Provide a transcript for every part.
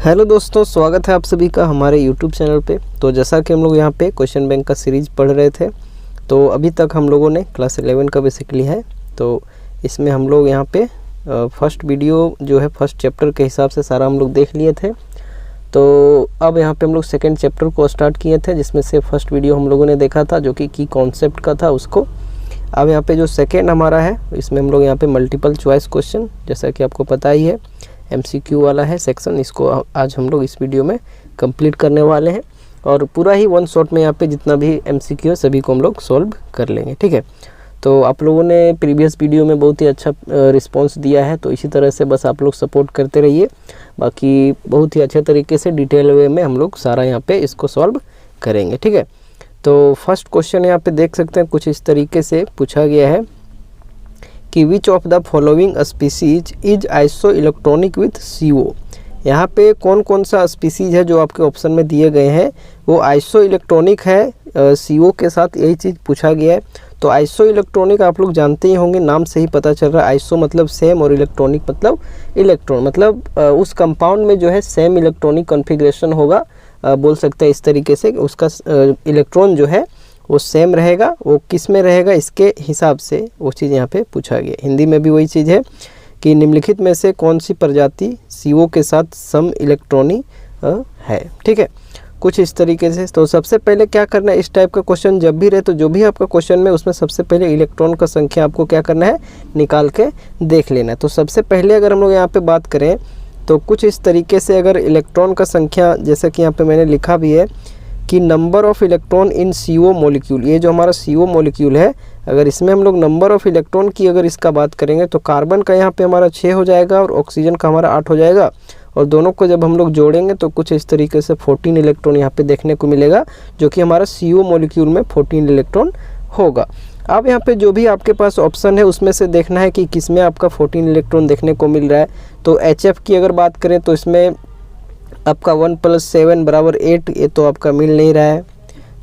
Hello दोस्तों, स्वागत है आप सभी का हमारे यूट्यूब चैनल पे। तो जैसा कि हम लोग यहाँ पे क्वेश्चन बैंक का सीरीज़ पढ़ रहे थे, तो अभी तक हम लोगों ने क्लास 11 का बेसिकली है। तो इसमें हम लोग यहाँ पे फर्स्ट वीडियो जो है फर्स्ट चैप्टर के हिसाब से सारा हम लोग देख लिए थे। तो अब यहाँ पे हम लोग सेकेंड चैप्टर को स्टार्ट किए थे, जिसमें से फर्स्ट वीडियो हम लोगों ने देखा था जो कि की कॉन्सेप्ट का था उसको। अब यहाँ पे जो सेकेंड हमारा है, इसमें हम लोग यहाँ पे मल्टीपल चॉइस क्वेश्चन, जैसा कि आपको पता ही है MCQ वाला है सेक्शन, इसको आज हम लोग इस वीडियो में कंप्लीट करने वाले हैं। और पूरा ही वन शॉट में यहाँ पे जितना भी MCQ है सभी को हम लोग सॉल्व कर लेंगे, ठीक है। तो आप लोगों ने प्रीवियस वीडियो में बहुत ही अच्छा रिस्पांस दिया है, तो इसी तरह से बस आप लोग सपोर्ट करते रहिए। बाकी बहुत ही अच्छे तरीके से डिटेल वे में हम लोग सारा यहाँ पे इसको सॉल्व करेंगे, ठीक है। तो फर्स्ट क्वेश्चन यहाँ पे देख सकते हैं, कुछ इस तरीके से पूछा गया है कि which of the following species is iso electronic with CO। यहाँ पे कौन कौन सा स्पीसीज है जो आपके ऑप्शन में दिए गए हैं वो आइसो इलेक्ट्रॉनिक है CO के साथ, यही चीज़ पूछा गया है। तो आइसो इलेक्ट्रॉनिक आप लोग जानते ही होंगे, नाम से ही पता चल रहा है। आइसो मतलब सेम और इलेक्ट्रॉनिक मतलब इलेक्ट्रॉन, मतलब उस कंपाउंड में जो है सेम इलेक्ट्रॉनिक कॉन्फ़िगरेशन होगा, बोल सकते हैं इस तरीके से। उसका इलेक्ट्रॉन जो है वो सेम रहेगा, वो किस में रहेगा इसके हिसाब से वो चीज़ यहाँ पे पूछा गया। हिंदी में भी वही चीज़ है कि निम्नलिखित में से कौन सी प्रजाति CO के साथ सम इलेक्ट्रॉनी है, ठीक है, कुछ इस तरीके से। तो सबसे पहले क्या करना है, इस टाइप का क्वेश्चन जब भी रहे तो जो भी आपका क्वेश्चन में उसमें सबसे पहले इलेक्ट्रॉन का संख्या आपको क्या करना है, निकाल के देख लेना है। तो सबसे पहले अगर हम लोग यहाँ पे बात करें तो कुछ इस तरीके से, अगर इलेक्ट्रॉन का संख्या जैसा कि यहाँ पे मैंने लिखा भी है कि number of electron in CO molecule, ये जो हमारा CO मॉलिक्यूल है, अगर इसमें हम लोग नंबर ऑफ़ इलेक्ट्रॉन की अगर इसका बात करेंगे तो कार्बन का यहाँ पे हमारा 6 हो जाएगा और ऑक्सीजन का हमारा 8 हो जाएगा। और दोनों को जब हम लोग जोड़ेंगे तो कुछ इस तरीके से 14 इलेक्ट्रॉन यहाँ पे देखने को मिलेगा, जो कि हमारा CO मॉलिक्यूल में 14 इलेक्ट्रॉन होगा। अब यहाँ पे जो भी आपके पास ऑप्शन है उसमें से देखना है कि किस में आपका 14 इलेक्ट्रॉन देखने को मिल रहा है। तो HF की अगर बात करें तो इसमें आपका 1 + 7 = 8, ये तो आपका मिल नहीं रहा है,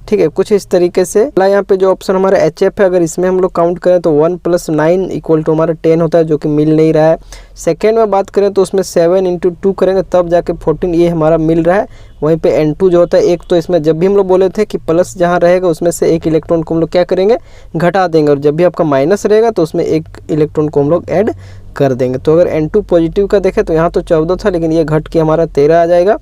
ठीक है, कुछ इस तरीके से। यहाँ पे जो ऑप्शन हमारा HF है, अगर इसमें हम लोग काउंट करें तो 1 + 9 = हमारा 10 होता है, जो कि मिल नहीं रहा है। सेकेंड में बात करें तो उसमें 7 × 2 करेंगे तब जाके 14, ये हमारा मिल रहा है। वहीं पे N2 जो होता है एक, तो इसमें जब भी हम लोग बोले थे कि प्लस जहाँ रहेगा उसमें से एक इलेक्ट्रॉन को हम लोग क्या करेंगे, घटा देंगे, और जब भी आपका माइनस रहेगा तो उसमें एक इलेक्ट्रॉन को हम लोग ऐड कर देंगे। तो अगर N2 पॉजिटिव का देखें तो यहाँ तो 14 था, लेकिन ये घट के हमारा 13 आ जाएगा।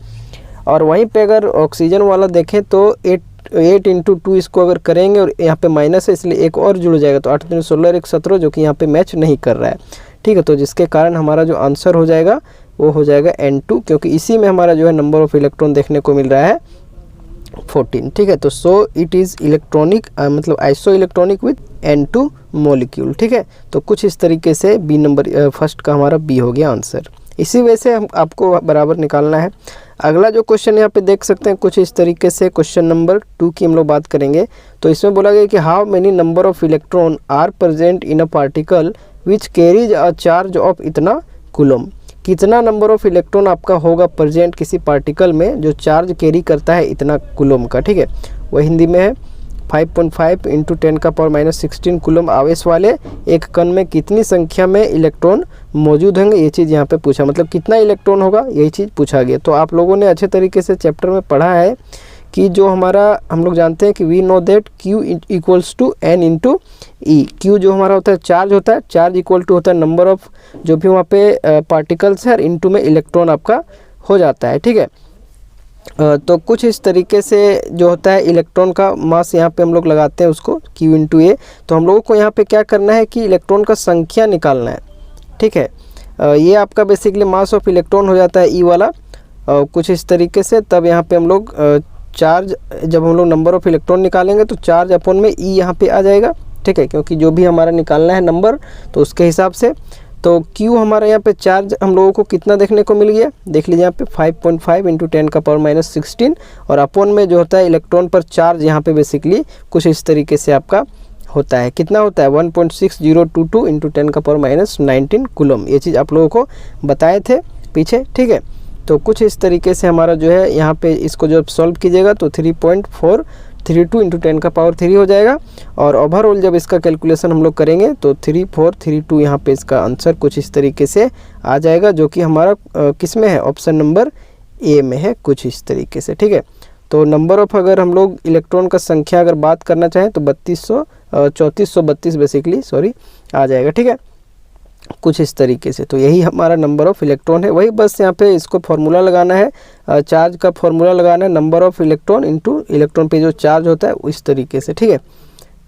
और वहीं पे अगर ऑक्सीजन वाला देखें तो 8 × 2 इसको अगर करेंगे और यहाँ पे माइनस है इसलिए एक और जुड़ जाएगा, तो 8 × 16 = 17, जो कि यहाँ पे मैच नहीं कर रहा है, ठीक है। तो जिसके कारण हमारा जो आंसर हो जाएगा वो हो जाएगा N2, क्योंकि इसी में हमारा जो है नंबर ऑफ़ इलेक्ट्रॉन देखने को मिल रहा है 14, ठीक है। तो सो इट इज़ इलेक्ट्रॉनिक मतलब iso electronic with N2 molecule, ठीक है। तो कुछ इस तरीके से B नंबर फर्स्ट का हमारा B हो गया आंसर। इसी वजह से हम आपको बराबर निकालना है। अगला जो क्वेश्चन यहाँ पे देख सकते हैं कुछ इस तरीके से, क्वेश्चन नंबर 2 की हम लोग बात करेंगे। तो इसमें बोला गया कि how many number of electron are present in a particle which carries a charge of इतना कूलम। कितना नंबर ऑफ़ इलेक्ट्रॉन आपका होगा प्रेजेंट किसी पार्टिकल में जो चार्ज कैरी करता है इतना कूलम का, ठीक है। वह हिंदी में है 5.5 × 10⁻16 कूलम आवेश वाले एक कण में कितनी संख्या में इलेक्ट्रॉन मौजूद होंगे, ये चीज़ यहाँ पे पूछा, मतलब कितना इलेक्ट्रॉन होगा यही चीज़ पूछा गया। तो आप लोगों ने अच्छे तरीके से चैप्टर में पढ़ा है कि जो हमारा हम लोग जानते हैं कि we know that Q = N × E। Q जो हमारा होता है चार्ज होता है, चार्ज इक्वल टू होता है नंबर ऑफ़ जो भी वहाँ पे पार्टिकल्स है, और इंटू में इलेक्ट्रॉन आपका हो जाता है, ठीक है। तो कुछ इस तरीके से जो होता है इलेक्ट्रॉन का मास यहाँ पे हम लोग लगाते हैं उसको Q × A। तो हम लोगों को यहाँ पे क्या करना है कि इलेक्ट्रॉन का संख्या निकालना है, ठीक है। ये आपका बेसिकली मास ऑफ इलेक्ट्रॉन हो जाता है E वाला, कुछ इस तरीके से। तब यहाँ पे हम लोग चार्ज, जब हम लोग नंबर ऑफ़ इलेक्ट्रॉन निकालेंगे तो चार्ज अपॉन में E यहाँ पे आ जाएगा, ठीक है, क्योंकि जो भी हमारा निकालना है नंबर तो उसके हिसाब से। तो Q हमारा यहाँ पे चार्ज हम लोगों को कितना देखने को मिल गया, देख लीजिए यहाँ पे 5.5 × 10⁻16, और अपॉन में जो होता है इलेक्ट्रॉन पर चार्ज यहाँ पे बेसिकली कुछ इस तरीके से आपका होता है, कितना होता है 1.6022 × 10⁻19 कूलम। ये चीज़ आप लोगों को बताए थे पीछे, ठीक है। तो कुछ इस तरीके से हमारा जो है यहाँ पे इसको जब सॉल्व कीजिएगा तो 3.432 × 10⁻³ हो जाएगा। और ओवरऑल जब इसका कैलकुलेशन हम लोग करेंगे तो 3432 यहाँ पे इसका आंसर कुछ इस तरीके से आ जाएगा, जो कि हमारा किस में है, ऑप्शन नंबर ए में है, कुछ इस तरीके से, ठीक है। तो नंबर ऑफ अगर हम लोग इलेक्ट्रॉन का संख्या अगर बात करना चाहें तो 3432 बेसिकली आ जाएगा, ठीक है, कुछ इस तरीके से। तो यही हमारा नंबर ऑफ इलेक्ट्रॉन है। वही बस यहाँ पे इसको फॉर्मूला लगाना है, चार्ज का फॉर्मूला लगाना है, number of electron into electron पे जो चार्ज होता है इस तरीके से, ठीक है।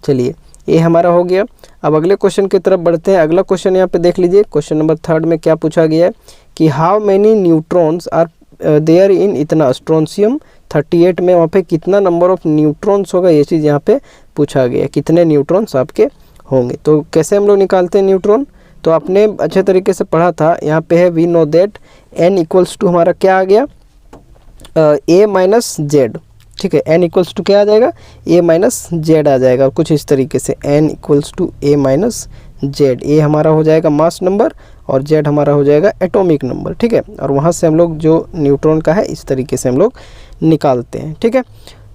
चलिए ये हमारा हो गया। अब अगले क्वेश्चन की तरफ बढ़ते हैं। अगला क्वेश्चन यहाँ पे देख लीजिए, क्वेश्चन नंबर 3 में क्या पूछा गया है कि how many neutrons are there in इतना स्ट्रोंशियम 38 में वहाँ पे कितना नंबर ऑफ न्यूट्रॉन्स होगा, ये चीज़ यहाँ पे पूछा गया है, कितने न्यूट्रॉन्स आपके होंगे। तो कैसे हम लोग निकालते हैं न्यूट्रॉन, तो आपने अच्छे तरीके से पढ़ा था, यहाँ पे है we know that n equals to हमारा क्या आ गया a माइनस जेड, ठीक है, n इक्वल्स टू क्या आ जाएगा a माइनस जेड आ जाएगा, और कुछ इस तरीके से n equals to a minus Z. a हमारा हो जाएगा मास नंबर और z हमारा हो जाएगा एटॉमिक नंबर, ठीक है। और वहाँ से हम लोग जो न्यूट्रॉन का है इस तरीके से हम लोग निकालते हैं, ठीक है।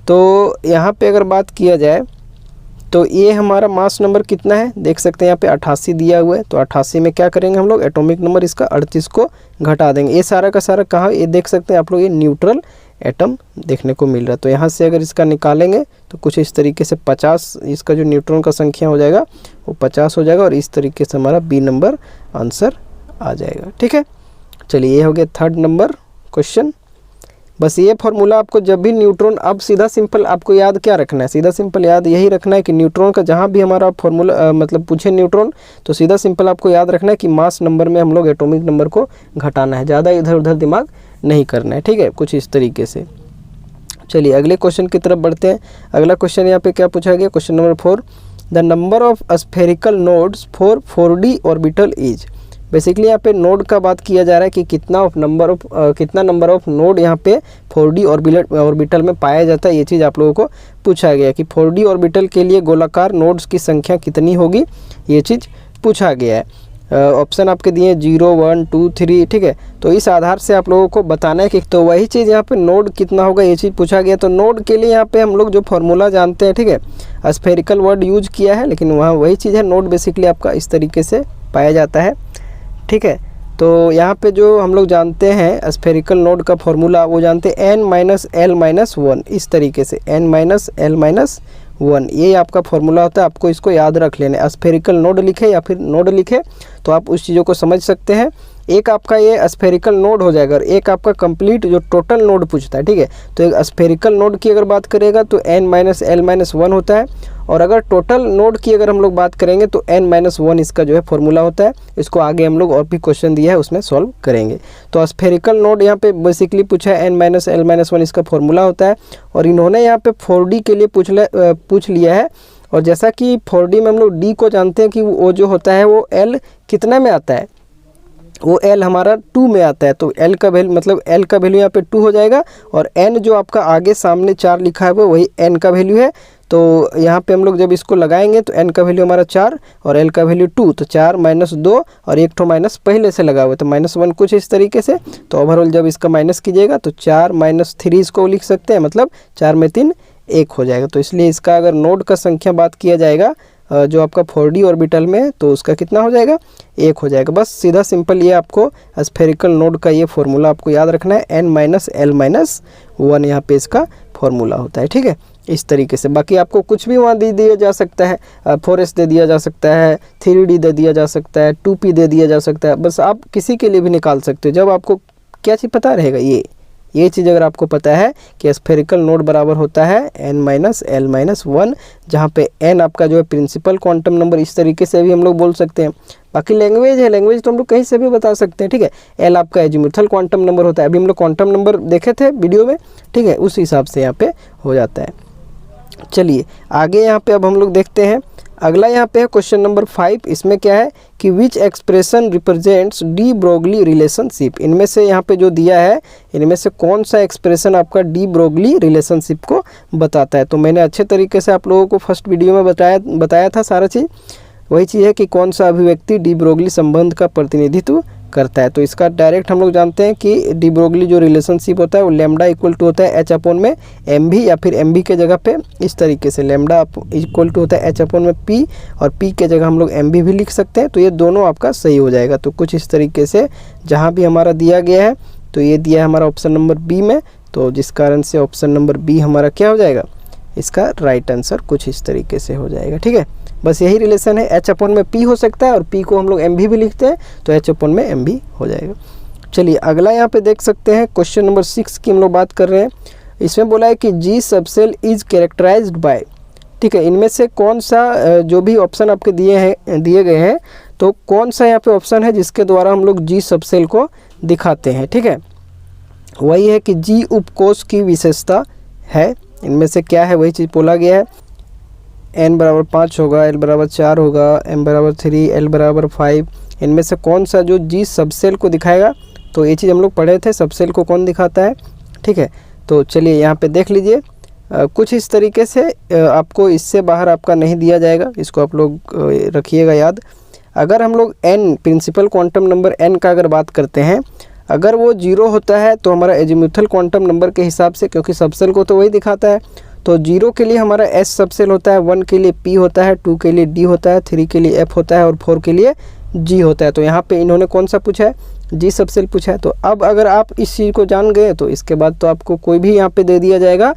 तो यहाँ पे अगर बात किया जाए तो ये हमारा मास नंबर कितना है, देख सकते हैं यहाँ पे 88 दिया हुआ है। तो 88 में क्या करेंगे हम लोग, एटॉमिक नंबर इसका 38 को घटा देंगे। ये सारा का सारा कहाँ, ये देख सकते हैं आप लोग, ये न्यूट्रल एटम देखने को मिल रहा है। तो यहाँ से अगर इसका निकालेंगे तो कुछ इस तरीके से 50, इसका जो न्यूट्रॉन का संख्या हो जाएगा वो 50 हो जाएगा, और इस तरीके से हमारा बी नंबर आंसर आ जाएगा, ठीक है। चलिए ये हो गया 3rd नंबर क्वेश्चन। बस ये फॉर्मूला आपको जब भी न्यूट्रॉन, अब सीधा सिंपल आपको याद क्या रखना है, सीधा सिंपल याद यही रखना है कि न्यूट्रॉन का जहाँ भी हमारा फॉर्मूला मतलब पूछे न्यूट्रॉन, तो सीधा सिंपल आपको याद रखना है कि मास नंबर में हम लोग एटॉमिक नंबर को घटाना है, ज़्यादा इधर उधर दिमाग नहीं करना है, ठीक है, कुछ इस तरीके से। चलिए अगले क्वेश्चन की तरफ बढ़ते हैं। अगला क्वेश्चन यहाँ पे क्या पूछा गया, question number 4, the number of spherical nodes for 4D orbital is. Basically यहाँ पे नोड का बात किया जा रहा है कि कितना नंबर ऑफ नोड यहाँ पे 4D ऑर्बिटल में पाया जाता है। ये चीज़ आप लोगों को पूछा गया कि 4D ऑर्बिटल के लिए गोलाकार नोड्स की संख्या कितनी होगी, ये चीज़ पूछा गया है। ऑप्शन आपके दिए 0, 1, 2, 3, ठीक है। तो इस आधार से आप लोगों को बताना है कि तो वही चीज़ यहाँ पे नोड कितना होगा, ये चीज़ पूछा गया। तो नोड के लिए यहाँ पे हम लोग जो फॉर्मूला जानते हैं, ठीक है, स्फेरिकल वर्ड यूज किया है, लेकिन वहाँ वही चीज़ है, नोड बेसिकली आपका इस तरीके से पाया जाता है, ठीक है। तो यहाँ पे जो हम लोग जानते हैं स्फेरिकल नोड का फॉर्मूला, वो जानते हैं n माइनस l माइनस 1, इस तरीके से n माइनस l माइनस 1, ये आपका फॉर्मूला होता है। आपको इसको याद रख लेना, स्फेरिकल नोड लिखे या फिर नोड लिखे तो आप उस चीज़ों को समझ सकते हैं। एक आपका ये स्फेरिकल नोड हो जाएगा और एक आपका कंप्लीट जो टोटल नोड पूछता है, ठीक है। तो एक स्फेरिकल नोड की अगर बात करेगा तो n माइनस l माइनस 1 होता है, और अगर टोटल नोड की अगर हम लोग बात करेंगे तो n माइनस 1 इसका जो है फॉर्मूला होता है। इसको आगे हम लोग और भी क्वेश्चन दिया है उसमें सॉल्व करेंगे। तो स्फेरिकल नोड यहाँ पे बेसिकली पूछा है, n माइनस l माइनस 1 इसका फॉर्मूला होता है, और इन्होंने यहाँ पे 4D के लिए पूछ लिया है। और जैसा कि 4D में हम लोग D को जानते हैं कि वो जो होता है वो L कितना में आता है, वो L हमारा 2 में आता है। तो L का वैल्यू मतलब L का वैल्यू यहाँ पे 2 हो जाएगा, और N जो आपका आगे सामने 4 लिखा है वो वही N का वैल्यू है। तो यहाँ पे हम लोग जब इसको लगाएंगे तो N का वैल्यू हमारा 4 और L का वैल्यू 2, तो 4 माइनस 2 और एक ठो माइनस पहले से लगा हुआ है तो -1 कुछ इस तरीके से। तो ओवरऑल जब इसका माइनस कीजिएगा तो 4 माइनस 3 इसको लिख सकते हैं, मतलब 4 में 3 1 हो जाएगा। तो इसलिए इसका अगर नोड का संख्या बात किया जाएगा जो आपका 4D ऑर्बिटल में, तो उसका कितना हो जाएगा 1 हो जाएगा। बस सीधा सिंपल ये आपको स्फेरिकल नोड का ये फॉर्मूला आपको याद रखना है, n माइनस l माइनस 1 यहाँ पे इसका फॉर्मूला होता है, ठीक है, इस तरीके से। बाकी आपको कुछ भी वहाँ दे दिया जा सकता है, 4s दे दिया जा सकता है, 3D दे दिया जा सकता है, 2p दे दिया जा सकता है, बस आप किसी के लिए भी निकाल सकते हो जब आपको क्या चीज़ पता रहेगा। ये चीज़ अगर आपको पता है कि स्फेरिकल नोड बराबर होता है n माइनस l माइनस 1, जहाँ पे n आपका जो है प्रिंसिपल क्वांटम नंबर, इस तरीके से भी हम लोग बोल सकते हैं। बाकी लैंग्वेज है, लैंग्वेज तो हम लोग कहीं से भी बता सकते हैं, ठीक है। l आपका एजीमुथल क्वांटम नंबर होता है, अभी हम लोग क्वांटम नंबर देखे थे वीडियो में, ठीक है, उस हिसाब से यहाँ पे हो जाता है। चलिए आगे यहाँ पे अब हम लोग देखते हैं। अगला यहाँ पे है क्वेश्चन नंबर 5। इसमें क्या है कि which expression represents de Broglie relationship. इनमें से यहाँ पे जो दिया है इनमें से कौन सा एक्सप्रेशन आपका डी ब्रोगली रिलेशनशिप को बताता है। तो मैंने अच्छे तरीके से आप लोगों को फर्स्ट वीडियो में बताया था सारा चीज़। वही चीज़ है कि कौन सा अभिव्यक्ति डी ब्रोगली संबंध का प्रतिनिधित्व करता है। तो इसका डायरेक्ट हम लोग जानते हैं कि डी ब्रोगली जो रिलेशनशिप होता है वो लैम्डा इक्वल टू होता है h अपॉन में mv, या फिर mv के जगह पे इस तरीके से लैम्डा इक्वल टू होता है h अपॉन में p, और p के जगह हम लोग mv भी लिख सकते हैं। तो ये दोनों आपका सही हो जाएगा। तो कुछ इस तरीके से जहाँ भी हमारा दिया गया है तो ये दिया है हमारा ऑप्शन नंबर बी में, तो जिस कारण से ऑप्शन नंबर बी हमारा क्या हो जाएगा, इसका राइट आंसर कुछ इस तरीके से हो जाएगा। ठीक है, बस यही रिलेशन है, एच अपॉन में पी हो सकता है और पी को हम लोग एम भी लिखते हैं, तो एच अपॉन में एम भी हो जाएगा। चलिए अगला यहाँ पे देख सकते हैं, क्वेश्चन नंबर 6 की हम लोग बात कर रहे हैं। इसमें बोला है कि जी सबसेल इज कैरेक्टराइज्ड बाय, ठीक है, इनमें से कौन सा जो भी ऑप्शन आपके दिए गए हैं, तो कौन सा यहाँ पे ऑप्शन है जिसके द्वारा हम लोग जी सबसेल को दिखाते हैं। ठीक है, वही है कि जी उपकोष की विशेषता है, इनमें से क्या है वही चीज़ बोला गया है। n बराबर 5 होगा, l बराबर 4 होगा, m बराबर 3, l बराबर 5, इनमें से कौन सा जो जी सबसेल को दिखाएगा, तो ये चीज़ हम लोग पढ़े थे, सबसेल को कौन दिखाता है। ठीक है, तो चलिए यहाँ पे देख लीजिए, कुछ इस तरीके से आपको इससे बाहर आपका नहीं दिया जाएगा, इसको आप लोग रखिएगा याद। अगर हम लोग n principal quantum number n का अगर बात करते हैं, अगर वो 0 होता है तो हमारा एजीमुथल क्वांटम नंबर के हिसाब से, क्योंकि सबसेल को तो वही दिखाता है, तो 0 के लिए हमारा S सबसेल होता है, 1 के लिए P होता है, 2 के लिए D होता है, 3 के लिए F होता है और 4 के लिए G होता है। तो यहाँ पे इन्होंने कौन सा पूछा है, G सबसेल पूछा है। तो अब अगर आप इस चीज़ को जान गए तो इसके बाद तो आपको कोई भी यहाँ पे दे दिया जाएगा,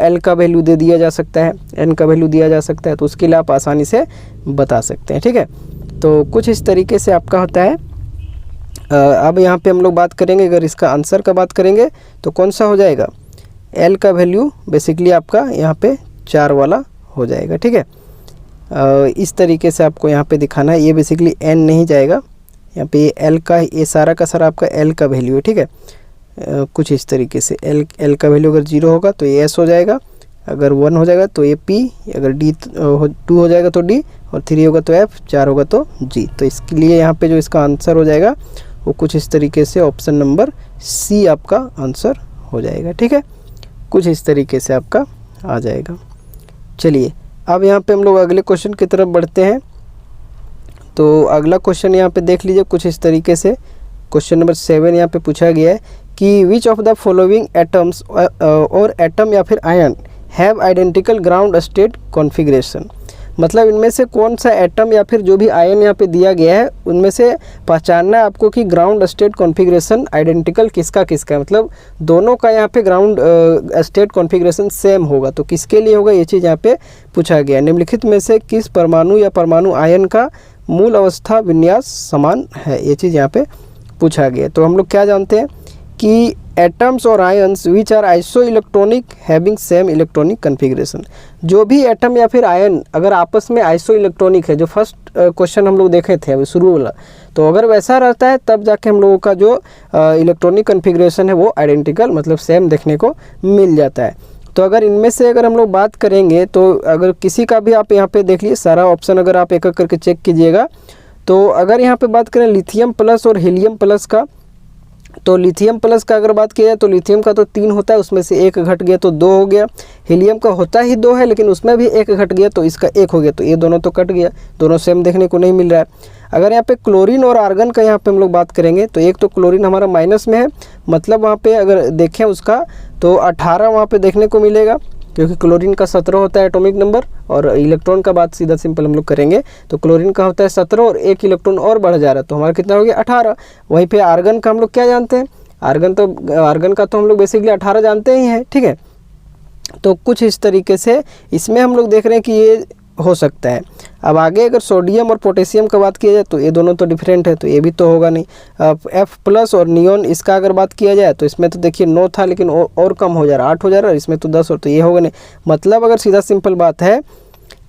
L का वैल्यू दे दिया जा सकता है, N का वैल्यू दिया जा सकता है, तो उसके लिए आप आसानी से बता सकते हैं। ठीक है, तो कुछ इस तरीके से आपका होता है। अब यहाँ पे हम लोग बात करेंगे, अगर इसका आंसर का बात करेंगे तो कौन सा हो जाएगा, L का वैल्यू बेसिकली आपका यहाँ पे 4 वाला हो जाएगा। ठीक है, इस तरीके से आपको यहाँ पे दिखाना है, ये बेसिकली N नहीं जाएगा, यहाँ पे ये L का, ये सारा का सारा आपका L का वैल्यू है। ठीक है, कुछ इस तरीके से L का वैल्यू अगर 0 होगा तो ये S हो जाएगा, अगर 1 हो जाएगा तो ये P, अगर 2 हो जाएगा तो D, और 3 होगा तो F, 4 होगा तो G। तो इसके लिए यहाँ पे जो इसका आंसर हो जाएगा वो कुछ इस तरीके से ऑप्शन नंबर C आपका आंसर हो जाएगा। ठीक है, कुछ इस तरीके से आपका आ जाएगा। चलिए अब यहाँ पे हम लोग अगले क्वेश्चन की तरफ बढ़ते हैं। तो अगला क्वेश्चन यहाँ पे देख लीजिए, कुछ इस तरीके से क्वेश्चन नंबर 7 यहाँ पे पूछा गया है कि which of the following atoms और एटम या फिर ion have identical ground state configuration, मतलब इनमें से कौन सा एटम या फिर जो भी आयन यहाँ पे दिया गया है उनमें से पहचानना है आपको कि ग्राउंड स्टेट कॉन्फ़िगरेशन आइडेंटिकल किसका किसका है, मतलब दोनों का यहाँ पे ग्राउंड स्टेट कॉन्फ़िगरेशन सेम होगा, तो किसके लिए होगा ये चीज़ यहाँ पे पूछा गया। निम्नलिखित में से किस परमाणु या परमाणु आयन का मूल अवस्था विन्यास समान है, ये चीज़ यहाँ पे पूछा गया। तो हम लोग क्या जानते हैं कि एटम्स और ions which are isoelectronic having same electronic configuration, जो भी एटम या फिर आयन अगर आपस में आइसो इलेक्ट्रॉनिक है, जो फर्स्ट क्वेश्चन हम लोग देखे थे अभी शुरू वाला, तो अगर वैसा रहता है तब जाके हम लोगों का जो इलेक्ट्रॉनिक कन्फिग्रेशन है वो आइडेंटिकल मतलब सेम देखने को मिल जाता है। तो अगर इनमें से अगर हम लोग बात करेंगे तो अगर किसी का भी आप यहाँ पे देख लीजिए, सारा ऑप्शन अगर आप एक एक करके चेक कीजिएगा, तो अगर यहाँ पे बात करें लिथियम प्लस और हीलियम प्लस का, तो लिथियम प्लस का अगर बात किया जाए तो लिथियम का तो 3 होता है, उसमें से 1 घट गया तो 2 हो गया। हीलियम का होता ही 2 है लेकिन उसमें भी 1 घट गया तो इसका 1 हो गया, तो ये दोनों तो कट गया, दोनों सेम देखने को नहीं मिल रहा है। अगर यहाँ पे क्लोरीन और आर्गन का यहाँ पे हम लोग बात करेंगे तो एक तो क्लोरीन हमारा माइनस में है, मतलब वहाँ पे अगर देखें उसका तो 18 वहाँ पे देखने को मिलेगा, क्योंकि क्लोरीन का 17 होता है एटॉमिक नंबर, और इलेक्ट्रॉन का बात सीधा सिंपल हम लोग करेंगे तो क्लोरीन का होता है 17 और 1 इलेक्ट्रॉन और बढ़ जा रहा है, तो हमारा कितना हो गया 18। वहीं पे आर्गन का हम लोग क्या जानते हैं, आर्गन का तो हम लोग बेसिकली 18 जानते ही हैं। ठीक है, तो कुछ इस तरीके से इसमें हम लोग देख रहे हैं कि ये हो सकता है। अब आगे अगर सोडियम और पोटेशियम का बात किया जाए तो ये दोनों तो डिफरेंट है, तो ये भी तो होगा नहीं। अब F प्लस और नियॉन इसका अगर बात किया जाए तो इसमें तो देखिए 9 था लेकिन और कम हो जा रहा है, 8 हो जा रहा है, इसमें तो 10 और, तो ये होगा नहीं। मतलब अगर सीधा सिंपल बात है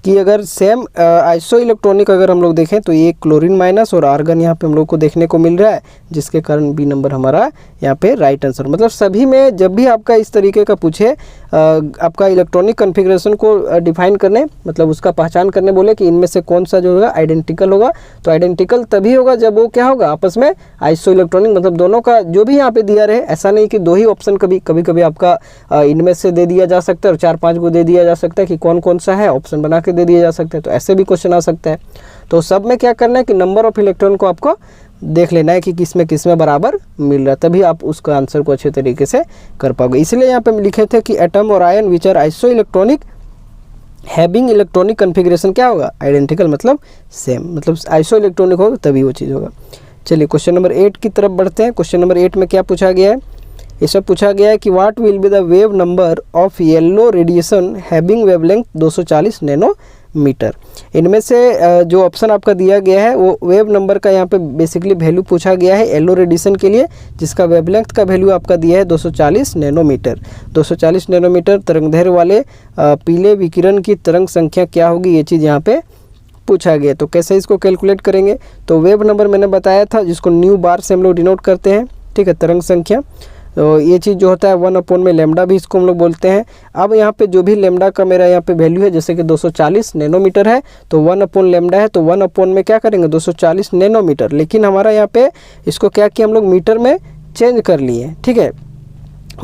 कि अगर सेम आइसो इलेक्ट्रॉनिक अगर हम लोग देखें तो ये क्लोरीन माइनस और आर्गन यहाँ पे हम लोग को देखने को मिल रहा है, जिसके कारण बी नंबर हमारा यहाँ पे राइट आंसर। मतलब सभी में जब भी आपका इस तरीके का पूछे आपका इलेक्ट्रॉनिक कॉन्फ़िगरेशन को डिफाइन करने मतलब उसका पहचान करने बोले कि इनमें से कौन सा जो होगा आइडेंटिकल होगा, तो आइडेंटिकल तभी होगा जब वो क्या होगा आपस में आइसो इलेक्ट्रॉनिक, मतलब दोनों का जो भी यहाँ पे दिया रहे, ऐसा नहीं कि 2 ही ऑप्शन कभी कभी आपका इनमें से दे दिया जा सकता है और 4-5 को दे दिया जा सकता है कि कौन कौन सा है, ऑप्शन बना के दे दिया जा सकता है, तो ऐसे भी क्वेश्चन आ सकता है। तो सब में क्या करना है कि नंबर ऑफ इलेक्ट्रॉन को आपको देख लेना है कि किसमें बराबर मिल रहा है, तभी आप उसका आंसर को अच्छे तरीके से कर पाओगे। इसलिए यहाँ पे हम लिखे थे कि एटम और ion which are isoelectronic having electronic configuration क्या होगा आइडेंटिकल, मतलब सेम, मतलब आइसो इलेक्ट्रॉनिक होगा तभी वो चीज़ होगा। चलिए क्वेश्चन नंबर 8 की तरफ बढ़ते हैं। क्वेश्चन नंबर 8 में क्या पूछा गया है, ये सब पूछा गया है कि what will be the wave number of yellow radiation having wavelength 240 nanometre. इनमें से जो ऑप्शन आपका दिया गया है वो वेव नंबर का यहाँ पे बेसिकली वैल्यू पूछा गया है येलो रेडिएशन के लिए, जिसका वेवलेंथ का वैल्यू आपका दिया है 240 नैनोमीटर। 240 नैनोमीटर तरंगदैर्घ्य वाले पीले विकिरण की तरंग संख्या क्या होगी, ये चीज़ यहाँ पे पूछा गया। तो कैसे इसको कैलकुलेट करेंगे, तो वेव नंबर मैंने बताया था जिसको न्यू बार से हम लोग डिनोट करते हैं, ठीक है, तरंग संख्या। तो ये चीज़ जो होता है 1 में लैम्डा भी इसको हम लोग बोलते हैं। अब यहाँ पे जो भी लैम्डा का मेरा यहाँ पे वैल्यू है, जैसे कि 240 नैनोमीटर है तो 1 लैम्डा है, तो 1 में क्या करेंगे 240 नैनोमीटर। लेकिन हमारा यहाँ पे इसको क्या किया हम लोग मीटर में चेंज कर लिए, ठीक है,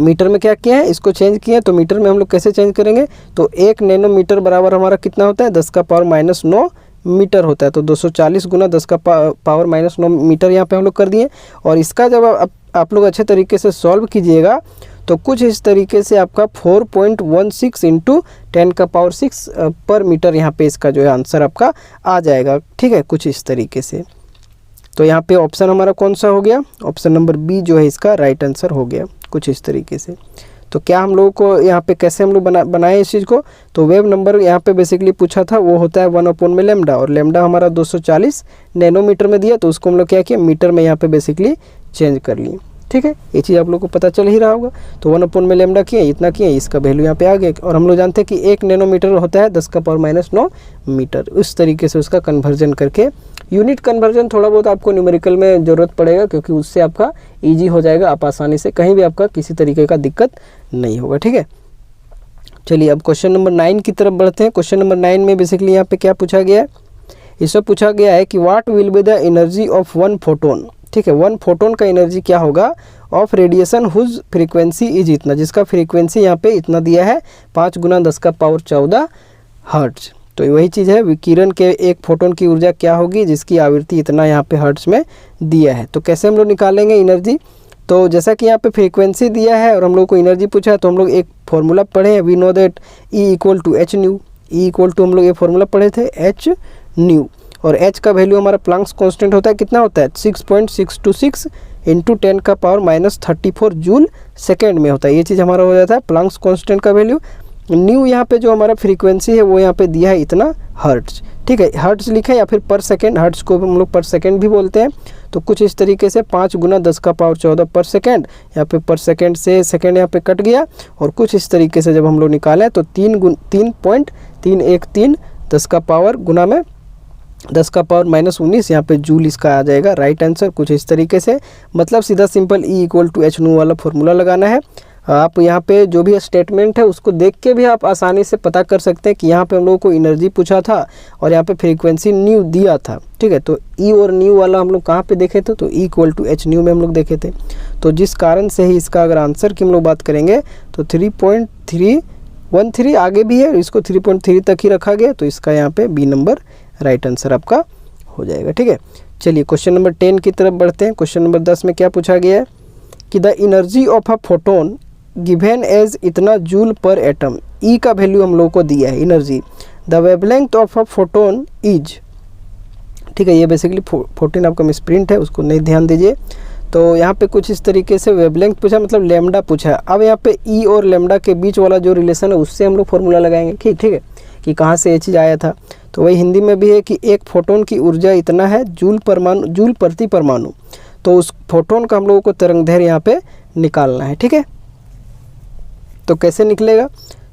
मीटर में क्या किया है इसको चेंज किया। तो मीटर में हम लोग कैसे चेंज करेंगे, तो 1 नैनोमीटर बराबर हमारा कितना होता है 10⁻⁹ मीटर होता है। तो 240 गुना 10⁻⁹ मीटर यहाँ पे हम लोग कर दिए। और इसका जब आप लोग अच्छे तरीके से सॉल्व कीजिएगा तो कुछ इस तरीके से आपका 4.16 इंटू 10⁻⁶ पर मीटर यहाँ पे इसका जो है आंसर आपका आ जाएगा, ठीक है, कुछ इस तरीके से। तो यहाँ पे ऑप्शन हमारा कौन सा हो गया, ऑप्शन नंबर बी जो है इसका राइट आंसर हो गया, कुछ इस तरीके से। तो क्या हम लोगों को यहाँ पे कैसे हम लोग बनाए इस चीज़ को, तो वेव नंबर यहाँ पे बेसिकली पूछा था वो होता है 1 में लैम्डा, और लैम्डा हमारा 240 नैनोमीटर में दिया, तो उसको हम लोग क्या किया मीटर में यहाँ पे बेसिकली चेंज कर लिए, ठीक है। ये चीज़ आप लोग को पता चल ही रहा होगा। तो 1 में लैम्डा किए, इतना किए, इसका वैल्यू यहाँ पे आ गया। और हम लोग जानते हैं कि 1 नैनोमीटर होता है 10⁻⁹ मीटर। उस तरीके से उसका कन्वर्जन करके, यूनिट कन्वर्जन थोड़ा बहुत आपको न्यूमेरिकल में ज़रूरत पड़ेगा, क्योंकि उससे आपका ईजी हो जाएगा, आप आसानी से कहीं भी आपका किसी तरीके का दिक्कत नहीं होगा, ठीक है। चलिए अब क्वेश्चन नंबर 9 की तरफ बढ़ते हैं। क्वेश्चन नंबर 9 में बेसिकली यहाँ पे क्या पूछा गया है, इससे पूछा गया है कि what will be the energy of 1 photon, ठीक है, 1 फोटोन का एनर्जी क्या होगा of radiation whose frequency is इतना, जिसका फ्रीक्वेंसी यहाँ पे इतना दिया है 5 × 10⁻14 हर्ट्ज। तो वही चीज़ है, विकिरण के एक फोटोन की ऊर्जा क्या होगी जिसकी आवृत्ति इतना यहाँ पे हर्ट्ज में दिया है। तो कैसे हम लोग निकालेंगे एनर्जी, तो जैसा कि यहाँ पे फ्रीक्वेंसी दिया है और हम लोग को एनर्जी पूछा है, तो हम लोग एक फॉर्मूला पढ़े हैं, we know that E = h nu. E = हम लोग ये फॉर्मूला पढ़े थे h न्यू, और h का वैल्यू हमारा प्लैंक्स कांस्टेंट होता है, कितना होता है 6.626 इंटू 10⁻34 जूल सेकेंड में होता है। ये चीज़ हमारा हो जाता है प्लैंक्स कांस्टेंट का वैल्यू। न्यू यहाँ पे जो हमारा फ्रीक्वेंसी है वो यहाँ पे दिया है इतना हर्ट्ज, ठीक है, हर्ट्ज लिखा है या फिर पर सेकेंड, हर्ट्ज को हम लोग पर सेकेंड भी बोलते हैं। तो कुछ इस तरीके से 5 × 10⁻14 पर सेकेंड, यहाँ पे पर सेकेंड से सेकेंड यहाँ पे कट गया, और कुछ इस तरीके से जब हम लोग निकालें तो 3.313 गुना में 10⁻⁻19 यहाँ पे जूल इसका आ जाएगा राइट आंसर, कुछ इस तरीके से। मतलब सीधा सिंपल E = h न्यू वाला फॉर्मूला लगाना है। आप यहाँ पे जो भी स्टेटमेंट है उसको देख के भी आप आसानी से पता कर सकते हैं कि यहाँ पे हम लोगों को एनर्जी पूछा था और यहाँ पे फ्रीक्वेंसी न्यू दिया था, ठीक है। तो E और न्यू वाला हम लोग कहाँ पे देखे थे, तो E = h न्यू में हम लोग देखे थे। तो जिस कारण से ही इसका अगर आंसर की हम लोग बात करेंगे तो 3.313 आगे भी है, इसको 3.3 तक ही रखा गया, तो इसका यहाँ पे बी नंबर राइट आंसर आपका हो जाएगा, ठीक है। चलिए क्वेश्चन नंबर 10 की तरफ बढ़ते हैं। क्वेश्चन नंबर 10 में क्या पूछा गया है कि the energy of a photon given as इतना जूल पर एटम, ई का वैल्यू हम लोग को दिया है energy, the wavelength of a photon is, ठीक है। ये बेसिकली 14 आपका मिसप्रिंट है, उसको नहीं ध्यान दीजिए। तो यहाँ पे कुछ इस तरीके से वेवलेंथ पूछा, मतलब लैम्डा पूछा है। अब यहाँ पे ई और लैम्डा के बीच वाला जो रिलेशन है उससे हम लोग फॉर्मूला लगाएंगे, ठीक है, कि कहाँ से ये चीज़ आया था। तो वही हिंदी में भी है कि एक फोटोन की ऊर्जा इतना है जूल प्रति परमाणु। तो उस फोटोन का हम लोगों को तरंगदैर्घ्य यहाँ पे निकालना है, ठीक है। तो कैसे निकलेगा,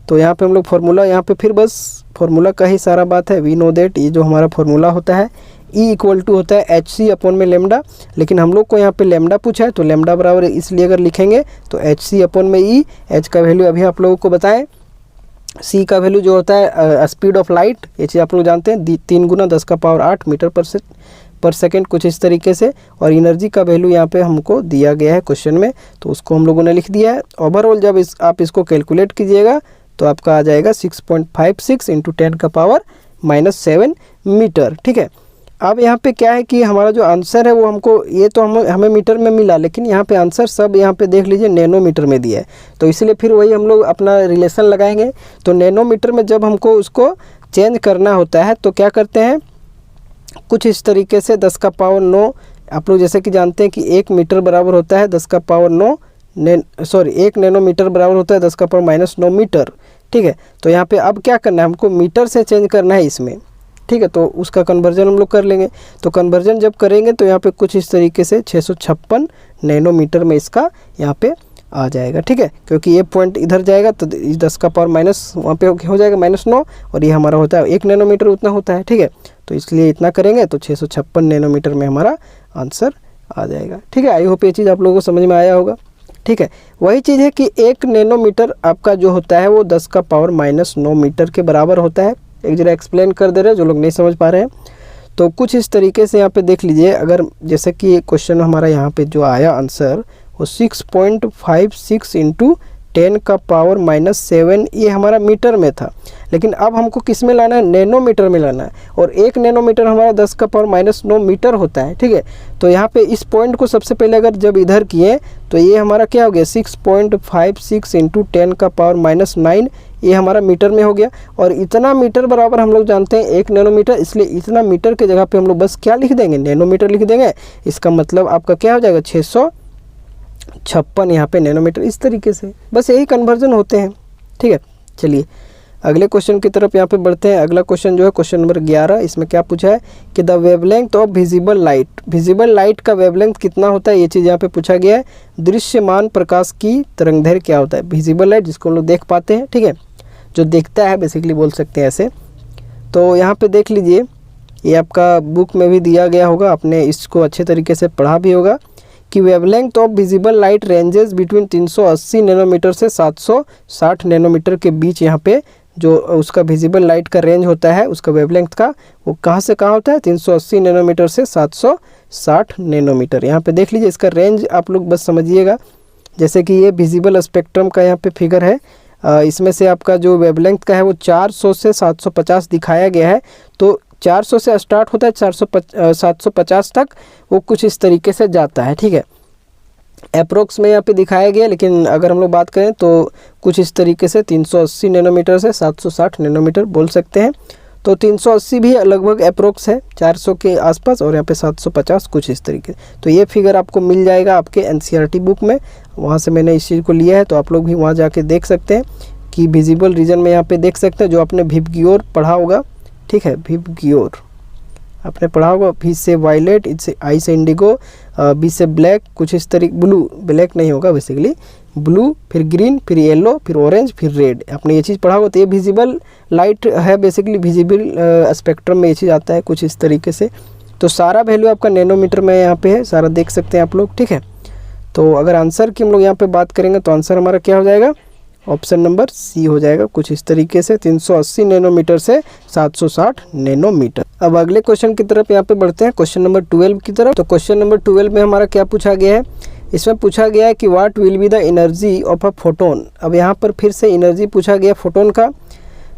तो यहाँ पे हम लोग फार्मूला, यहाँ पे फिर बस फार्मूला का ही सारा बात है। वी नो दैट, ये जो हमारा फार्मूला होता है E = होता है hc में लैम्डा, लेकिन हम लोग को यहाँ पे लैम्डा पूछा है, तो लैम्डा बराबर इसलिए अगर लिखेंगे तो hc में E, h का वैल्यू अभी आप लोगों को बताएं, c का वैल्यू जो होता है स्पीड ऑफ लाइट, ये चीज़ आप लोग जानते हैं 3 × 10⁸ मीटर पर सेकेंड, कुछ इस तरीके से। और एनर्जी का वैल्यू यहाँ पे हमको दिया गया है क्वेश्चन में, तो उसको हम लोगों ने लिख दिया है। ओवरऑल जब आप इसको कैलकुलेट कीजिएगा तो आपका आ जाएगा 6.56 इंटू 10⁻⁻7 मीटर, ठीक है। अब यहाँ पे क्या है कि हमारा जो आंसर है वो हमको, ये तो हमें मीटर में मिला, लेकिन यहाँ पे आंसर सब यहाँ पे देख लीजिए नैनोमीटर में दिया है, तो इसलिए फिर वही हम लोग अपना रिलेशन लगाएंगे। तो नैनोमीटर में जब हमको उसको चेंज करना होता है तो क्या करते हैं, कुछ इस तरीके से 10⁻9 आप लोग जैसे कि जानते हैं कि 1 मीटर बराबर होता है 10 का पावर 9 1 नैनोमीटर बराबर होता है 10 का पावर -9 मीटर। ठीक है, तो यहाँ पे अब क्या करना है, हमको मीटर से चेंज करना है इसमें। ठीक है, तो उसका कन्वर्जन हम लोग कर लेंगे। तो कन्वर्जन जब करेंगे तो यहाँ पे कुछ इस तरीके से 656 नैनोमीटर में इसका यहाँ पे आ जाएगा। ठीक है, क्योंकि ये पॉइंट इधर जाएगा तो 10 का पावर माइनस वहाँ पे हो जाएगा -9, और ये हमारा होता है 1 नैनोमीटर उतना होता है। ठीक है, तो इसलिए इतना करेंगे तो 656 नैनोमीटर में हमारा आंसर आ जाएगा। ठीक है, आई होप ये चीज़ आप लोगों को समझ में आया होगा। ठीक है, वही चीज़ है कि 1 नैनोमीटर आपका जो होता है वो 10 का पावर -9 मीटर के बराबर होता है। एक जरा एक्सप्लेन कर दे रहे हैं जो लोग नहीं समझ पा रहे हैं। तो कुछ इस तरीके से यहाँ पे देख लीजिए, अगर जैसे कि क्वेश्चन हमारा यहाँ पे जो आया आंसर वो 6.56 इंटू 10 का पावर -7 ये हमारा मीटर में था, लेकिन अब हमको किस में लाना है, नैनोमीटर में लाना है, और 1 नैनोमीटर हमारा 10 का पावर -9 मीटर होता है। ठीक है, तो यहाँ पे इस पॉइंट को सबसे पहले अगर जब इधर किए तो ये हमारा क्या हो गया, 6.56 इंटू 10 का पावर -9 ये हमारा मीटर में हो गया। और इतना मीटर बराबर हम लोग जानते हैं 1 नैनोमीटर, इसलिए इतना मीटर के जगह पे हम लोग बस क्या लिख देंगे, नैनोमीटर लिख देंगे। इसका मतलब आपका क्या हो जाएगा, 656 यहाँ पे नैनोमीटर। इस तरीके से बस यही कन्वर्जन होते हैं। ठीक है, चलिए अगले क्वेश्चन की तरफ यहाँ पे बढ़ते हैं। अगला क्वेश्चन जो है क्वेश्चन नंबर 11, इसमें क्या पूछा है कि the wavelength of visible light, visible light का वेवलेंथ कितना होता है, ये चीज़ यहाँ पे पूछा गया है। दृश्यमान प्रकाश की तरंगदैर्घ्य क्या होता है, विजिबल लाइट जिसको हम लोग देख पाते हैं। ठीक है, जो देखता है बेसिकली बोल सकते हैं ऐसे। तो यहाँ पे देख लीजिए, ये आपका बुक में भी दिया गया होगा, आपने इसको अच्छे तरीके से पढ़ा भी होगा कि wavelength of visible light ranges between 380 nanometer से 760 नैनोमीटर के बीच। यहाँ पे जो उसका विजिबल लाइट का रेंज होता है उसका वेवलेंथ का, वो कहाँ से कहाँ होता है, 380 नैनोमीटर से 760 नैनोमीटर। यहाँ पे देख लीजिए, इसका रेंज आप लोग बस समझिएगा। जैसे कि ये विजिबल स्पेक्ट्रम का यहाँ पे फिगर है, इसमें से आपका जो वेवलेंथ का है वो 400 से 750 दिखाया गया है। तो 400 से स्टार्ट होता है 750 तक, वो कुछ इस तरीके से जाता है। ठीक है, अप्रोक्स में यहाँ पे दिखाया गया, लेकिन अगर हम लोग बात करें तो कुछ इस तरीके से 380 नैनोमीटर से 760 नैनोमीटर बोल सकते हैं। तो 380 भी लगभग अप्रोक्स है 400 के आसपास, और यहाँ पे 750 कुछ इस तरीके। तो ये फिगर आपको मिल जाएगा आपके एनसीईआरटी बुक में, वहाँ से मैंने इस चीज़ को लिया है। तो आप लोग भी वहाँ जाके देख सकते हैं कि विजिबल रीजन में यहाँ पे देख सकते हैं, जो आपने विबग्योर पढ़ा होगा। ठीक है, विबग्योर आपने पढ़ा होगा, भी से वायलेट, इससे आई से इंडिगो, बी से ब्लैक, कुछ इस तरीके, ब्लू, ब्लैक नहीं होगा बेसिकली, ब्लू, फिर ग्रीन, फिर येलो, फिर ऑरेंज, फिर रेड, आपने ये चीज़ पढ़ा होगा। तो ये विजिबल लाइट है, बेसिकली विजिबल स्पेक्ट्रम में ये चीज़ आता है कुछ इस तरीके से। तो सारा वैल्यू आपका नैनोमीटर में यहाँ पे है, सारा देख सकते हैं आप लोग। ठीक है, तो अगर आंसर की हम लोग यहाँ पे बात करेंगे तो आंसर हमारा क्या हो जाएगा, ऑप्शन नंबर सी हो जाएगा कुछ इस तरीके से, 380 नैनोमीटर से 760 नैनोमीटर। अब अगले क्वेश्चन की तरफ यहाँ पे बढ़ते हैं, क्वेश्चन नंबर 12 की तरफ। तो क्वेश्चन नंबर 12 में हमारा क्या पूछा गया है, इसमें पूछा गया है कि what will be the energy of a photon. अब यहाँ पर फिर से एनर्जी पूछा गया फोटोन का,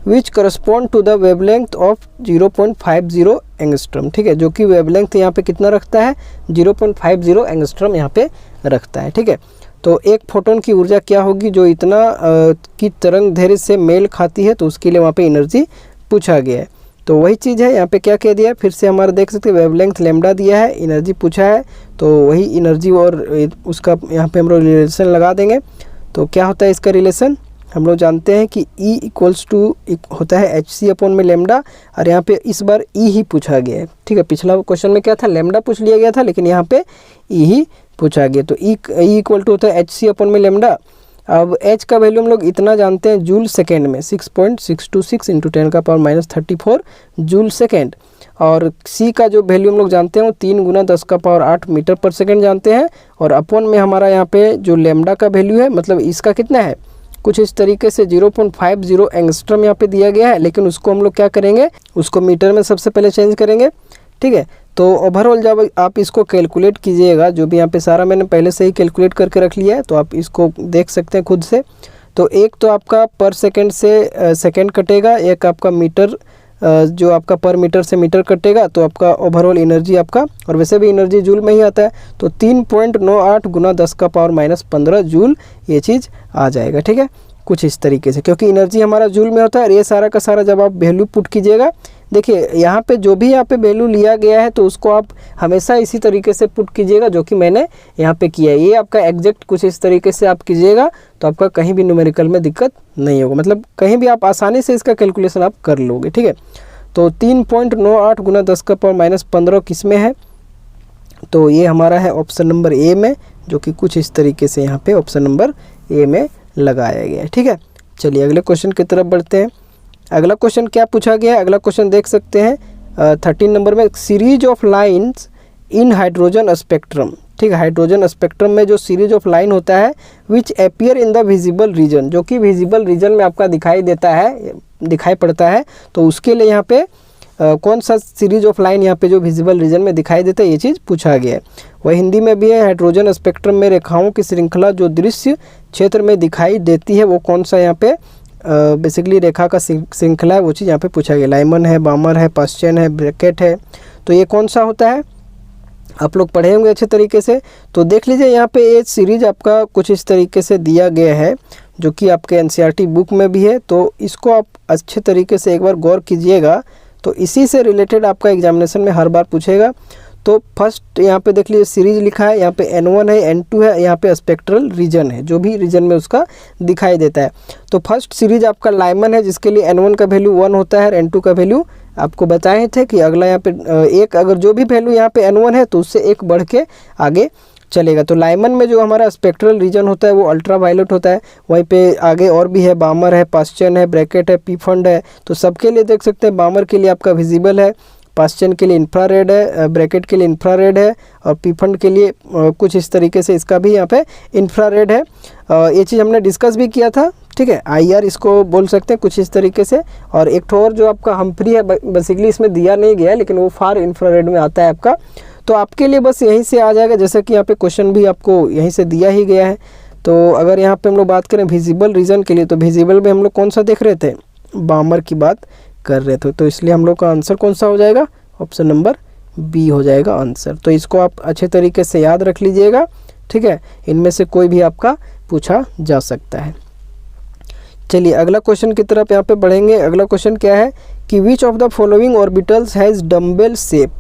which correspond to the wavelength of 0.50 angstrom. ठीक है, जो कि वेवलेंथ यहाँ पे कितना रखता है, 0.50 एंगस्ट्रम यहाँ पे रखता है। ठीक है, तो एक फोटोन की ऊर्जा क्या होगी जो इतना की तरंग दैर्घ्य से मेल खाती है, तो उसके लिए वहाँ पे एनर्जी पूछा गया है। तो वही चीज़ है, यहाँ पे क्या कह दिया है, फिर से हमारा देख सकते हैं वेवलेंथ लैम्डा दिया है, एनर्जी पूछा है, तो वही एनर्जी और उसका यहाँ पे हम लोग रिलेशन लगा देंगे। तो क्या होता है इसका रिलेशन, हम लोग जानते हैं कि E इक्वल्स टू होता है HC अपॉन में लैम्डा, और यहाँ पे इस बार E ही पूछा गया है। ठीक है, पिछला क्वेश्चन में क्या था, लैम्डा पूछ लिया गया था, लेकिन यहाँ पे E ही पूछा गया। तो E इक्वल टू होता है HC अपॉन में लैम्डा। अब H का वैल्यू हम लोग इतना जानते हैं जूल सेकेंड में, 6.626 इंटू 10 का पावर -34 जूल सेकेंड, और C का जो वैल्यू हम लोग जानते हैं वो 3 गुना 10 का पावर 8 मीटर पर सेकेंड जानते हैं, और अपॉन में हमारा यहाँ पे जो लैम्डा का वैल्यू है, मतलब इसका कितना है, कुछ इस तरीके से 0.50 एंगस्ट्रम यहाँ पे दिया गया है, लेकिन उसको हम लोग क्या करेंगे, उसको मीटर में सबसे पहले चेंज करेंगे। ठीक है, तो ओवरऑल जब आप इसको कैलकुलेट कीजिएगा, जो भी यहाँ पे सारा मैंने पहले से ही कैलकुलेट करके रख लिया है, तो आप इसको देख सकते हैं खुद से। तो एक तो आपका पर सेकंड से सेकंड कटेगा, एक आपका मीटर जो आपका पर मीटर से मीटर कटेगा, तो आपका ओवरऑल एनर्जी आपका, और वैसे भी एनर्जी जूल में ही आता है, तो 3.98 गुना 10 का पावर -15 जूल ये चीज़ आ जाएगा। ठीक है, कुछ इस तरीके से, क्योंकि एनर्जी हमारा जूल में होता है, और ये सारा का सारा जब आप वैल्यू पुट कीजिएगा देखिए यहाँ पे जो भी यहाँ पे वैल्यू लिया गया है तो उसको आप हमेशा इसी तरीके से पुट कीजिएगा जो कि मैंने यहाँ पे किया है। ये आपका एग्जैक्ट कुछ इस तरीके से आप कीजिएगा तो आपका कहीं भी न्यूमेरिकल में दिक्कत नहीं होगा, मतलब कहीं भी आप आसानी से इसका कैलकुलेशन आप कर लोगे, ठीक है। तो 3.98 गुना 10⁻15 किस में है, तो ये हमारा है ऑप्शन नंबर ए में, जो कि कुछ इस तरीके से यहाँ पे ऑप्शन नंबर ए में लगाया गया है, ठीक है। चलिए अगले क्वेश्चन की तरफ बढ़ते हैं। अगला क्वेश्चन क्या पूछा गया है, अगला क्वेश्चन देख सकते हैं 13 नंबर में, series of lines in hydrogen spectrum, ठीक है। हाइड्रोजन स्पेक्ट्रम में जो सीरीज ऑफ लाइन होता है which appear in the visible region, जो कि विजिबल रीजन में आपका दिखाई देता है, दिखाई पड़ता है, तो उसके लिए यहाँ पे कौन सा सीरीज ऑफ लाइन यहाँ पे जो विजिबल रीजन में दिखाई देता है, ये चीज़ पूछा गया है। वह हिंदी में भी है, हाइड्रोजन स्पेक्ट्रम में रेखाओं की श्रृंखला जो दृश्य क्षेत्र में दिखाई देती है वो कौन सा यहाँ पे बेसिकली रेखा का श्रृंखला है, वो चीज़ यहाँ पे पूछा गया। लाइमन है, बामर है, पास्चन है, ब्रैकेट है, तो ये कौन सा होता है, आप लोग पढ़े होंगे अच्छे तरीके से। तो देख लीजिए यहाँ पे ये सीरीज आपका कुछ इस तरीके से दिया गया है, जो कि आपके एनसीईआरटी बुक में भी है, तो इसको आप अच्छे तरीके से एक बार गौर कीजिएगा, तो इसी से रिलेटेड आपका एग्जामिनेशन में हर बार पूछेगा। तो फर्स्ट यहाँ पे देख लीजिए सीरीज लिखा है, यहाँ पे N1 है, N2 है, यहाँ पे स्पेक्ट्रल रीजन है, जो भी रीजन में उसका दिखाई देता है। तो फर्स्ट सीरीज आपका लाइमन है, जिसके लिए N1 का वैल्यू 1 होता है और N2 का वैल्यू आपको बताए थे कि अगला यहाँ पे एक, अगर जो भी वैल्यू यहाँ पे N1 है तो उससे एक बढ़ के आगे चलेगा। तो लाइमन में जो हमारा स्पेक्ट्रल रीजन होता है वो अल्ट्रा वायलेट होता है, वहीं पे आगे और भी है, बामर है, पास्चन है, ब्रैकेट है, पी फंड है, तो सबके लिए देख सकते हैं बामर के लिए आपका विजिबल है, पास्चन के लिए इंफ्रारेड है, ब्रैकेट के लिए इंफ्रारेड है, और पी फंड के लिए कुछ इस तरीके से इसका भी यहाँ पे इंफ्रारेड है। ये चीज़ हमने डिस्कस भी किया था, ठीक है, IR इसको बोल सकते हैं कुछ इस तरीके से। और एक और जो आपका हम्फ्री है, बेसिकली इसमें दिया नहीं गया है, लेकिन वो फार इंफ्रारेड में आता है आपका, तो आपके लिए बस यहीं से आ जाएगा, जैसे कि यहाँ पे क्वेश्चन भी आपको यहीं से दिया ही गया है। तो अगर यहाँ पे हम लोग बात करें विजिबल रीजन के लिए, तो विजिबल में हम लोग कौन सा देख रहे थे, बामर की बात कर रहे थे, तो इसलिए हम लोग का आंसर कौन सा हो जाएगा, ऑप्शन नंबर बी हो जाएगा आंसर। तो इसको आप अच्छे तरीके से याद रख लीजिएगा, ठीक है, इनमें से कोई भी आपका पूछा जा सकता है। चलिए अगला क्वेश्चन की तरफ यहाँ पे बढ़ेंगे। अगला क्वेश्चन क्या है कि which of the following orbitals has dumbbell shape,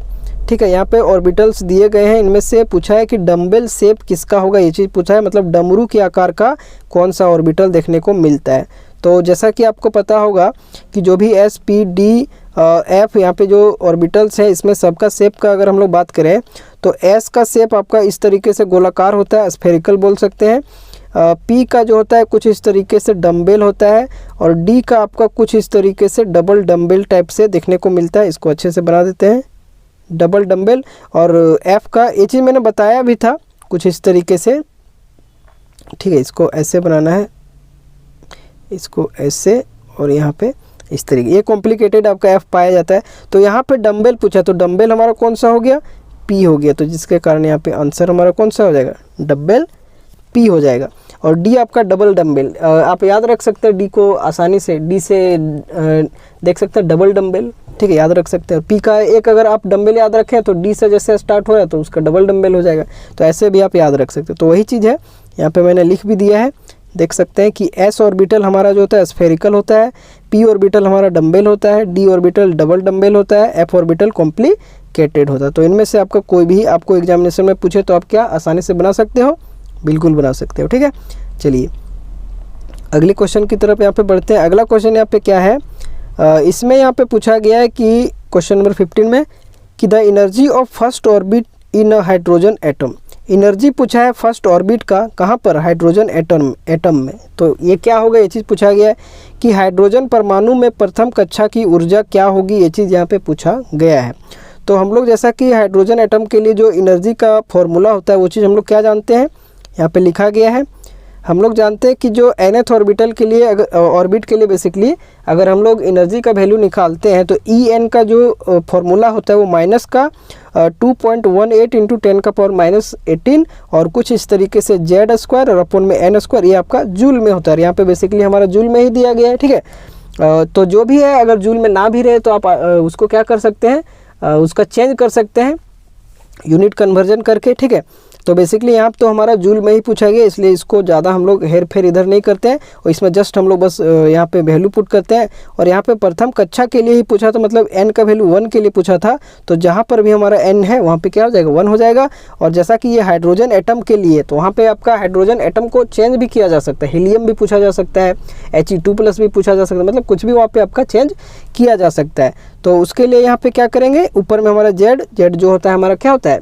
ठीक है, यहाँ पे ऑर्बिटल्स दिए गए हैं, इनमें से पूछा है कि डम्बेल शेप किसका होगा, ये चीज़ पूछा है, मतलब डमरू के आकार का कौन सा ऑर्बिटल देखने को मिलता है। तो जैसा कि आपको पता होगा कि जो भी S, P, D, F यहाँ पे जो ऑर्बिटल्स हैं, इसमें सबका शेप का अगर हम लोग बात करें तो S का शेप आपका इस तरीके से गोलाकार होता है, स्फेरिकल बोल सकते हैं। P का जो होता है कुछ इस तरीके से डम्बेल होता है, और D का आपका कुछ इस तरीके से डबल डम्बेल टाइप से देखने को मिलता है। इसको अच्छे से बना देते हैं, डबल डम्बेल। और F का ये चीज़ मैंने बताया भी था कुछ इस तरीके से, ठीक है, इसको ऐसे बनाना है, इसको ऐसे, और यहाँ पे इस तरीके, ये कॉम्प्लिकेटेड आपका F पाया जाता है। तो यहाँ पे डम्बेल पूछा, तो डम्बेल हमारा कौन सा हो गया, P हो गया, तो जिसके कारण यहाँ पे आंसर हमारा कौन सा हो जाएगा, डब्बल P हो जाएगा। और D आपका डबल डम्बेल, आप याद रख सकते हैं D को आसानी से, D से देख सकते हैं डबल डम्बेल, ठीक है, याद रख सकते हैं। P का एक अगर आप डम्बेल याद रखें तो D से जैसे स्टार्ट हो रहा है तो उसका डबल डम्बेल हो जाएगा, तो ऐसे भी आप याद रख सकते हो। तो वही चीज़ है, यहाँ पे मैंने लिख भी दिया है, देख सकते हैं कि S ऑर्बिटल हमारा जो होता है स्फेरिकल होता है, P ऑर्बिटल हमारा डम्बेल होता है, D ऑर्बिटल डबल डम्बेल होता है, F ऑर्बिटल कॉम्प्लिकेटेड होता है। तो इनमें से आपका कोई भी आपको एग्जामिनेशन में पूछे तो आप क्या आसानी से बना सकते हो, बिल्कुल बना सकते हो, ठीक है। चलिए अगले क्वेश्चन की तरफ यहाँ पे बढ़ते हैं। अगला क्वेश्चन यहाँ पे क्या है, इसमें यहाँ पे पूछा गया है कि क्वेश्चन नंबर 15 में कि the energy of first orbit in a hydrogen atom, energy पूछा है फर्स्ट ऑर्बिट का, कहाँ पर, हाइड्रोजन एटम में। तो ये क्या होगा, ये चीज़ पूछा गया है कि हाइड्रोजन परमाणु में प्रथम कक्षा की ऊर्जा क्या होगी, ये चीज़ यहाँ पे पूछा गया है। तो हम लोग जैसा कि हाइड्रोजन एटम के लिए जो एनर्जी का फॉर्मूला होता है वो चीज़ हम लोग क्या जानते हैं, यहाँ पे लिखा गया है। हम लोग जानते हैं कि जो nth ऑर्बिटल के लिए, अगर ऑर्बिट के लिए बेसिकली अगर हम लोग एनर्जी का वैल्यू निकालते हैं तो En का जो फॉर्मूला होता है वो माइनस का 2.18 इंटू 10⁻18 और कुछ इस तरीके से Z स्क्वायर और अपन में N स्क्वायर, ये आपका जूल में होता है। यहाँ पे बेसिकली हमारा जूल में ही दिया गया है, ठीक है। तो जो भी है, अगर जूल में ना भी रहे तो आप उसको क्या कर सकते हैं, उसका चेंज कर सकते हैं यूनिट कन्वर्जन करके, ठीक है। तो बेसिकली यहाँ तो हमारा जूल में ही पूछा गया, इसलिए इसको ज़्यादा हम लोग हेर फेर इधर नहीं करते हैं और इसमें जस्ट हम लोग बस यहाँ पे वैल्यू पुट करते हैं। और यहाँ पे प्रथम कक्षा के लिए ही पूछा था, मतलब n का वैल्यू 1 के लिए पूछा था, तो जहाँ पर भी हमारा n है वहाँ पे क्या हो जाएगा 1 हो जाएगा। और जैसा कि ये हाइड्रोजन एटम के लिए, तो वहाँ पे आपका हाइड्रोजन एटम को चेंज भी किया जा सकता है, हीलियम भी पूछा जा सकता है, He2+ भी पूछा जा सकता है, मतलब कुछ भी वहाँ पे आपका चेंज किया जा सकता है। तो उसके लिए यहाँ पे क्या करेंगे, ऊपर में हमारा जेड जो होता है हमारा क्या होता है,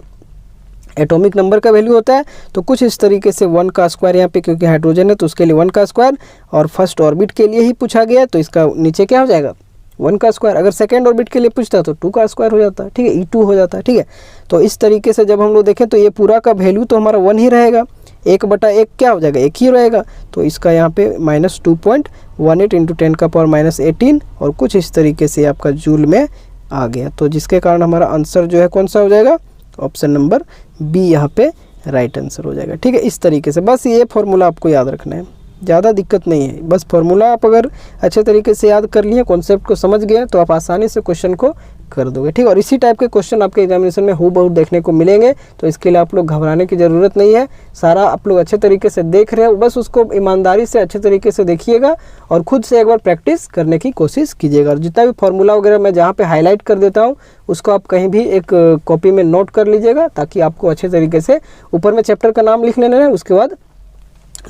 एटॉमिक नंबर का वैल्यू होता है। तो कुछ इस तरीके से 1 का स्क्वायर यहाँ पे, क्योंकि हाइड्रोजन है तो उसके लिए 1 का स्क्वायर, और फर्स्ट ऑर्बिट के लिए ही पूछा गया तो इसका नीचे क्या हो जाएगा 1 का स्क्वायर। अगर सेकेंड ऑर्बिट के लिए पूछता तो 2 का स्क्वायर हो जाता है, ठीक है, E2 हो जाता है, ठीक है। तो इस तरीके से जब हम लोग देखें तो ये पूरा का वैल्यू तो हमारा 1 ही रहेगा, 1/1 क्या हो जाएगा 1 ही रहेगा। तो इसका यहाँ पे -2.18 × 10⁻18 और कुछ इस तरीके से आपका जूल में आ गया। तो जिसके कारण हमारा आंसर जो है कौन सा हो जाएगा, ऑप्शन नंबर बी यहाँ पे राइट आंसर हो जाएगा, ठीक है। इस तरीके से बस ये फॉर्मूला आपको याद रखना है, ज़्यादा दिक्कत नहीं है, बस फॉर्मूला आप अगर अच्छे तरीके से याद कर लिए, कॉन्सेप्ट को समझ गए तो आप आसानी से क्वेश्चन को कर दोगे, ठीक है। और इसी टाइप के क्वेश्चन आपके एग्जामिनेशन में हूबहू देखने को मिलेंगे, तो इसके लिए आप लोग घबराने की ज़रूरत नहीं है। सारा आप लोग अच्छे तरीके से देख रहे हो, बस उसको ईमानदारी से अच्छे तरीके से देखिएगा और खुद से एक बार प्रैक्टिस करने की कोशिश कीजिएगा। और जितना भी फॉर्मूला वगैरह मैं जहाँ पे हाईलाइट कर देता हूँ उसको आप कहीं भी एक कॉपी में नोट कर लीजिएगा, ताकि आपको अच्छे तरीके से ऊपर में चैप्टर का नाम लिख लेना है, उसके बाद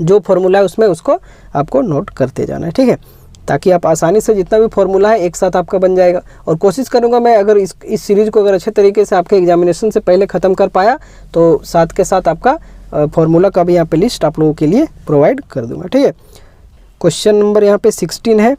जो फॉर्मूला है उसमें उसको आपको नोट करते जाना है, ठीक है, ताकि आप आसानी से जितना भी फॉर्मूला है एक साथ आपका बन जाएगा। और कोशिश करूंगा मैं अगर इस सीरीज़ को अगर अच्छे तरीके से आपके एग्जामिनेशन से पहले ख़त्म कर पाया तो साथ के साथ आपका फॉर्मूला का भी यहाँ पे लिस्ट आप लोगों के लिए प्रोवाइड कर दूंगा, ठीक है। क्वेश्चन नंबर यहाँ पे 16 है।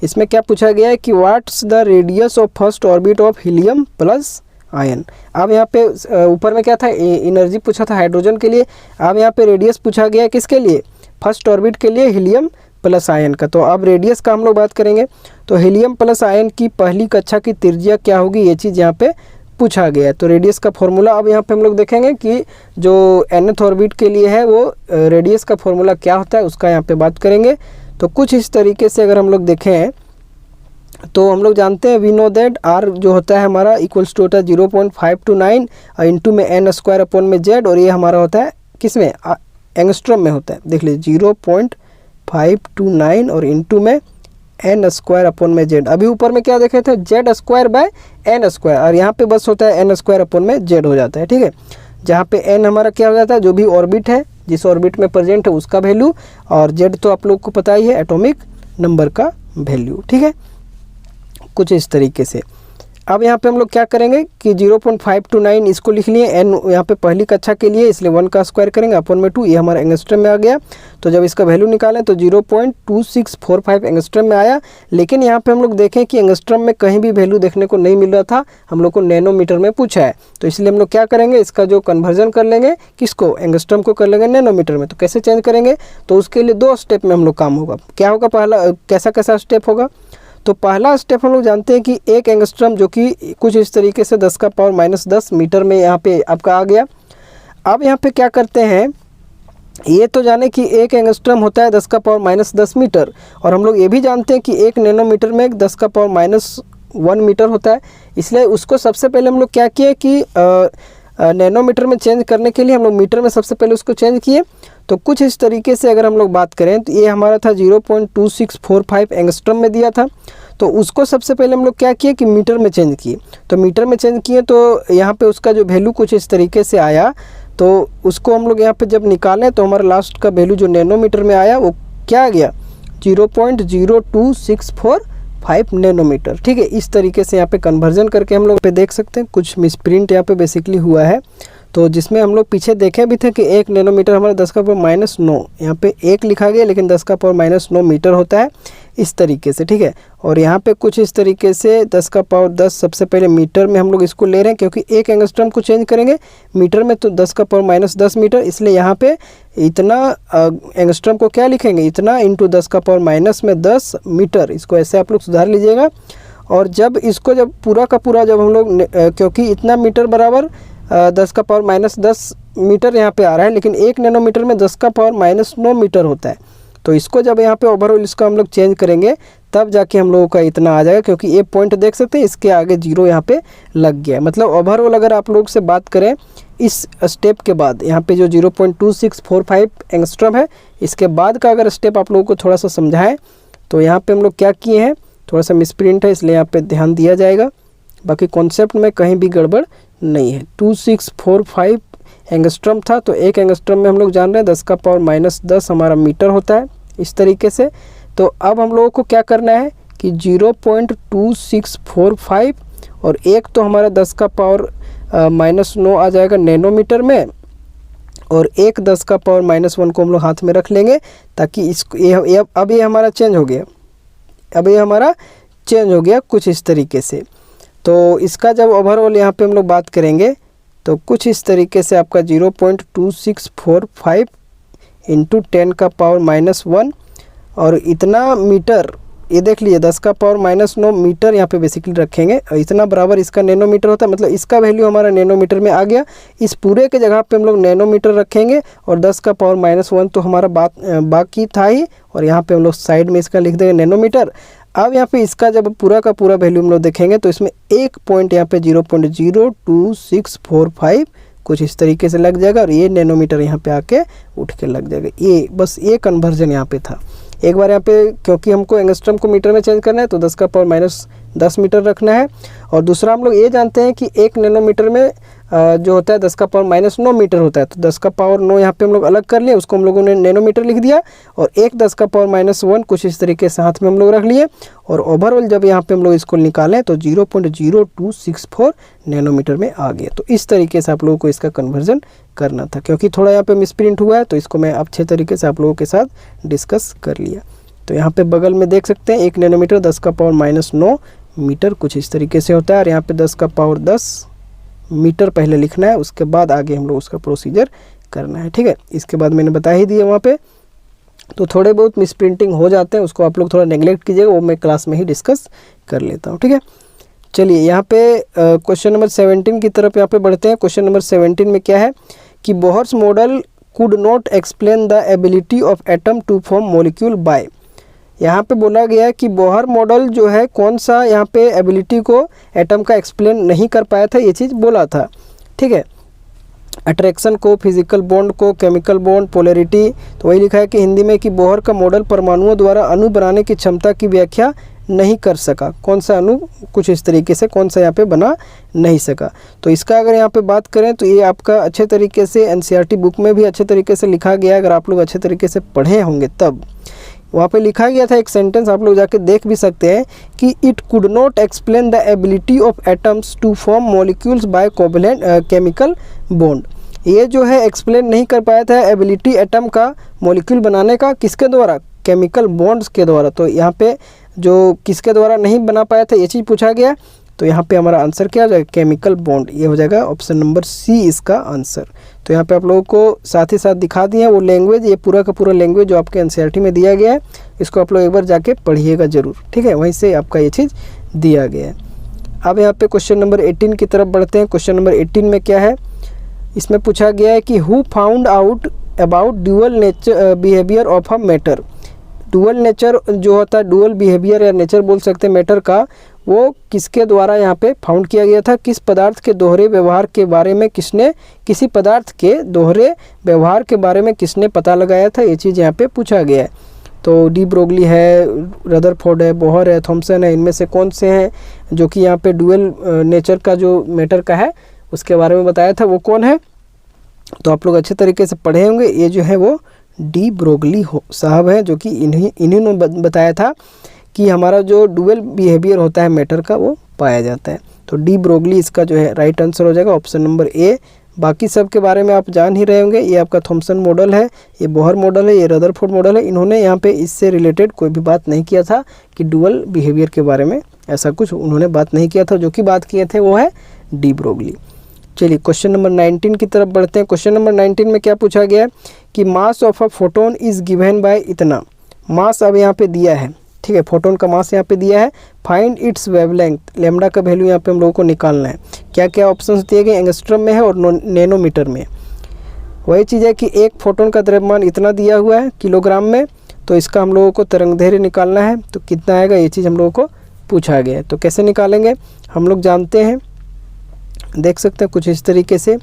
इसमें क्या पूछा गया है कि what's the radius of first orbit of helium plus ion. अब यहाँ पे ऊपर में क्या था, एनर्जी पूछा था हाइड्रोजन के लिए, अब यहाँ पे रेडियस पूछा गया है किसके लिए, फर्स्ट ऑर्बिट के लिए हीलियम प्लस आयन का। तो अब रेडियस का हम लोग बात करेंगे। तो हीलियम प्लस आयन की पहली कक्षा की त्रिज्या क्या होगी, ये चीज़ यहाँ पे पूछा गया है। तो रेडियस का फॉर्मूला अब यहाँ पे हम लोग देखेंगे कि जो nth ऑर्बिट के लिए है वो रेडियस का फॉर्मूला क्या होता है उसका यहाँ पे बात करेंगे। तो कुछ इस तरीके से अगर हम लोग देखें तो हम लोग जानते हैं वी नो दैट आर जो होता है हमारा इक्वल्स टू होता है 0.529 इंटू में n²/z, और ये हमारा होता है किस में, एंगस्ट्रॉम में होता है। देख लीजिए 0.529 और इंटू में n²/z। अभी ऊपर में क्या देखे थे z²/n², और यहाँ पे बस होता है n²/z हो जाता है, ठीक है। जहाँ पे n हमारा क्या हो जाता है, जो भी ऑर्बिट है जिस ऑर्बिट में प्रेजेंट है उसका वैल्यू, और z तो आप लोग को पता ही है एटॉमिक नंबर का वैल्यू, ठीक है। कुछ इस तरीके से अब यहाँ पे हम लोग क्या करेंगे कि 0.529 इसको लिख लिए, n यहाँ पे पहली कक्षा के लिए इसलिए 1 का स्क्वायर करेंगे अपॉन में 2, ये हमारा एंगस्ट्रम में आ गया। तो जब इसका वैल्यू निकालें तो 0.2645 एंगस्ट्रम में आया। लेकिन यहाँ पे हम लोग देखें कि एंगस्ट्रम में कहीं भी वैल्यू देखने को नहीं मिल रहा था, हम लोग को नैनोमीटर में पूछा है। तो इसलिए हम लोग क्या करेंगे, इसका जो कन्वर्जन कर लेंगे किसको, एंगस्ट्रम को कर लेंगे नैनोमीटर में। तो कैसे चेंज करेंगे, तो उसके लिए 2 स्टेप में हम लोग काम होगा। क्या होगा, पहला कैसा स्टेप होगा, तो पहला स्टेप हम लोग जानते हैं कि 1 एंगस्ट्रम जो कि कुछ इस तरीके से 10⁻⁻10 मीटर में यहाँ पे आपका आ गया। अब यहाँ पे क्या करते हैं, ये तो जाने कि 1 एंगस्ट्रम होता है 10⁻⁻10 मीटर, और हम लोग ये भी जानते हैं कि 1 नैनोमीटर में 10⁻⁻1 मीटर होता है। इसलिए उसको सबसे पहले हम लोग क्या किए कि नैनोमीटर में चेंज करने के लिए हम लोग मीटर में सबसे पहले उसको चेंज किए। तो कुछ इस तरीके से अगर हम लोग बात करें तो ये हमारा था 0.2645 एंगस्ट्रम में दिया था। तो उसको सबसे पहले हम लोग क्या किए कि मीटर में चेंज किए। तो मीटर में चेंज किए तो यहाँ पे उसका जो वैल्यू कुछ इस तरीके से आया। तो उसको हम लोग यहाँ पे जब निकालें तो हमारा लास्ट का वैल्यू जो नैनोमीटर में आया वो क्या आ गया, 0.02645 नैनोमीटर, ठीक है। इस तरीके से यहाँ पे कन्वर्जन करके हम लोग पे देख सकते हैं कुछ मिसप्रिंट यहाँ पे बेसिकली हुआ है। तो जिसमें हम लोग पीछे देखे भी थे कि 1 नैनोमीटर हमारा 10⁻⁻9, यहाँ पे 1 लिखा गया लेकिन 10⁻⁻9 मीटर होता है इस तरीके से, ठीक है। और यहाँ पे कुछ इस तरीके से 10⁻10 सबसे पहले मीटर में हम लोग इसको ले रहे हैं, क्योंकि 1 एंगस्ट्रम को चेंज करेंगे मीटर में तो 10⁻⁻10 मीटर, इसलिए यहाँ पे इतना एंगस्ट्रम को क्या लिखेंगे, इतना इंटू 10⁻⁻10 मीटर। इसको ऐसे आप लोग सुधार लीजिएगा। और जब इसको जब पूरा का पूरा जब हम लोग क्योंकि इतना मीटर बराबर 10⁻⁻10 मीटर यहाँ पे आ रहा है, लेकिन 1 नैनोमीटर में 10⁻⁻9 मीटर होता है। तो इसको जब यहाँ पे ओवरऑल इसको हम लोग चेंज करेंगे तब जाके हम लोगों का इतना आ जाएगा, क्योंकि ये पॉइंट देख सकते हैं इसके आगे 0 यहाँ पे लग गया। मतलब ओवरऑल अगर आप लोग से बात करें इस स्टेप के बाद यहाँ पे जो 0.2645 एंगस्ट्रॉम है, इसके बाद का अगर स्टेप आप लोगों को थोड़ा सा समझाएं तो यहाँ पे हम लोग क्या किए हैं, थोड़ा सा मिसप्रिंट है इसलिए यहाँ पे ध्यान दिया जाएगा, बाकी कॉन्सेप्ट में कहीं भी गड़बड़ नहीं है। 2645 एंगस्ट्रॉम था, तो एक एंगस्ट्रॉम में हम लोग जान रहे हैं 10⁻⁻10 हमारा मीटर होता है इस तरीके से। तो अब हम लोगों को क्या करना है कि 0.2645 और एक तो हमारा 10⁻⁻9 आ जाएगा नैनोमीटर में, और एक 10⁻⁻1 को हम लोग हाथ में रख लेंगे ताकि इसको अब ये हमारा चेंज हो गया, अब ये हमारा चेंज हो गया कुछ इस तरीके से। तो इसका जब ओवरऑल यहाँ पे हम लोग बात करेंगे तो कुछ इस तरीके से आपका 0.2645 इंटू 10⁻⁻1 और इतना मीटर, ये देख लीजिए 10⁻⁻9 मीटर यहाँ पे बेसिकली रखेंगे, और इतना बराबर इसका नैनोमीटर होता है, मतलब इसका वैल्यू हमारा नैनोमीटर में आ गया। इस पूरे के जगह पे हम लोग नैनोमीटर रखेंगे और 10⁻⁻1 तो हमारा बाकी था ही, और यहाँ पे हम लोग साइड में इसका लिख देंगे नैनोमीटर। अब यहाँ पे इसका जब पूरा का पूरा वैल्यू हम लोग देखेंगे तो इसमें एक पॉइंट यहाँ पे 0.02645 कुछ इस तरीके से लग जाएगा, और ये नैनोमीटर यहाँ पे आके उठ के लग जाएगा। ये बस ये कन्वर्जन यहाँ पे था। एक बार यहाँ पे क्योंकि हमको एंगस्ट्रॉम को मीटर में चेंज करना है तो 10⁻⁻10 मीटर रखना है, और दूसरा हम लोग ये जानते हैं कि एक नैनोमीटर में जो होता है 10⁻⁻9 मीटर होता है, तो 10⁻9 यहाँ पे हम लोग अलग कर लिए, उसको हम लोगों ने नैनोमीटर लिख दिया, और एक 10⁻⁻1 कुछ इस तरीके से हाथ में हम लोग रख लिए, और ओवरऑल जब यहाँ पे हम लोग इसको निकालें तो 0.0264 नैनोमीटर में आ गया। तो इस तरीके से आप लोगों को इसका कन्वर्जन करना था, क्योंकि थोड़ा यहाँ पे मिसप्रिंट हुआ है तो इसको मैं अच्छे तरीके से आप लोगों के साथ डिस्कस कर लिया। तो यहाँ पे बगल में देख सकते हैं 1 नैनोमीटर 10⁻⁻9 मीटर कुछ इस तरीके से होता है, और यहाँ पे 10⁻10 मीटर पहले लिखना है, उसके बाद आगे हम लोग उसका प्रोसीजर करना है। ठीक है, इसके बाद मैंने बता ही दिया वहाँ पे, तो थोड़े बहुत मिसप्रिंटिंग हो जाते हैं, उसको आप लोग थोड़ा नेगलेक्ट कीजिएगा, वो मैं क्लास में ही डिस्कस कर लेता हूँ। ठीक है, चलिए यहाँ पे क्वेश्चन नंबर 17 की तरफ यहाँ पे बढ़ते हैं। क्वेश्चन नंबर 17 में क्या है कि Bohr's model could not explain the ability of atom to form molecule by. यहाँ पे बोला गया है कि बोहर मॉडल जो है कौन सा यहाँ पे एबिलिटी को एटम का एक्सप्लेन नहीं कर पाया था, ये चीज़ बोला था। ठीक है, अट्रैक्शन को, फिजिकल बॉन्ड को, केमिकल बॉन्ड, पोलैरिटी, तो वही लिखा है कि हिंदी में कि बोहर का मॉडल परमाणुओं द्वारा अणु बनाने की क्षमता की व्याख्या नहीं कर सका। कौन सा अणु कुछ इस तरीके से कौन सा यहाँ पे बना नहीं सका। तो इसका अगर यहाँ पे बात करें तो ये आपका अच्छे तरीके से एनसीईआरटी बुक में भी अच्छे तरीके से लिखा गया है, अगर आप लोग अच्छे तरीके से पढ़े होंगे तब। वहाँ पे लिखा गया था एक सेंटेंस, आप लोग जाके देख भी सकते हैं कि it could not explain the ability of atoms to form molecules by covalent chemical bond. ये जो है एक्सप्लेन नहीं कर पाया था एबिलिटी एटम का मॉलिक्यूल बनाने का, किसके द्वारा, केमिकल बॉन्ड्स के द्वारा। तो यहाँ पे जो किसके द्वारा नहीं बना पाया था ये चीज़ पूछा गया, तो यहाँ पे हमारा आंसर क्या हो जाएगा, केमिकल बॉन्ड, ये हो जाएगा ऑप्शन नंबर सी इसका आंसर। तो यहाँ पे आप लोगों को साथ ही साथ दिखा दिए हैं वो लैंग्वेज, ये पूरा का पूरा लैंग्वेज जो आपके एनसीईआरटी में दिया गया है, इसको आप लोग एक बार जाके पढ़िएगा ज़रूर। ठीक है, वहीं से आपका ये चीज़ दिया गया है। अब यहाँ पे क्वेश्चन नंबर 18 की तरफ बढ़ते हैं। क्वेश्चन नंबर 18 में क्या है, इसमें पूछा गया है कि who found out about dual nature behaviour of a matter. Dual nature जो होता है, डुअल बिहेवियर या नेचर बोल सकते हैं मैटर का, वो किसके द्वारा यहाँ पे फाउंड किया गया था। किस पदार्थ के दोहरे व्यवहार के बारे में किसने, किसी पदार्थ के दोहरे व्यवहार के बारे में किसने पता लगाया था, ये चीज़ यहाँ पे पूछा गया है। तो डी ब्रोगली है, रदरफोर्ड है, बोहर है, थॉमसन है, इनमें से कौन से हैं जो कि यहाँ पे डुअल नेचर का जो मैटर का है उसके बारे में बताया था, वो कौन है। तो आप लोग अच्छे तरीके से पढ़े होंगे, ये जो है वो डी ब्रोगली साहब हैं, जो कि इन्होंने बताया था कि हमारा जो डुअल बिहेवियर होता है मैटर का वो पाया जाता है। तो डी ब्रोगली इसका जो है राइट आंसर हो जाएगा ऑप्शन नंबर ए। बाकी सब के बारे में आप जान ही रहे होंगे, ये आपका थॉमसन मॉडल है, ये बोहर मॉडल है, ये रदरफोर्ड मॉडल है। इन्होंने यहाँ पे इससे रिलेटेड कोई भी बात नहीं किया था कि डुअल बिहेवियर के बारे में ऐसा कुछ उन्होंने बात नहीं किया था। जो कि बात किए थे वो है डी ब्रोगली। चलिए क्वेश्चन नंबर 19 की तरफ बढ़ते हैं। क्वेश्चन नंबर 19 में क्या पूछा गया है कि mass of a photon is given by इतना। मास अब यहाँ पे दिया है, ठीक है, फोटोन का मास यहाँ पे दिया है। फाइंड इट्स वेवलेंथ, लेमडा का वैल्यू यहाँ पे हम लोगों को निकालना है। क्या क्या ऑप्शंस दिए गए, एंगस्ट्रॉम में है और नैनोमीटर में। वही चीज़ है कि एक फोटोन का द्रव्यमान इतना दिया हुआ है किलोग्राम में, तो इसका हम लोगों को तरंगदैर्घ्य निकालना है, तो कितना आएगा ये चीज़ हम लोगों को पूछा गया है। तो कैसे निकालेंगे, हम लोग जानते हैं, देख सकते हैं कुछ इस तरीके से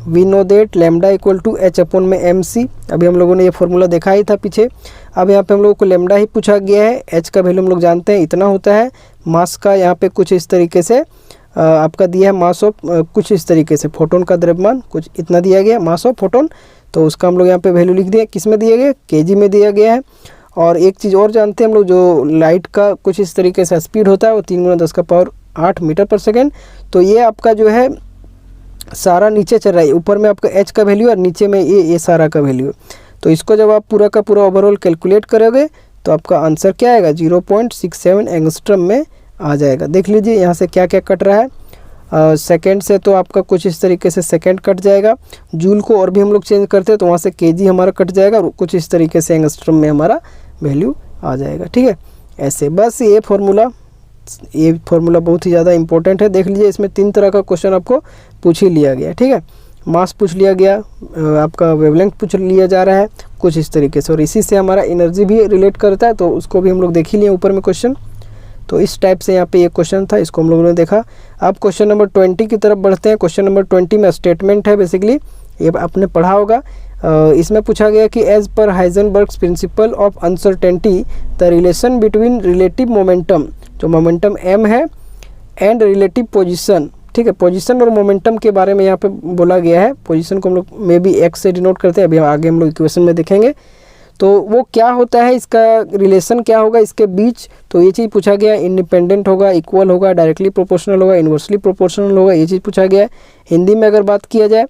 we know that lambda equal to H upon में एम सी। अभी हम लोगों ने ये फॉर्मूला देखा ही था पीछे। अब यहाँ पे हम लोगों को लैम्डा ही पूछा गया है, एच का वैल्यू हम लोग जानते हैं इतना होता है। मास का यहाँ पे कुछ इस तरीके से आपका दिया है, मास ऑफ कुछ इस तरीके से, फोटोन का द्रव्यमान कुछ इतना दिया गया, मास ऑफ फोटोन, तो उसका हम लोग यहाँ पे वैल्यू लिख दिए। किस में दिया गया, केजी में दिया गया है। और एक चीज़ और जानते हैं हम लोग, जो लाइट का कुछ इस तरीके से स्पीड होता है वो 3 × 10⁸ मीटर पर सेकेंड। तो ये आपका जो है सारा नीचे चल रहा है, ऊपर में आपका एच का वैल्यू और नीचे में ये सारा का वैल्यू। तो इसको जब आप पूरा का पूरा ओवरऑल कैलकुलेट करोगे तो आपका आंसर क्या आएगा, 0.67 एंगस्ट्रम में आ जाएगा। देख लीजिए यहाँ से क्या क्या कट रहा है। सेकंड से तो आपका कुछ इस तरीके से सेकंड कट जाएगा। जूल को और भी हम लोग चेंज करते हैं तो वहाँ से केजी हमारा कट जाएगा और कुछ इस तरीके से एंगस्ट्रम में हमारा वैल्यू आ जाएगा। ठीक है, ऐसे बस ये फॉर्मूला बहुत ही ज़्यादा इंपॉर्टेंट है। देख लीजिए इसमें 3 तरह का क्वेश्चन आपको पूछ ही लिया गया। ठीक है, मास पूछ लिया गया, आपका वेवलेंथ पूछ लिया जा रहा है कुछ इस तरीके से, और इसी से हमारा एनर्जी भी रिलेट करता है, तो उसको भी हम लोग देख ही लिए ऊपर में क्वेश्चन। तो इस टाइप से यहाँ पे ये क्वेश्चन था, इसको हम लोगों ने देखा। अब क्वेश्चन नंबर 20 की तरफ बढ़ते हैं। क्वेश्चन नंबर 20 में स्टेटमेंट है, बेसिकली ये आपने पढ़ा होगा। इसमें पूछा गया कि as per Heisenberg's principle of uncertainty the relation between relative momentum, जो मोमेंटम m है, एंड रिलेटिव पोजीशन। ठीक है, पोजीशन और मोमेंटम के बारे में यहाँ पे बोला गया है। पोजीशन को हम लोग मे बी x से डिनोट करते हैं, अभी आगे हम लोग इक्वेशन में देखेंगे। तो वो क्या होता है, इसका रिलेशन क्या होगा इसके बीच, तो ये चीज़ पूछा गया। इंडिपेंडेंट होगा, इक्वल होगा, डायरेक्टली प्रोपोर्शनल होगा, इन्वर्सली प्रोपोर्शनल होगा, ये चीज़ पूछा गया है। हिंदी में अगर बात किया जाए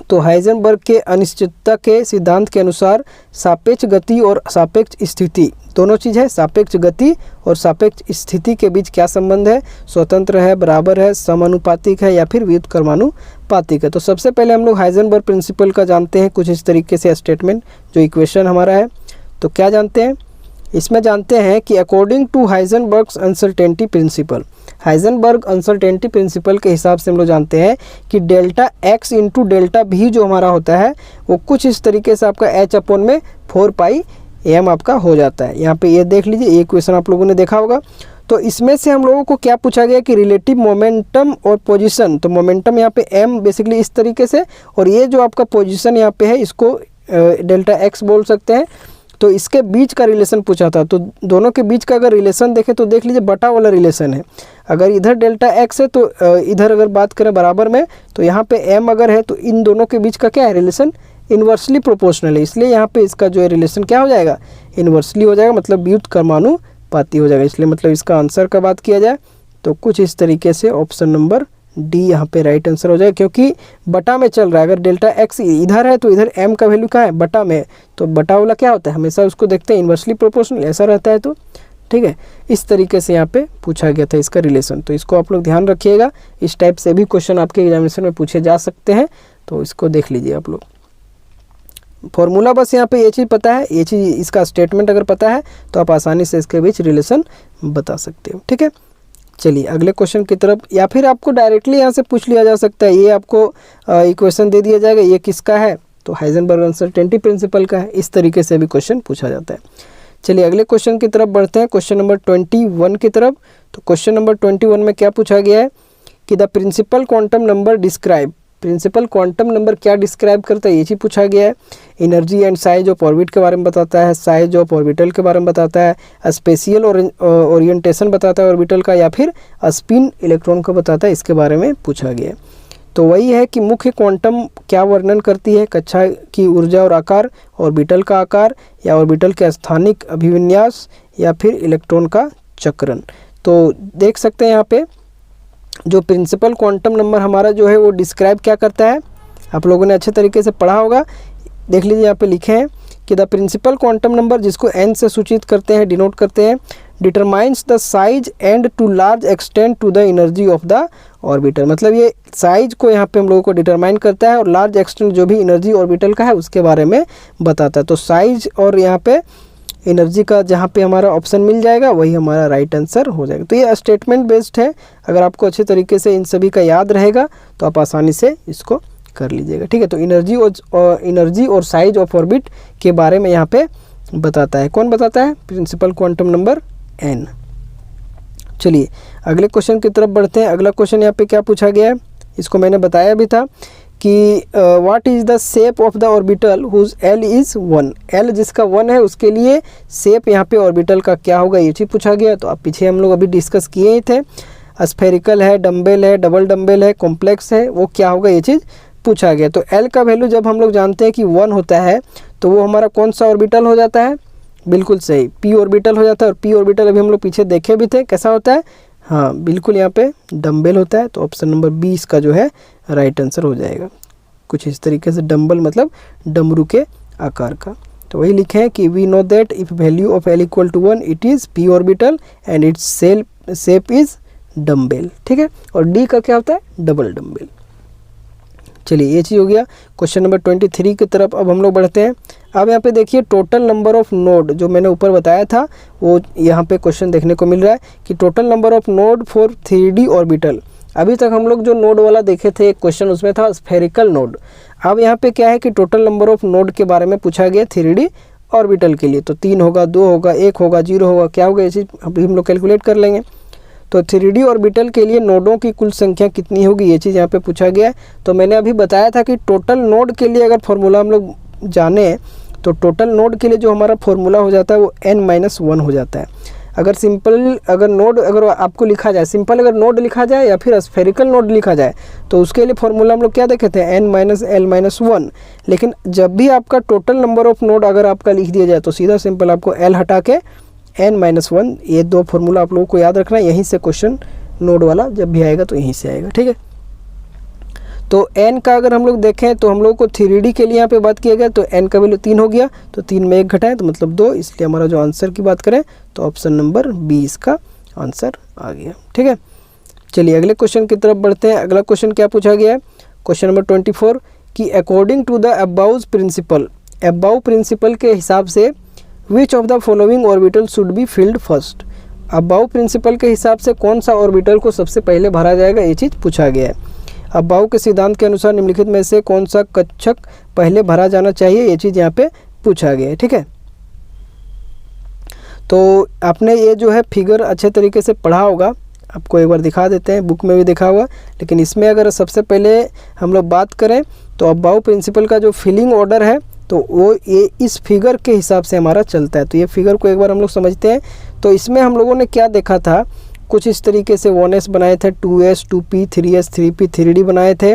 तो हाइजेनबर्ग के अनिश्चितता के सिद्धांत के अनुसार सापेक्ष गति और सापेक्ष स्थिति, दोनों चीज़ है, सापेक्ष गति और सापेक्ष स्थिति के बीच क्या संबंध है, स्वतंत्र है, बराबर है, समानुपातिक है या फिर व्युत्क्रमानुपातिक है। तो सबसे पहले हम लोग हाइजेनबर्ग प्रिंसिपल का जानते हैं कुछ इस तरीके से स्टेटमेंट, जो इक्वेशन हमारा है। तो क्या जानते हैं इसमें, जानते हैं कि according to Heisenberg's uncertainty principle, Heisenberg uncertainty principle के हिसाब से हम लोग जानते हैं कि डेल्टा x इंटू डेल्टा भी जो हमारा होता है वो कुछ इस तरीके से आपका h अपॉन में 4πm आपका हो जाता है। यहाँ पे ये देख लीजिए, ये क्वेश्चन आप लोगों ने देखा होगा। तो इसमें से हम लोगों को क्या पूछा गया कि रिलेटिव मोमेंटम और पोजीशन, तो मोमेंटम यहाँ पे m बेसिकली इस तरीके से, और ये जो आपका पोजीशन यहाँ पे है इसको डेल्टा x बोल सकते हैं। तो इसके बीच का रिलेशन पूछा था, तो दोनों के बीच का अगर रिलेशन देखें तो देख लीजिए बटा वाला रिलेशन है। अगर इधर डेल्टा x है तो इधर अगर बात करें बराबर में, तो यहाँ पे m अगर है तो इन दोनों के बीच का क्या है, रिलेशन इन्वर्सली प्रोपोर्शनल है। इसलिए यहाँ पे इसका जो है रिलेशन क्या हो जाएगा, इन्वर्सली हो जाएगा, मतलब व्युत्क्रमानुपाती हो जाएगा। इसलिए मतलब इसका आंसर का बात किया जाए तो कुछ इस तरीके से ऑप्शन नंबर डी यहाँ पे राइट आंसर हो जाएगा, क्योंकि बटा में चल रहा है। अगर डेल्टा x इधर है तो इधर m का वैल्यू क्या है, बटा में, तो बटा वाला क्या होता है, हमेशा उसको देखते हैं इन्वर्सली प्रोपोर्शनल, ऐसा रहता है। तो ठीक है, इस तरीके से यहाँ पे पूछा गया था इसका रिलेशन। तो इसको आप लोग ध्यान रखिएगा, इस टाइप से भी क्वेश्चन आपके एग्जामिनेशन में पूछे जा सकते हैं। तो इसको देख लीजिए आप लोग। फॉर्मूला बस यहाँ पे ये चीज़ पता है, ये चीज़ इसका स्टेटमेंट अगर पता है तो आप आसानी से इसके बीच रिलेशन बता सकते हो। ठीक है, चलिए अगले क्वेश्चन की तरफ, या फिर आपको डायरेक्टली यहाँ से पूछ लिया जा सकता है। ये आपको इक्वेशन दे दिया जाएगा, ये किसका है, तो हाइजेनबर्ग अनसर्टेनिटी प्रिंसिपल का है। इस तरीके से भी क्वेश्चन पूछा जाता है। चलिए अगले क्वेश्चन की तरफ बढ़ते हैं, क्वेश्चन नंबर 21 की तरफ। तो क्वेश्चन नंबर 21 में क्या पूछा गया है कि the principal quantum number describe, principal quantum number क्या डिस्क्राइब करता है, ये चीज़ पूछा गया है। Energy and size of orbit के बारे में बताता है, साइज ऑफ ऑर्बिटल के बारे में बताता है, स्पेशियल ओरिएंटेशन बताता है ऑर्बिटल का, या फिर स्पिन इलेक्ट्रॉन को बताता है, इसके बारे में पूछा गया है। तो वही है कि मुख्य क्वांटम क्या वर्णन करती है, कक्षा की ऊर्जा और आकार, ऑर्बिटल का आकार, या ऑर्बिटल के स्थानिक अभिविन्यास, या फिर इलेक्ट्रॉन का चक्रण। तो देख सकते हैं यहाँ पे जो प्रिंसिपल क्वांटम नंबर हमारा जो है वो डिस्क्राइब क्या करता है, आप लोगों ने अच्छे तरीके से पढ़ा होगा। देख लीजिए यहाँ पे लिखे हैं कि द प्रिंसिपल क्वांटम नंबर, जिसको n से सूचित करते हैं, डिनोट करते हैं, determines the size and to large extent to the energy of the orbital. मतलब ये साइज को यहाँ पे हम लोगों को डिटरमाइन करता है और लार्ज एक्सटेंट जो भी एनर्जी ऑर्बिटल का है उसके बारे में बताता है। तो साइज और यहाँ पे एनर्जी का जहाँ पे हमारा ऑप्शन मिल जाएगा वही हमारा राइट आंसर हो जाएगा। तो ये स्टेटमेंट बेस्ड है, अगर आपको अच्छे तरीके से इन सभी का याद रहेगा तो आप आसानी से इसको कर लीजिएगा। ठीक है, तो एनर्जी और साइज ऑफ ऑर्बिट के बारे में यहाँ पे बताता है। कौन बताता है, प्रिंसिपल क्वांटम नंबर n। चलिए अगले क्वेश्चन की तरफ बढ़ते हैं। अगला क्वेश्चन यहाँ पे क्या पूछा गया है, इसको मैंने बताया भी था कि what is the shape of the orbital whose L is 1। L जिसका 1 है उसके लिए शेप यहाँ पे ऑर्बिटल का क्या होगा, ये चीज़ पूछा गया। तो अब पीछे हम लोग अभी डिस्कस किए ही थे, स्फेरिकल है, डम्बल है, डबल डम्बल है, कॉम्प्लेक्स है, वो क्या होगा ये चीज़ पूछा गया। तो एल का वैल्यू जब हम लोग जानते हैं कि 1 होता है तो वो हमारा कौन सा ऑर्बिटल हो जाता है, बिल्कुल सही पी ऑर्बिटल हो जाता है। और पी ऑर्बिटल अभी हम लोग पीछे देखे भी थे कैसा होता है, हाँ बिल्कुल यहाँ पे डम्बल होता है। तो ऑप्शन नंबर 20 का जो है राइट आंसर हो जाएगा। कुछ इस तरीके से डम्बल मतलब डमरू के आकार का। तो वही लिखे हैं कि we know that if value of L equal to 1 it is P orbital and its shape is dumbbell. ठीक है, और डी का क्या होता है, डबल डम्बल। चलिए ये चीज़ हो गया। क्वेश्चन नंबर 23 की तरफ अब हम लोग बढ़ते हैं। अब यहाँ पे देखिए टोटल नंबर ऑफ नोड जो मैंने ऊपर बताया था वो यहाँ पे क्वेश्चन देखने को मिल रहा है कि total number of node for 3D orbital. अभी तक हम लोग जो नोड वाला देखे थे एक क्वेश्चन उसमें था स्फेरिकल नोड। अब यहाँ पे क्या है कि टोटल नंबर ऑफ नोड के बारे में पूछा गया 3D ऑर्बिटल के लिए। तो 3 होगा, 2 होगा, 1 होगा, 0 होगा, क्या होगा ये चीज़ अभी हम लोग कैलकुलेट कर लेंगे। तो 3D ऑर्बिटल के लिए नोडों की कुल संख्या कितनी होगी ये चीज़ यहाँ पे पूछा गया है। तो मैंने अभी बताया था कि टोटल नोड के लिए अगर फॉर्मूला हम लोग जाने तो टोटल नोड के लिए जो हमारा फॉर्मूला हो जाता है वो n-1 हो जाता है। अगर सिंपल अगर आपको लिखा जाए, सिंपल अगर नोड लिखा जाए या फिर स्फेरिकल नोड लिखा जाए तो उसके लिए फॉर्मूला हम लोग क्या देखे थे, n-l-1। लेकिन जब भी आपका टोटल नंबर ऑफ नोड अगर आपका लिख दिया जाए तो सीधा सिंपल आपको l हटा के n-1, ये 2 फॉर्मूला आप लोगों को याद रखना है। यहीं से क्वेश्चन नोड वाला जब भी आएगा तो यहीं से आएगा। ठीक है, तो n का अगर हम लोग देखें तो हम लोग को 3D के लिए यहाँ पे बात किया गया तो n का वैल्यू 3 हो गया, तो 3 में 1 घटाएं तो मतलब 2, इसलिए हमारा जो आंसर की बात करें तो ऑप्शन नंबर 20 का आंसर आ गया। ठीक है, चलिए अगले क्वेश्चन की तरफ बढ़ते हैं। अगला क्वेश्चन क्या पूछा गया है, क्वेश्चन नंबर 24 कि according to the aufbau principle, aufbau principle के हिसाब से which of the following orbital should be filled first. Aufbau principle के हिसाब से कौन सा ऑर्बिटल को सबसे पहले भरा जाएगा ये चीज़ पूछा गया है। अबाउ के सिद्धांत के अनुसार निम्नलिखित में से कौन सा कक्षक पहले भरा जाना चाहिए ये चीज़ यहाँ पे पूछा गया है। ठीक है, तो आपने ये जो है फिगर अच्छे तरीके से पढ़ा होगा, आपको एक बार दिखा देते हैं, बुक में भी दिखा हुआ। लेकिन इसमें अगर सबसे पहले हम लोग बात करें तो अबाउ प्रिंसिपल का जो फिलिंग ऑर्डर है तो वो ये इस फिगर के हिसाब से हमारा चलता है। तो ये फिगर को एक बार हम लोग समझते हैं। तो इसमें हम लोगों ने क्या देखा था, कुछ इस तरीके से 1s बनाए थे, 2s, 2p, 3s, 3p, 3d बनाए थे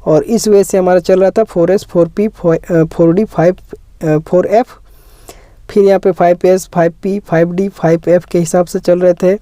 और इस वे से हमारा चल रहा था 4s, 4p, 4d, 4f, फिर यहाँ पे 5s, 5p, 5d, 5f के हिसाब से चल रहे थे,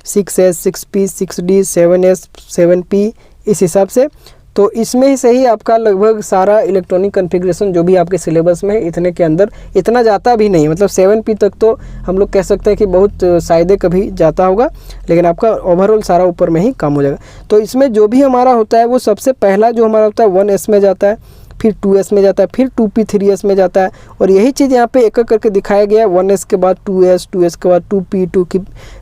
6s, 6p, 6d, 7s, 7p इस हिसाब से। तो इसमें ही सही आपका लगभग सारा इलेक्ट्रॉनिक कॉन्फ़िगरेशन जो भी आपके सिलेबस में है इतने के अंदर इतना जाता भी नहीं, मतलब 7p तक तो हम लोग कह सकते हैं कि बहुत शायद कभी जाता होगा, लेकिन आपका ओवरऑल सारा ऊपर में ही काम हो जाएगा। तो इसमें जो भी हमारा होता है वो सबसे पहला जो हमारा होता है 1s में जाता है, फिर 2s में जाता है, फिर 2p, 3s में जाता है और यही चीज़ यहाँ पे एक एक करके दिखाया गया है। 1s के बाद 2s, 2s के बाद 2p, 2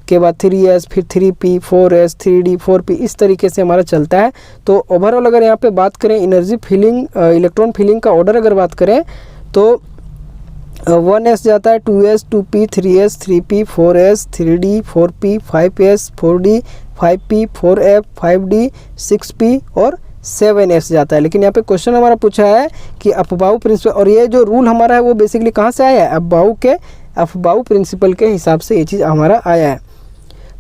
के बाद 3s, फिर 3p, 4s, 3d, 4p इस तरीके से हमारा चलता है। तो ओवरऑल अगर यहाँ पे बात करें एनर्जी फिलिंग, इलेक्ट्रॉन फिलिंग का ऑर्डर अगर बात करें तो 1s जाता है, 2s, 2p, 3s, 3p, 4s, 3d, 4p, 5s, 4d, 5p, 4f, 5d, 6p और 7s जाता है। लेकिन यहाँ पे क्वेश्चन हमारा पूछा है कि अफबाऊ प्रिंसिपल, और ये जो रूल हमारा है वो बेसिकली कहाँ से आया है, अफबाऊ प्रिंसिपल के हिसाब से ये चीज़ हमारा आया है।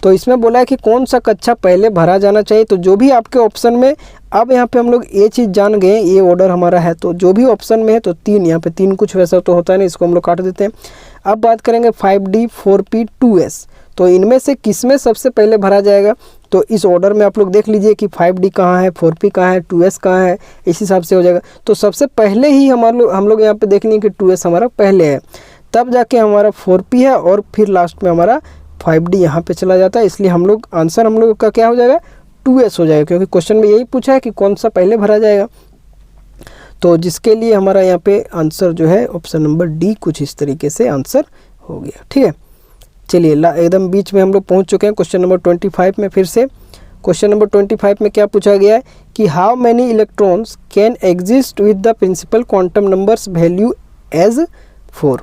तो इसमें बोला है कि कौन सा कक्षा पहले भरा जाना चाहिए। तो जो भी आपके ऑप्शन में, अब यहाँ पे हम लोग ये चीज़ जान गए, ये ऑर्डर हमारा है। तो जो भी ऑप्शन में है तो 3, यहाँ पे 3 कुछ वैसा तो होता है नहीं, इसको हम लोग काट देते हैं। अब बात करेंगे 5d, 4p, 2s, तो इनमें से किस में सबसे पहले भरा जाएगा। तो इस ऑर्डर में आप लोग देख लीजिए कि 5d कहाँ है, 4p कहाँ है, 2s कहाँ है, इस हिसाब से हो जाएगा। तो सबसे पहले ही हम लोग यहाँ पे देख लेंगे कि 2s हमारा पहले है, तब जाके हमारा 4p है और फिर लास्ट में हमारा 5d यहाँ पे चला जाता है। इसलिए हम लोग आंसर हम लोग का क्या हो जाएगा, 2s हो जाएगा, क्योंकि क्वेश्चन में यही पूछा है कि कौन सा पहले भरा जाएगा। तो जिसके लिए हमारा यहाँ पे आंसर जो है ऑप्शन नंबर डी कुछ इस तरीके से आंसर हो गया। ठीक है, चलिए एकदम बीच में हम लोग पहुँच चुके हैं क्वेश्चन नंबर 25 में। फिर से क्वेश्चन नंबर 25 में क्या पूछा गया है कि how many electrons can exist with the principal quantum numbers value as 4,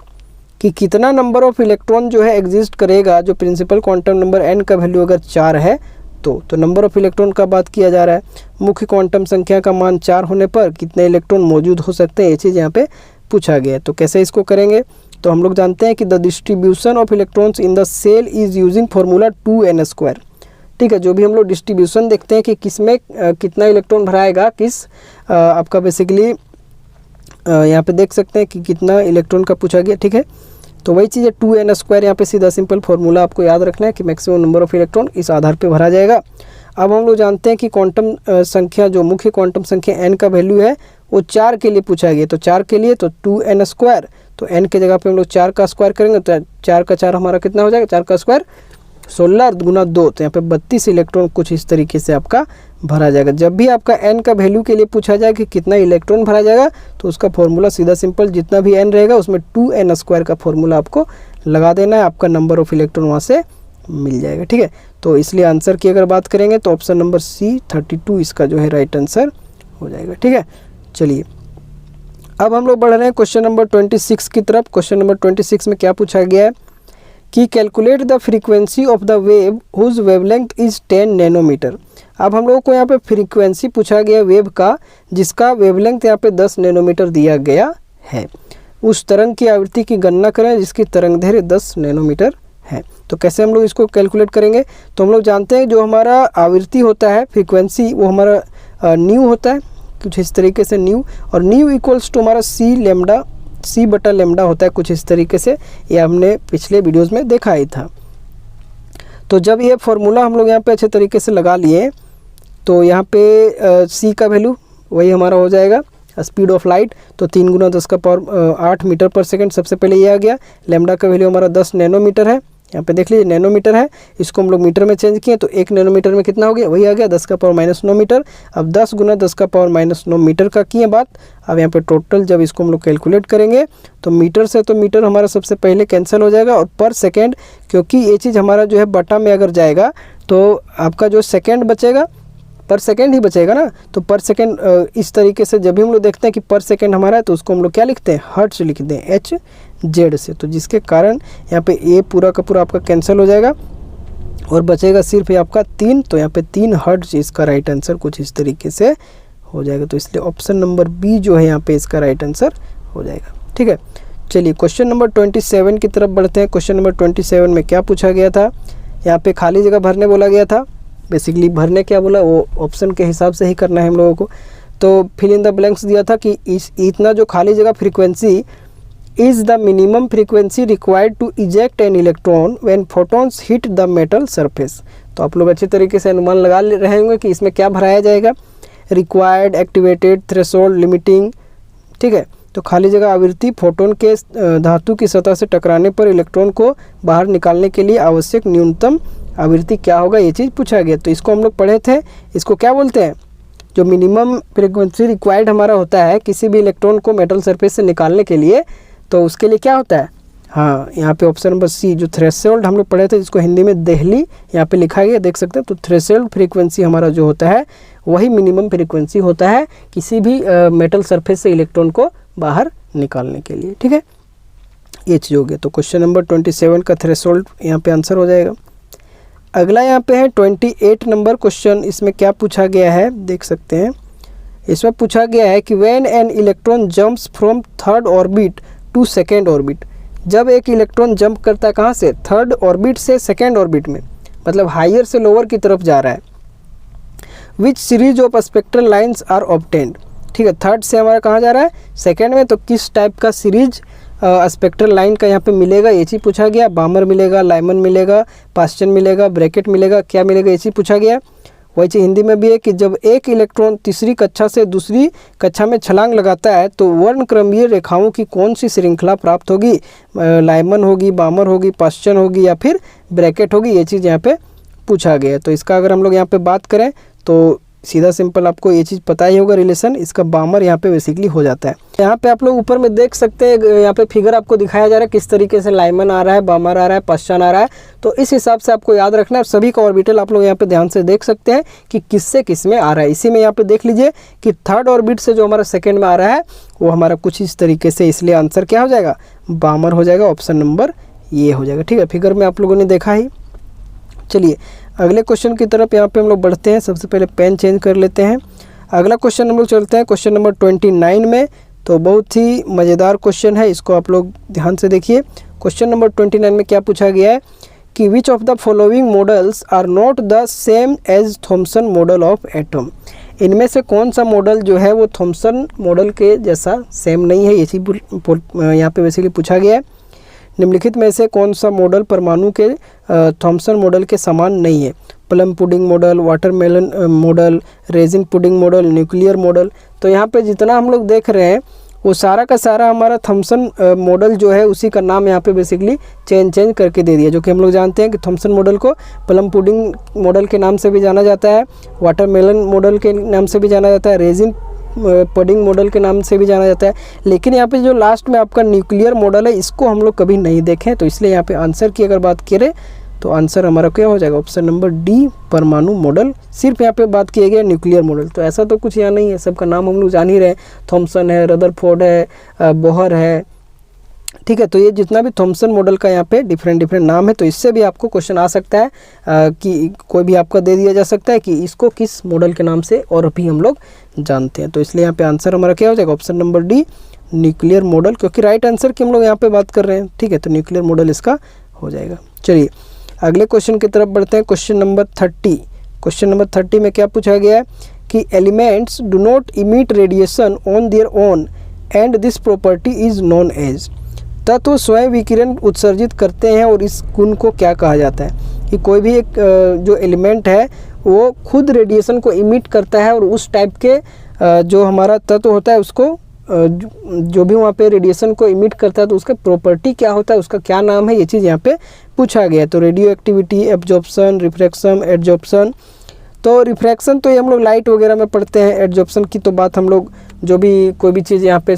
कि कितना नंबर ऑफ इलेक्ट्रॉन जो है एग्जिस्ट करेगा जो प्रिंसिपल क्वांटम नंबर n का वैल्यू अगर 4 है तो नंबर ऑफ इलेक्ट्रॉन का बात किया जा रहा है। मुख्य क्वांटम संख्या का मान 4 होने पर कितने इलेक्ट्रॉन मौजूद हो सकते हैं, ये चीज़ यहाँ पे पूछा गया है। तो कैसे इसको करेंगे, तो हम लोग जानते हैं कि the distribution of electrons in the shell is using formula 2n²। ठीक है, जो भी हम लोग डिस्ट्रीब्यूशन देखते हैं कि किस में कितना इलेक्ट्रॉन भराएगा, किस आपका बेसिकली यहाँ पे देख सकते हैं कि कितना इलेक्ट्रॉन का पूछा गया। ठीक है, तो वही चीज़ है 2n²। यहाँ पे सीधा सिंपल फॉर्मूला आपको याद रखना है कि मैक्सिमम नंबर ऑफ इलेक्ट्रॉन इस आधार पे भरा जाएगा। अब हम लोग जानते हैं कि क्वांटम संख्या, जो मुख्य क्वांटम संख्या n का वैल्यू है वो 4 के लिए पूछा गया। तो 4 के लिए तो 2n², तो n के जगह पे हम लोग 4 का स्क्वायर करेंगे तो 4 का 4 हमारा कितना हो जाएगा, 4 का स्क्वायर 16 गुना 2, तो यहाँ पे 32 इलेक्ट्रॉन कुछ इस तरीके से आपका भरा जाएगा। जब भी आपका n का वैल्यू के लिए पूछा जाए कि कितना इलेक्ट्रॉन भरा जाएगा, तो उसका फॉर्मूला सीधा सिंपल जितना भी n रहेगा उसमें 2n² का फॉर्मूला आपको लगा देना है, आपका नंबर ऑफ इलेक्ट्रॉन वहाँ से मिल जाएगा। ठीक है, तो इसलिए आंसर की अगर बात करेंगे तो ऑप्शन नंबर सी 32 इसका जो है राइट आंसर हो जाएगा। ठीक है, चलिए अब हम लोग बढ़ रहे हैं क्वेश्चन नंबर 26 की तरफ। क्वेश्चन नंबर 26 में क्या पूछा गया है कि calculate the frequency of the wave whose wavelength is 10 nanometer. अब हम लोगों को यहाँ पे फ्रीक्वेंसी पूछा गया वेव का, जिसका वेवलेंथ यहाँ पे 10 नैनोमीटर दिया गया है। उस तरंग की आवृत्ति की गणना करें जिसकी तरंग दैर्घ्य 10 नैनोमीटर है। तो कैसे हम लोग इसको कैलकुलेट करेंगे, तो हम लोग जानते हैं जो हमारा आवृत्ति होता है, फ्रीक्वेंसी, वो हमारा न्यू होता है कुछ इस तरीके से न्यू, और न्यू इक्वल्स टू हमारा सी बटा लेमडा होता है कुछ इस तरीके से। ये हमने पिछले वीडियोस में देखा ही था। तो जब ये फॉर्मूला हम लोग यहाँ पे अच्छे तरीके से लगा लिए, तो यहाँ पे सी का वैल्यू वही हमारा हो जाएगा स्पीड ऑफ लाइट, तो 3 गुना 10 का पावर 8 मीटर पर सेकंड सबसे पहले ये आ गया। लेमडा का वैल्यू हमारा 10 नैनोमीटर है, यहाँ पे देख लीजिए नैनोमीटर है, इसको हम लोग मीटर में चेंज किए तो 1 नैनोमीटर में कितना हो गया, वही आ गया 10 का पावर -9 मीटर। अब 10 गुना 10 का पावर -9 मीटर का किए बात। अब यहाँ पे टोटल जब इसको हम लोग कैलकुलेट करेंगे तो मीटर से तो मीटर हमारा सबसे पहले कैंसिल हो जाएगा, और पर सेकेंड, क्योंकि ये चीज़ हमारा जो है बटा में अगर जाएगा तो आपका जो सेकेंड बचेगा पर सेकेंड ही बचेगा ना। तो पर सेकेंड इस तरीके से जब भी हम लोग देखते हैं कि पर सेकेंड हमारा है तो उसको हम लोग क्या लिखते हैं, हर्ट्ज लिखते हैं HZ से। तो जिसके कारण यहाँ पे ए पूरा का पूरा आपका कैंसिल हो जाएगा और बचेगा सिर्फ आपका 3। तो यहाँ पे 3 हर्ट्ज इसका राइट आंसर कुछ इस तरीके से हो जाएगा। तो इसलिए ऑप्शन नंबर बी जो है यहाँ पे इसका राइट आंसर हो जाएगा। ठीक है, चलिए क्वेश्चन नंबर 27 की तरफ बढ़ते हैं। क्वेश्चन नंबर 27 में क्या पूछा गया था, यहाँ पे खाली जगह भरने बोला गया था। बेसिकली भरने क्या बोला, वो ऑप्शन के हिसाब से ही करना है हम लोगों को। तो फिल इन द ब्लैंक्स दिया था कि इतना जो खाली जगह frequency is the minimum frequency required to eject an electron when photons hit the metal surface. तो आप लोग अच्छे तरीके से अनुमान लगा रहे होंगे कि इसमें क्या भराया जाएगा, रिक्वायर्ड, एक्टिवेटेड, थ्रेशोल्ड, लिमिटिंग। ठीक है, तो खाली जगह आवृत्ति फोटोन के धातु की सतह से टकराने पर इलेक्ट्रॉन को बाहर निकालने के लिए आवश्यक न्यूनतम आवृत्ति क्या होगा, ये चीज़ पूछा गया। तो इसको हम लोग पढ़े थे, इसको क्या बोलते हैं, जो मिनिमम फ्रीक्वेंसी रिक्वायर्ड हमारा होता है किसी भी इलेक्ट्रॉन को मेटल सरफेस से निकालने के लिए, तो उसके लिए क्या होता है, हाँ यहाँ पे ऑप्शन नंबर सी जो थ्रेशोल्ड हम लोग पढ़े थे, जिसको हिंदी में देहली यहाँ पे लिखा गया, देख सकते हैं। तो थ्रेशोल्ड फ्रीक्वेंसी हमारा जो होता है वही मिनिमम फ्रीक्वेंसी होता है किसी भी मेटल सरफेस से इलेक्ट्रॉन को बाहर निकालने के लिए। ठीक है, ये चीज़ हो गया। तो क्वेश्चन नंबर 27 का थ्रेशोल्ड यहाँ पे आंसर हो जाएगा। अगला यहाँ पे है 28 नंबर क्वेश्चन। इसमें क्या पूछा गया है देख सकते हैं। इसमें पूछा गया है कि when an electron jumps from third orbit to second orbit, जब एक इलेक्ट्रॉन जंप करता है कहाँ से, थर्ड ऑर्बिट से सेकेंड ऑर्बिट में, मतलब हायर से लोअर की तरफ जा रहा है, which series of spectral lines are obtained. ठीक है, थर्ड से हमारा कहाँ जा रहा है, सेकेंड में, तो किस टाइप का सीरीज स्पेक्ट्रल लाइन का यहाँ पे मिलेगा, ये चीज़ पूछा गया। बामर मिलेगा, लाइमन मिलेगा, पास्चन मिलेगा, ब्रैकेट मिलेगा, क्या मिलेगा, ये चीज़ पूछा गया। वही चीज़ हिंदी में भी है कि जब एक इलेक्ट्रॉन तीसरी कक्षा से दूसरी कक्षा में छलांग लगाता है तो वर्णक्रमीय रेखाओं की कौन सी श्रृंखला प्राप्त होगी, लाइमन होगी, बामर होगी, पास्चन होगी या फिर ब्रैकेट होगी, ये चीज़ यहाँ पे पूछा गया है। तो इसका अगर हम लोग यहाँ पे बात करें तो सीधा सिंपल आपको ये चीज़ पता ही होगा, रिलेशन इसका बामर यहाँ पे बेसिकली हो जाता है। यहाँ पे आप लोग ऊपर में देख सकते हैं, यहाँ पे फिगर आपको दिखाया जा रहा है किस तरीके से लाइमन आ रहा है, बामर आ रहा है, पास्चन आ रहा है। तो इस हिसाब से आपको याद रखना है। सभी का ऑर्बिटल आप लोग यहाँ पे ध्यान से देख सकते हैं कि किससे किस में आ रहा है। इसी में यहाँ पे देख लीजिए कि थर्ड ऑर्बिट से जो हमारा सेकेंड में आ रहा है वो हमारा कुछ इस तरीके से, इसलिए आंसर क्या हो जाएगा, बामर हो जाएगा। ऑप्शन नंबर ये हो जाएगा। ठीक है, फिगर में आप लोगों ने देखा ही। चलिए अगले क्वेश्चन की तरफ यहाँ पे हम लोग बढ़ते हैं। सबसे पहले पेन चेंज कर लेते हैं। अगला क्वेश्चन हम लोग चलते हैं क्वेश्चन नंबर 29 में। तो बहुत ही मज़ेदार क्वेश्चन है, इसको आप लोग ध्यान से देखिए। क्वेश्चन नंबर 29 में क्या पूछा गया है कि which of the following models are not the same as Thomson model of atom. इनमें से कौन सा मॉडल जो है वो थॉमसन मॉडल के जैसा सेम नहीं है, इसी यहाँ पे बेसिकली पूछा गया है। निम्नलिखित में से कौन सा मॉडल परमाणु के थॉमसन मॉडल के समान नहीं है। Plum pudding model, watermelon model, resin pudding model, nuclear model. तो यहाँ पे जितना हम लोग देख रहे हैं वो सारा का सारा हमारा थॉमसन मॉडल जो है उसी का नाम यहाँ पे बेसिकली चेंज करके दे दिया। जो कि हम लोग जानते हैं कि थॉमसन मॉडल को प्लम पुडिंग मॉडल के नाम से भी जाना जाता है, वाटरमेलन मॉडल के नाम से भी जाना जाता है, रेजिन पुडिंग मॉडल के नाम से भी जाना जाता है। लेकिन यहाँ पे जो लास्ट में आपका न्यूक्लियर मॉडल है इसको हम लोग कभी नहीं देखें। तो इसलिए यहाँ पे आंसर की अगर बात करें तो आंसर हमारा क्या हो जाएगा, ऑप्शन नंबर डी परमाणु मॉडल। सिर्फ यहाँ पे बात किए गए न्यूक्लियर मॉडल। तो ऐसा तो कुछ यहाँ नहीं है, सबका नाम हम लोग जान ही रहे हैं। थॉमसन है, रदरफोर्ड है, बोहर है, ठीक है। तो ये जितना भी थॉमसन मॉडल का यहाँ पे डिफरेंट नाम है। तो इससे भी आपको क्वेश्चन आ सकता है कि कोई भी आपका दे दिया जा सकता है कि इसको किस मॉडल के नाम से और भी हम लोग जानते हैं। तो इसलिए यहाँ पे आंसर हमारा क्या हो जाएगा, option number D nuclear model, क्योंकि राइट आंसर की हम लोग यहाँ पे बात कर रहे हैं, ठीक है। तो न्यूक्लियर मॉडल इसका हो जाएगा। चलिए अगले क्वेश्चन की तरफ बढ़ते हैं। Question number 30। क्वेश्चन नंबर 30 में क्या पूछा गया है कि elements do not emit radiation on their own and this property is known as. तत्व स्वयं विकिरण उत्सर्जित करते हैं और इस गुण को क्या कहा जाता है। कि कोई भी एक जो एलिमेंट है वो खुद रेडिएशन को इमिट करता है और उस टाइप के जो हमारा तत्व होता है उसको जो भी वहाँ पे रेडिएशन को इमिट करता है तो उसका प्रॉपर्टी क्या होता है, उसका क्या नाम है, ये चीज़ यहाँ पे पूछा गया है। तो radio activity, absorption, refraction, adsorption. तो रिफ्रैक्शन तो ये हम लोग लाइट वगैरह में पढ़ते हैं। एडजॉर्प्शन की तो बात हम लोग जो भी कोई भी चीज़ यहाँ पे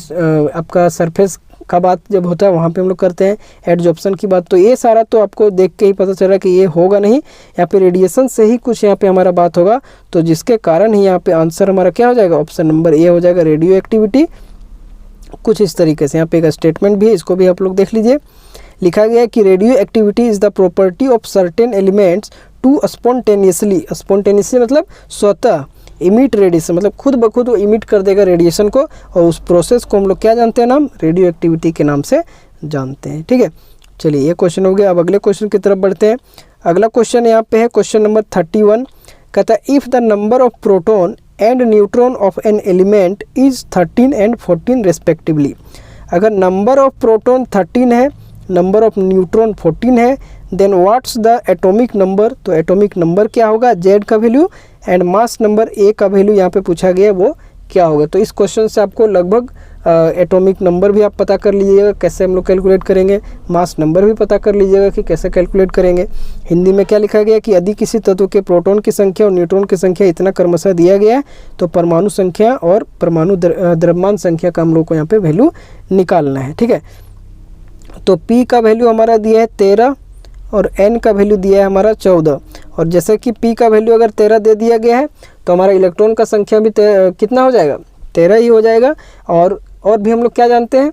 आपका सरफेस का बात जब होता है वहाँ पे हम लोग करते हैं। एडजॉर्प्शन की बात तो ये सारा तो आपको देख के ही पता चल रहा है कि ये होगा नहीं, यहाँ पे रेडिएशन से ही कुछ यहाँ पे हमारा बात होगा। तो जिसके कारण ही यहाँ पे आंसर हमारा क्या हो जाएगा, ऑप्शन नंबर ए हो जाएगा, रेडियो एक्टिविटी। कुछ इस तरीके से यहाँ पे एक स्टेटमेंट भी है, इसको भी आप लोग देख लीजिए। लिखा गया है कि radioactivity is the property of certain elements to spontaneously मतलब स्वतः इमिट रेडिएशन, मतलब खुद ब खुद वो इमिट कर देगा रेडिएशन को, और उस प्रोसेस को हम लोग क्या जानते हैं नाम, रेडियो एक्टिविटी के नाम से जानते हैं, ठीक है। चलिए ये क्वेश्चन हो गया। अब अगले क्वेश्चन की तरफ बढ़ते हैं। अगला क्वेश्चन यहाँ पे है क्वेश्चन नंबर 31। कहता है if the number of proton and neutron of an element is 13 and 14 respectively. अगर नंबर ऑफ प्रोटॉन 13 है, नंबर ऑफ न्यूट्रॉन 14 है, then what's the atomic number. तो एटॉमिक नंबर क्या होगा, जेड का value, and mass number A का value यहाँ पे पूछा गया वो क्या होगा। तो इस क्वेश्चन से आपको लगभग एटॉमिक नंबर भी आप पता कर लीजिएगा कैसे हम लोग कैलकुलेट करेंगे, मास नंबर भी पता कर लीजिएगा कि कैसे कैलकुलेट करेंगे। हिंदी में क्या लिखा गया कि यदि किसी तत्व के प्रोटॉन की संख्या और न्यूट्रॉन की संख्या इतना क्रमशः दिया गया है तो परमाणु संख्या और परमाणु द्रव्यमान संख्या का हम लोग को यहाँ पे वैल्यू निकालना है, ठीक है। तो P का वैल्यू हमारा दिया है 13 और N का वैल्यू दिया है हमारा 14। और जैसे कि P का वैल्यू अगर 13 दे दिया गया है तो हमारा इलेक्ट्रॉन का संख्या भी कितना हो जाएगा, 13 ही हो जाएगा। और भी हम लोग क्या जानते हैं,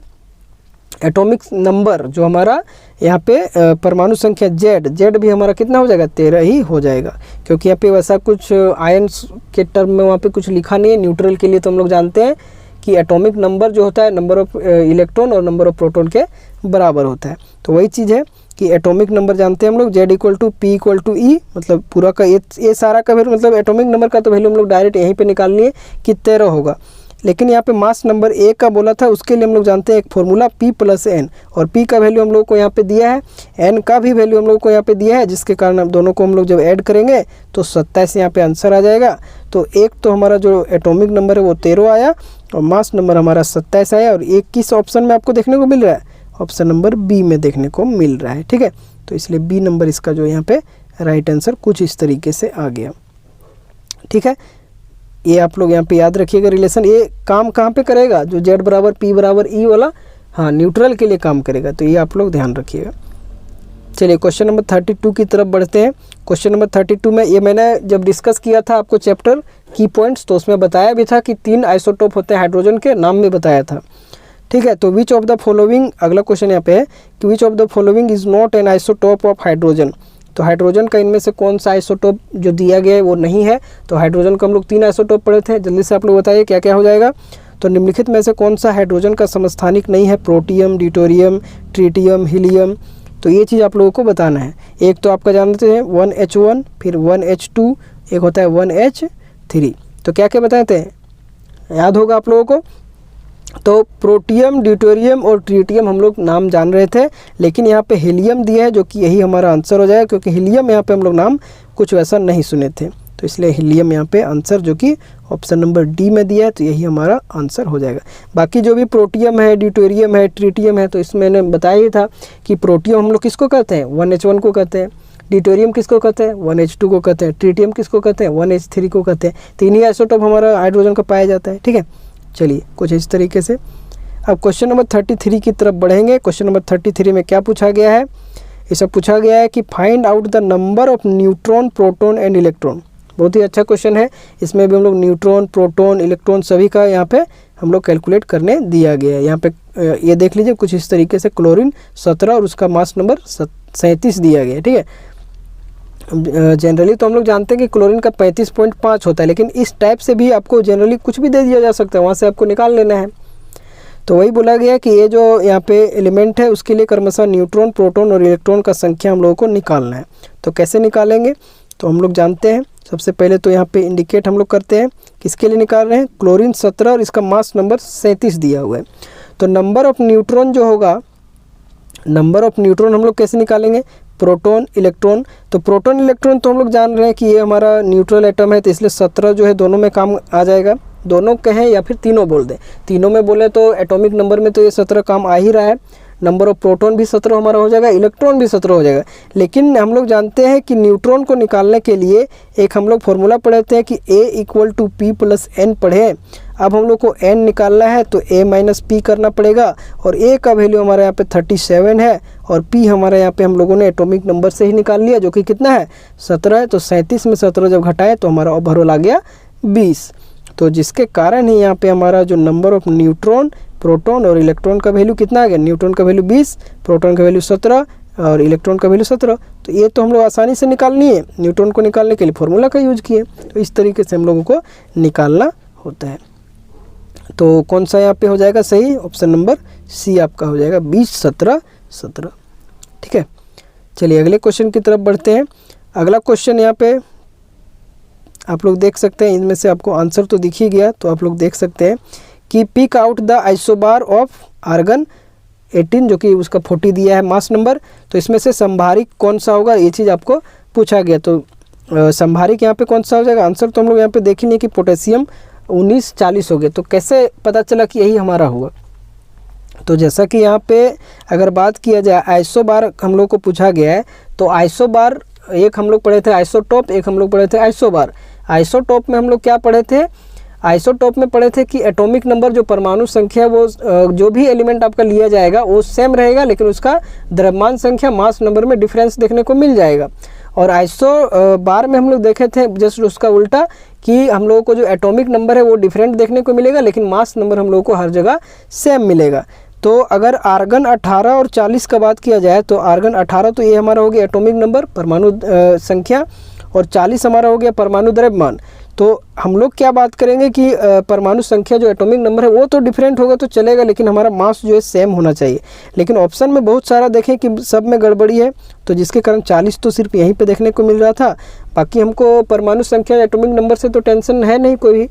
एटॉमिक नंबर जो हमारा यहाँ पे परमाणु संख्या जेड भी हमारा कितना हो जाएगा, 13 ही हो जाएगा। क्योंकि यहाँ पे वैसा कुछ आयन्स के टर्म में वहाँ पे कुछ लिखा नहीं है। न्यूट्रल के लिए तो हम लोग जानते हैं कि एटॉमिक नंबर जो होता है नंबर ऑफ इलेक्ट्रॉन और नंबर ऑफ प्रोटॉन के बराबर होता है। तो वही चीज़ है कि एटॉमिक नंबर जानते हैं हम लोग, Z = P = E, मतलब पूरा का ये सारा का वैल्यू, मतलब एटॉमिक नंबर का तो वैल्यू हम लोग डायरेक्ट यहीं पे निकाल लिए कि 13 होगा। लेकिन यहाँ पे मास नंबर ए का बोला था, उसके लिए हम लोग जानते हैं एक फॉर्मूला P + N, और P का वैल्यू हम लोग को यहाँ पे दिया है, N का भी वैल्यू हम लोग को यहाँ पे दिया है, जिसके कारण अब दोनों को हम लोग जब ऐड करेंगे तो 27 यहाँ पे आंसर आ जाएगा। तो एक तो हमारा जो एटॉमिक नंबर है वो 13 आया और मास नंबर हमारा 27 आया, और एक किस ऑप्शन में आपको देखने को मिल रहा है, ऑप्शन नंबर बी में देखने को मिल रहा है, ठीक है। तो इसलिए बी नंबर इसका जो यहाँ पे राइट आंसर कुछ इस तरीके से आ गया, ठीक है। ये आप लोग यहाँ पे याद रखिएगा रिलेशन। ये काम कहाँ पे करेगा, जो Z = P = E वाला, हाँ न्यूट्रल के लिए काम करेगा। तो ये आप लोग ध्यान रखिएगा। चलिए क्वेश्चन नंबर 32 की तरफ बढ़ते हैं। क्वेश्चन नंबर 32 में ये मैंने जब डिस्कस किया था आपको चैप्टर की पॉइंट्स, तो उसमें बताया भी था कि 3 आइसोटोप होते हैं हाइड्रोजन के, नाम में बताया था, ठीक है। तो विच ऑफ द फॉलोइंग, अगला क्वेश्चन यहाँ पे है कि which of the following is not an isotope of hydrogen. तो हाइड्रोजन का इनमें से कौन सा आइसोटोप जो दिया गया है वो नहीं है। तो हाइड्रोजन का हम लोग 3 आइसोटोप पढ़े थे, जल्दी से आप लोग बताइए क्या क्या हो जाएगा। तो निम्नलिखित में से कौन सा हाइड्रोजन का समस्थानिक नहीं है, प्रोटियम, ड्यूटेरियम, ट्रिटियम, हीलियम। तो ये चीज़ आप लोगों को बताना है। एक तो आपका जानते हैं 1H1, फिर 1H2, एक होता है 1H3। तो क्या क्या बताए थे, याद होगा आप लोगों को। तो प्रोटियम, ड्यूटेरियम और ट्रिटियम हम लोग नाम जान रहे थे, लेकिन यहाँ पे हीलियम दिया है, जो कि यही हमारा आंसर हो जाएगा, क्योंकि हीलियम यहाँ पे हम लोग नाम कुछ वैसा नहीं सुने थे। तो इसलिए हीलियम यहाँ पे आंसर जो कि ऑप्शन नंबर डी में दिया है, तो यही हमारा आंसर हो जाएगा। बाकी जो भी प्रोटियम है, ड्यूटेरियम है, ट्रिटियम है, तो इसमें मैंने बताया ही था कि प्रोटियम हम लोग किसको कहते हैं, 1H1 को कहते हैं। ड्यूटेरियम किसको कहते हैं, 1H2 को कहते हैं। ट्रिटियम किसको कहते हैं, 1H3 को कहते हैं। तीन ही आइसोटोप हमारा हाइड्रोजन का पाया जाता है। ठीक है, चलिए कुछ इस तरीके से। अब क्वेश्चन नंबर 33 की तरफ बढ़ेंगे। क्वेश्चन नंबर 33 में क्या पूछा गया है, ये सब पूछा गया है कि find out the number of neutron, proton and electron. बहुत ही अच्छा क्वेश्चन है। इसमें भी हम लोग न्यूट्रॉन, प्रोटॉन, इलेक्ट्रॉन सभी का यहाँ पे हम लोग कैलकुलेट करने दिया गया है। यहाँ पे ये देख लीजिए कुछ इस तरीके से, क्लोरीन 17 और उसका मास नंबर 37 दिया गया है। ठीक है, जनरली तो हम लोग जानते हैं कि क्लोरीन का 35.5 होता है, लेकिन इस टाइप से भी आपको जनरली कुछ भी दे दिया जा सकता है, वहाँ से आपको निकाल लेना है। तो वही बोला गया कि ये जो यहाँ पे एलिमेंट है उसके लिए क्रमशः न्यूट्रॉन, प्रोटॉन और इलेक्ट्रॉन का संख्या हम लोगों को निकालना है। तो कैसे निकालेंगे, तो हम लोग जानते हैं सबसे पहले तो यहाँ पे इंडिकेट हम लोग करते हैं किसके लिए निकाल रहे हैं, क्लोरीन 17 और इसका मास नंबर 37 दिया हुआ है। तो नंबर ऑफ न्यूट्रॉन जो होगा, नंबर ऑफ न्यूट्रॉन हम लोग कैसे निकालेंगे, प्रोटॉन, इलेक्ट्रॉन। तो प्रोटॉन, इलेक्ट्रॉन तो हम लोग जान रहे हैं कि ये हमारा न्यूट्रल एटम है, तो इसलिए 17 जो है दोनों में काम आ जाएगा। दोनों कहें या फिर तीनों बोल दें, तीनों में बोले तो एटॉमिक नंबर में तो ये 17 काम आ ही रहा है। नंबर ऑफ प्रोटॉन भी 17 हमारा हो जाएगा, इलेक्ट्रॉन भी 17 हो जाएगा। लेकिन हम लोग जानते हैं कि न्यूट्रॉन को निकालने के लिए एक हम लोग फॉर्मूला पढ़े थे कि A = P + N पढ़े। अब हम लोग को N निकालना है तो A - P करना पड़ेगा, और A का वैल्यू हमारे यहाँ पे 37 है, और P हमारे यहाँ पे हम लोगों ने एटॉमिक नंबर से ही निकाल लिया, जो कि कितना है, 17 है। तो 37 में 17 जब घटाएं तो हमारा ओवरऑल आ गया 20। तो जिसके कारण ही यहाँ पे हमारा जो नंबर ऑफ न्यूट्रॉन, प्रोटॉन और इलेक्ट्रॉन का वैल्यू कितना आ गया, न्यूट्रॉन का वैल्यू 20, प्रोटॉन का वैल्यू 17 और इलेक्ट्रॉन का वैल्यू 17। तो ये तो हम लोग आसानी से निकालनी है, न्यूट्रॉन को निकालने के लिए फॉर्मूला का यूज किए। तो इस तरीके से हम लोगों को निकालना होता है। तो कौन सा यहाँ पे हो जाएगा सही, ऑप्शन नंबर सी आपका हो जाएगा 20, 17, 17। ठीक है, चलिए अगले क्वेश्चन की तरफ बढ़ते हैं। अगला क्वेश्चन यहाँ पे आप लोग देख सकते हैं, इनमें से आपको आंसर तो दिख ही गया, तो आप लोग देख सकते हैं कि pick out the isobar of argon 18, जो कि उसका 40 दिया है मास नंबर। तो इसमें से संभारिक कौन सा होगा, ये चीज़ आपको पूछा गया। तो संभारिक यहाँ पे कौन सा हो जाएगा, आंसर तो हम लोग यहाँ पे देख ही नहीं कि पोटेशियम 19, 40 हो गए। तो कैसे पता चला कि यही हमारा होगा, तो जैसा कि यहाँ पे अगर बात किया जाए आइसोबार हम लोग को पूछा गया है, तो आइसोबार एक हम लोग पढ़े थे आइसोटोप, एक हम लोग पढ़े थे आइसोबार। आइसोटोप में हम लोग क्या पढ़े थे, आइसोटोप में पढ़े थे कि एटॉमिक नंबर जो परमाणु संख्या वो जो भी एलिमेंट आपका लिया जाएगा वो सेम रहेगा, लेकिन उसका द्रव्यमान संख्या मास नंबर में डिफरेंस देखने को मिल जाएगा। और आइसोबार में हम लोग देखे थे जस्ट उसका उल्टा, कि हम लोगों को जो एटॉमिक नंबर है वो डिफरेंट देखने को मिलेगा, लेकिन मास नंबर हम लोगों को हर जगह सेम मिलेगा। तो अगर आर्गन 18 और 40 का बात किया जाए, तो आर्गन 18 तो ये हमारा हो गया एटॉमिक नंबर, परमाणु संख्या, और 40 हमारा हो गया परमाणु द्रव्यमान। तो हम लोग क्या बात करेंगे कि परमाणु संख्या जो एटॉमिक नंबर है वो तो डिफरेंट होगा तो चलेगा, लेकिन हमारा मास जो है सेम होना चाहिए। लेकिन ऑप्शन में बहुत सारा देखें कि सब में गड़बड़ी है, तो जिसके कारण 40 तो सिर्फ यहीं पे देखने को मिल रहा था। बाकी हमको परमाणु संख्या एटॉमिक नंबर से तो टेंशन है नहीं कोई भी,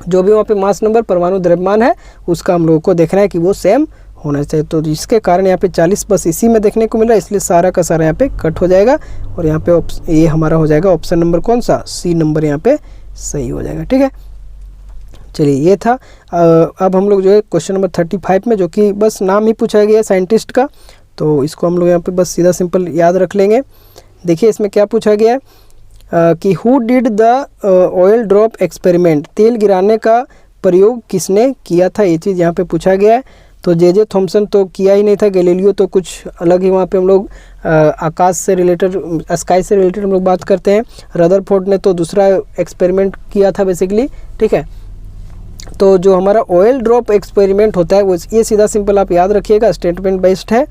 जो भी वहाँ पे मास नंबर परमाणु द्रव्यमान है उसका हम लोगों को देखना है कि वो सेम होना चाहिए। तो जिसके कारण यहाँ पे 40 बस इसी में देखने को मिल रहा है, इसलिए सारा का सारा यहाँ पे कट हो जाएगा, और यहाँ पे ये हमारा हो जाएगा ऑप्शन नंबर कौन सा, सी नंबर यहाँ पे सही हो जाएगा। ठीक है, चलिए ये था। अब हम लोग जो है क्वेश्चन नंबर 35 में, जो कि बस नाम ही पूछा गया है साइंटिस्ट का, तो इसको हम लोग यहाँ पे बस सीधा सिंपल याद रख लेंगे। देखिए इसमें क्या पूछा गया है कि who did the oil drop experiment, तेल गिराने का प्रयोग किसने किया था, ये चीज़ यहाँ पे पूछा गया है। तो जे थॉमसन तो किया ही नहीं था, गैलीलियो तो कुछ अलग ही, वहाँ पे हम लोग आकाश से रिलेटेड, स्काई से रिलेटेड हम लोग बात करते हैं। रदरफोर्ड ने तो दूसरा एक्सपेरिमेंट किया था बेसिकली। ठीक है, तो जो हमारा ऑयल ड्रॉप एक्सपेरिमेंट होता है वो ये सीधा सिंपल आप याद रखिएगा, स्टेटमेंट बेस्ड है।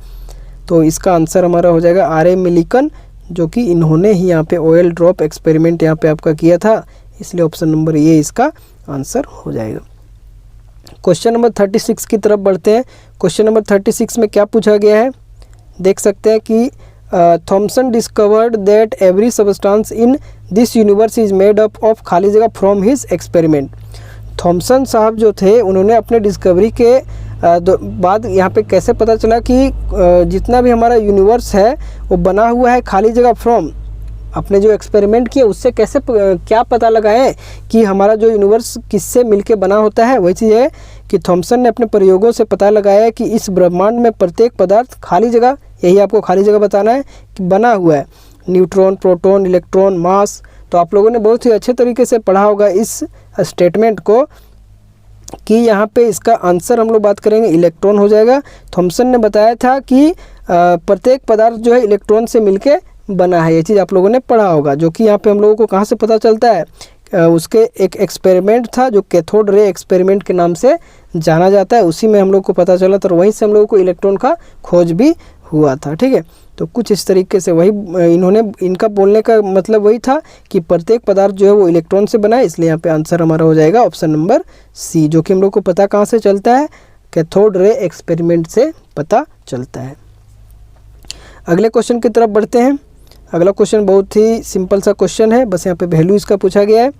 तो इसका आंसर हमारा हो जाएगा R.A. मिलिकन, जो कि इन्होंने ही यहाँ पे ऑयल ड्रॉप एक्सपेरिमेंट यहाँ पे आपका किया था, इसलिए ऑप्शन नंबर ए इसका आंसर हो जाएगा। क्वेश्चन नंबर 36 की तरफ बढ़ते हैं। क्वेश्चन नंबर 36 में क्या पूछा गया है, देख सकते हैं कि Thomson discovered that every substance in this universe is made up of खाली जगह फ्रॉम हिज एक्सपेरिमेंट। थॉमसन साहब जो थे उन्होंने अपने डिस्कवरी के बाद यहाँ पे कैसे पता चला कि जितना भी हमारा यूनिवर्स है वो बना हुआ है खाली जगह फ्रॉम, अपने जो एक्सपेरिमेंट किए उससे कैसे क्या पता लगाएं कि हमारा जो यूनिवर्स किससे मिलके बना होता है। वही चीज़ है कि थॉमसन ने अपने प्रयोगों से पता लगाया कि इस ब्रह्मांड में प्रत्येक पदार्थ खाली जगह, यही आपको खाली जगह बताना है, कि बना हुआ है। न्यूट्रॉन, प्रोटॉन, इलेक्ट्रॉन, मास। तो आप लोगों ने बहुत ही अच्छे तरीके से पढ़ा होगा इस स्टेटमेंट को कि यहाँ पे इसका आंसर हम लोग बात करेंगे इलेक्ट्रॉन हो जाएगा। थॉमसन ने बताया था कि प्रत्येक पदार्थ जो है इलेक्ट्रॉन से मिलके बना है, ये चीज़ आप लोगों ने पढ़ा होगा, जो कि यहाँ पे हम लोगों को कहाँ से पता चलता है, उसके एक एक्सपेरिमेंट था जो कैथोड रे एक्सपेरिमेंट के नाम से जाना जाता है, उसी में हम लोग को पता चला था और वहीं से हम लोगों को इलेक्ट्रॉन का खोज भी हुआ था। ठीक है, तो कुछ इस तरीके से वही इनका बोलने का मतलब वही था कि प्रत्येक पदार्थ जो है वो इलेक्ट्रॉन से बना है, इसलिए यहाँ पे आंसर हमारा हो जाएगा ऑप्शन नंबर सी, जो कि हम लोग को पता कहाँ से चलता है, कैथोड रे एक्सपेरिमेंट से पता चलता है। अगले क्वेश्चन की तरफ बढ़ते हैं। अगला क्वेश्चन बहुत ही सिंपल सा क्वेश्चन है, बस यहाँ पे वैल्यू इसका पूछा गया है।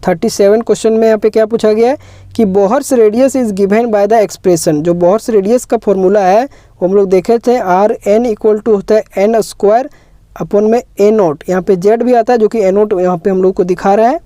37 क्वेश्चन में यहाँ पे क्या पूछा गया है कि Bohr's radius is given by the expression. जो बोहर्स रेडियस का फॉर्मूला है वो हम लोग देखे थे, आर एन इक्वल टू होता है एन स्क्वायर अपन में ए नोट, यहाँ पे जेड भी आता है जो कि ए नोट यहाँ पे हम लोग को दिखा रहा है।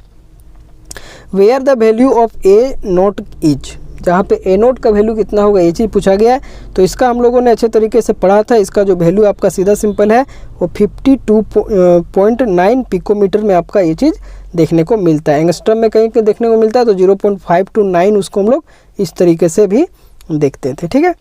Where the value of A nought is, जहाँ पे ए नोट का वैल्यू कितना होगा ये चीज़ पूछा गया है। तो इसका हम लोगों ने अच्छे तरीके से पढ़ा था, इसका जो वैल्यू आपका सीधा सिंपल है वो 52.9 पिकोमीटर में आपका ये चीज़ देखने को मिलता है। एंगस्ट्रम में कहीं के देखने को मिलता है तो 0.5 to 9 उसको हम लोग इस तरीके से भी देखते थे। ठीक है,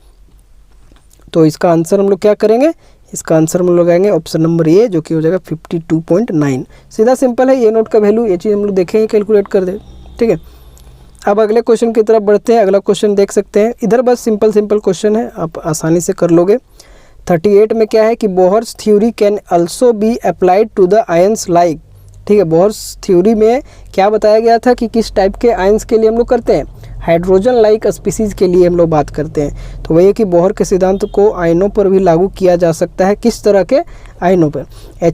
तो इसका आंसर हम लोग क्या करेंगे, इसका आंसर हम लोग लगाएंगे ऑप्शन नंबर ए, जो कि हो जाएगा 52.9। सीधा सिंपल है, ए नोट का वैल्यू ये चीज़ हम लोग देखेंगे, कैलकुलेट कर दे। ठीक है, अब अगले क्वेश्चन की तरफ बढ़ते हैं। अगला क्वेश्चन देख सकते हैं, इधर बस सिंपल क्वेश्चन है, आप आसानी से कर लोगे। 38 में क्या है कि Bohr's theory can also be applied to the ions like. ठीक है, बोहर्स थ्योरी में क्या बताया गया था कि किस टाइप के आयंस के लिए हम लोग करते हैं, हाइड्रोजन लाइक स्पीसीज़ के लिए हम लोग बात करते हैं। तो वही है कि बोहर के सिद्धांत को आयनों पर भी लागू किया जा सकता है। किस तरह के आयनों पर, He+,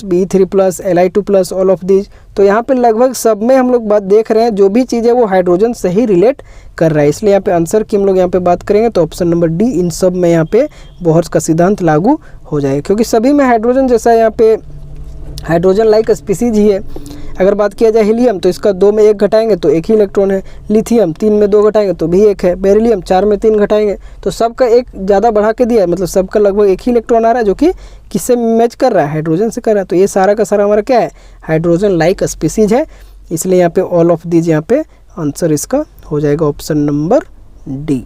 Be3+, Li2+, all of these. तो यहाँ पे लगभग सब में हम लोग बात देख रहे हैं, जो भी चीज़ है वो हाइड्रोजन से ही रिलेट कर रहा है, इसलिए यहाँ पे आंसर की हम लोग यहाँ पे बात करेंगे तो ऑप्शन नंबर डी, इन सब में यहाँ पे बोहर्स का सिद्धांत लागू हो जाएगा, क्योंकि सभी में हाइड्रोजन जैसा यहाँ पे हाइड्रोजन लाइक स्पीसीज ही है। अगर बात किया जाए हीलियम तो इसका 2 में 1 घटाएंगे तो 1 ही इलेक्ट्रॉन है। लिथियम 3 में 2 घटाएंगे तो भी 1 है। बेरिलियम 4 में 3 घटाएंगे तो सबका 1 ज़्यादा बढ़ा के दिया है, मतलब सबका लगभग 1 ही इलेक्ट्रॉन आ रहा है, जो कि किससे मैच कर रहा है, हाइड्रोजन से कर रहा है। तो ये सारा का सारा हमारा क्या है, हाइड्रोजन लाइक स्पीसीज है, इसलिए यहाँ पे ऑल ऑफ दीज यहाँ पे आंसर इसका हो जाएगा ऑप्शन नंबर डी।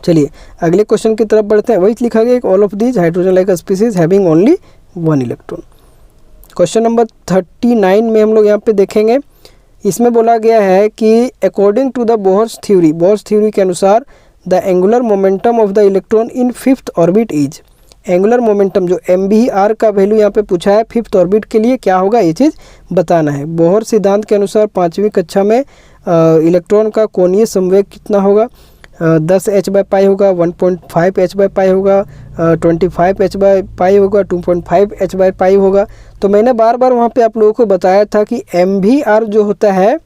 चलिए अगले क्वेश्चन की तरफ बढ़ते हैं। वही लिखा गया all of these hydrogen like species having only 1 electron. Question number 39 में हम लोग यहाँ पे देखेंगे, इसमें बोला गया है कि according to the Bohr's theory, Bohr's theory के अनुसार the angular momentum of the electron in 5th orbit is. Angular momentum जो MBR का वैल्यू यहाँ पे पूछा है 5th ऑर्बिट के लिए क्या होगा, ये चीज़ बताना है। बोहर सिद्धांत के अनुसार 5वीं कक्षा में इलेक्ट्रॉन का कोणीय संवेग कितना होगा, 10 h/π होगा, 1.5 h/π होगा, 25 h/π होगा, 2.5 h/π होगा। तो मैंने बार बार वहाँ पे आप लोगों को बताया था कि MBR जो होता है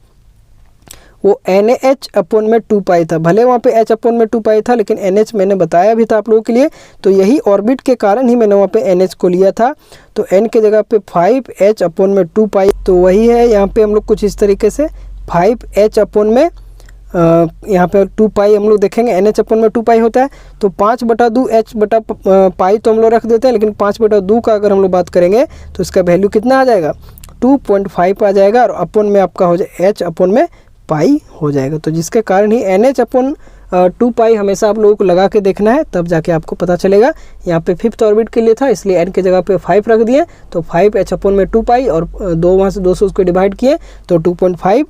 वो NH/2π था, भले वहाँ पे H/2π था लेकिन NH मैंने बताया भी था आप लोगों के लिए, तो यही ऑर्बिट के कारण ही मैंने वहाँ पे NH को लिया था। तो N के जगह पे 5H/2π, तो वही है यहाँ पे हम लोग कुछ इस तरीके से 5H यहाँ पे 2π हम लोग देखेंगे, NH/2π होता है, तो 5/2 H/π तो हम लोग रख देते हैं, लेकिन 5/2 का अगर हम लोग बात करेंगे तो इसका वैल्यू कितना आ जाएगा, 2.5 आ जाएगा, और अपन में आपका हो जाए H/π हो जाएगा। तो जिसके कारण ही NH/2π हमेशा आप लोगों को लगा के देखना है, तब जाके आपको पता चलेगा। यहाँ पे 5th ऑर्बिट के लिए था, इसलिए N के जगह पे 5 रख दिए, तो 5H/2π और 2 वहाँ से 2 से उसको डिवाइड किए तो 2.5,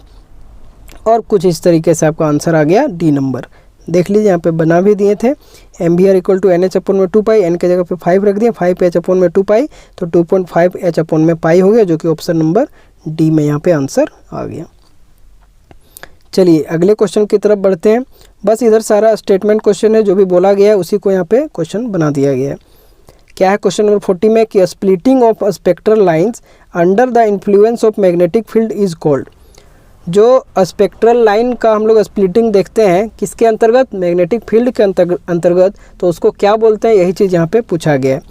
और कुछ इस तरीके से आपका आंसर आ गया डी नंबर। देख लीजिए यहाँ पे बना भी दिए थे। MVR equal to NH upon में 2 पाई, N के जगह पे 5 रख दिया, 5 H अपॉन में 2 पाई, तो 2.5 H अपॉन में पाई हो गया, जो कि ऑप्शन नंबर डी में यहाँ पे आंसर आ गया। चलिए अगले क्वेश्चन की तरफ बढ़ते हैं। बस इधर सारा स्टेटमेंट क्वेश्चन है, जो भी बोला गया है उसी को यहाँ पे क्वेश्चन बना दिया गया है। क्या है क्वेश्चन नंबर 40 में कि splitting of spectral lines under the influence of magnetic field is called. जो स्पेक्ट्रल लाइन का हम लोग स्प्लिटिंग देखते हैं किसके अंतर्गत, मैग्नेटिक फील्ड के अंतर्गत, तो उसको क्या बोलते हैं, यही चीज़ यहाँ पे पूछा गया है।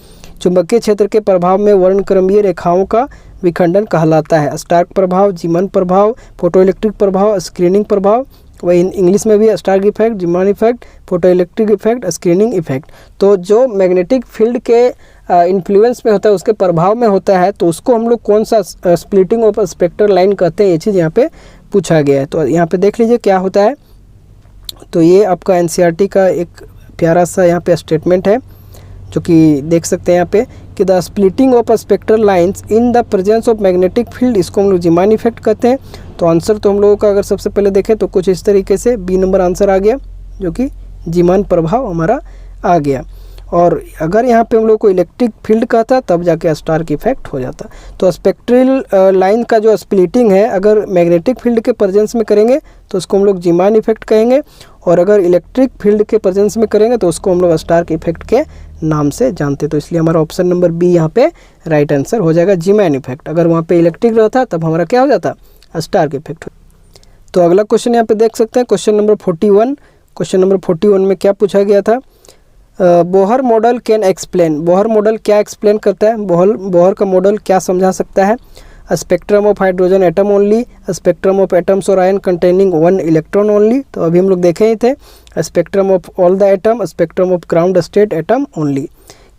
चुंबकीय क्षेत्र के प्रभाव में वर्णक्रमीय रेखाओं का विखंडन कहलाता है स्टार्क प्रभाव, जीमन प्रभाव, फोटोइलेक्ट्रिक प्रभाव, स्क्रीनिंग प्रभाव। वही इंग्लिश में भी Stark effect, Zeeman effect, photoelectric effect, screening effect. तो जो मैग्नेटिक फील्ड के इन्फ्लुएंस में होता है, उसके प्रभाव में होता है, तो उसको हम लोग कौन सा स्प्लिटिंग ऑफ स्पेक्ट्रल लाइन कहते हैं, ये चीज़ यहाँ पे पूछा गया है। तो यहाँ पे देख लीजिए क्या होता है। तो ये आपका NCERT का एक प्यारा सा यहाँ पे स्टेटमेंट है, जो कि देख सकते हैं यहाँ पे कि the splitting of spectral lines in the presence of magnetic field, इसको हम लोग जीमान इफेक्ट कहते हैं। तो आंसर तो हम लोगों का अगर सबसे पहले देखें तो कुछ इस तरीके से बी नंबर आंसर आ गया, जो कि जीमान प्रभाव हमारा आ गया। और अगर यहाँ पे हम लोग को इलेक्ट्रिक फील्ड कहता तब जाके स्टार्क इफेक्ट हो जाता। तो स्पेक्ट्रल लाइन का जो स्प्लिटिंग है अगर मैग्नेटिक फील्ड के प्रेजेंस में करेंगे तो उसको हम लोग जीमान इफेक्ट कहेंगे, और अगर इलेक्ट्रिक फील्ड के प्रेजेंस में करेंगे तो उसको हम लोग स्टार्क इफेक्ट के नाम से जानते। तो इसलिए हमारा ऑप्शन नंबर बी यहाँ पे राइट आंसर हो जाएगा, जीमान इफेक्ट। अगर वहाँ पे इलेक्ट्रिक रहता तब हमारा क्या हो जाता, स्टार्क इफेक्ट। तो अगला क्वेश्चन यहाँ पे देख सकते हैं, क्वेश्चन नंबर 41। क्वेश्चन नंबर 41 में क्या पूछा गया था, Bohr model can explain. Bohr model क्या एक्सप्लेन करता है, बोहर का मॉडल क्या समझा सकता है। Spectrum of hydrogen atom only, spectrum of atoms और आयन कंटेनिंग 1 इलेक्ट्रॉन ओनली। तो अभी हम लोग देखे ही थे, spectrum of all the atom, spectrum of ground state atom only.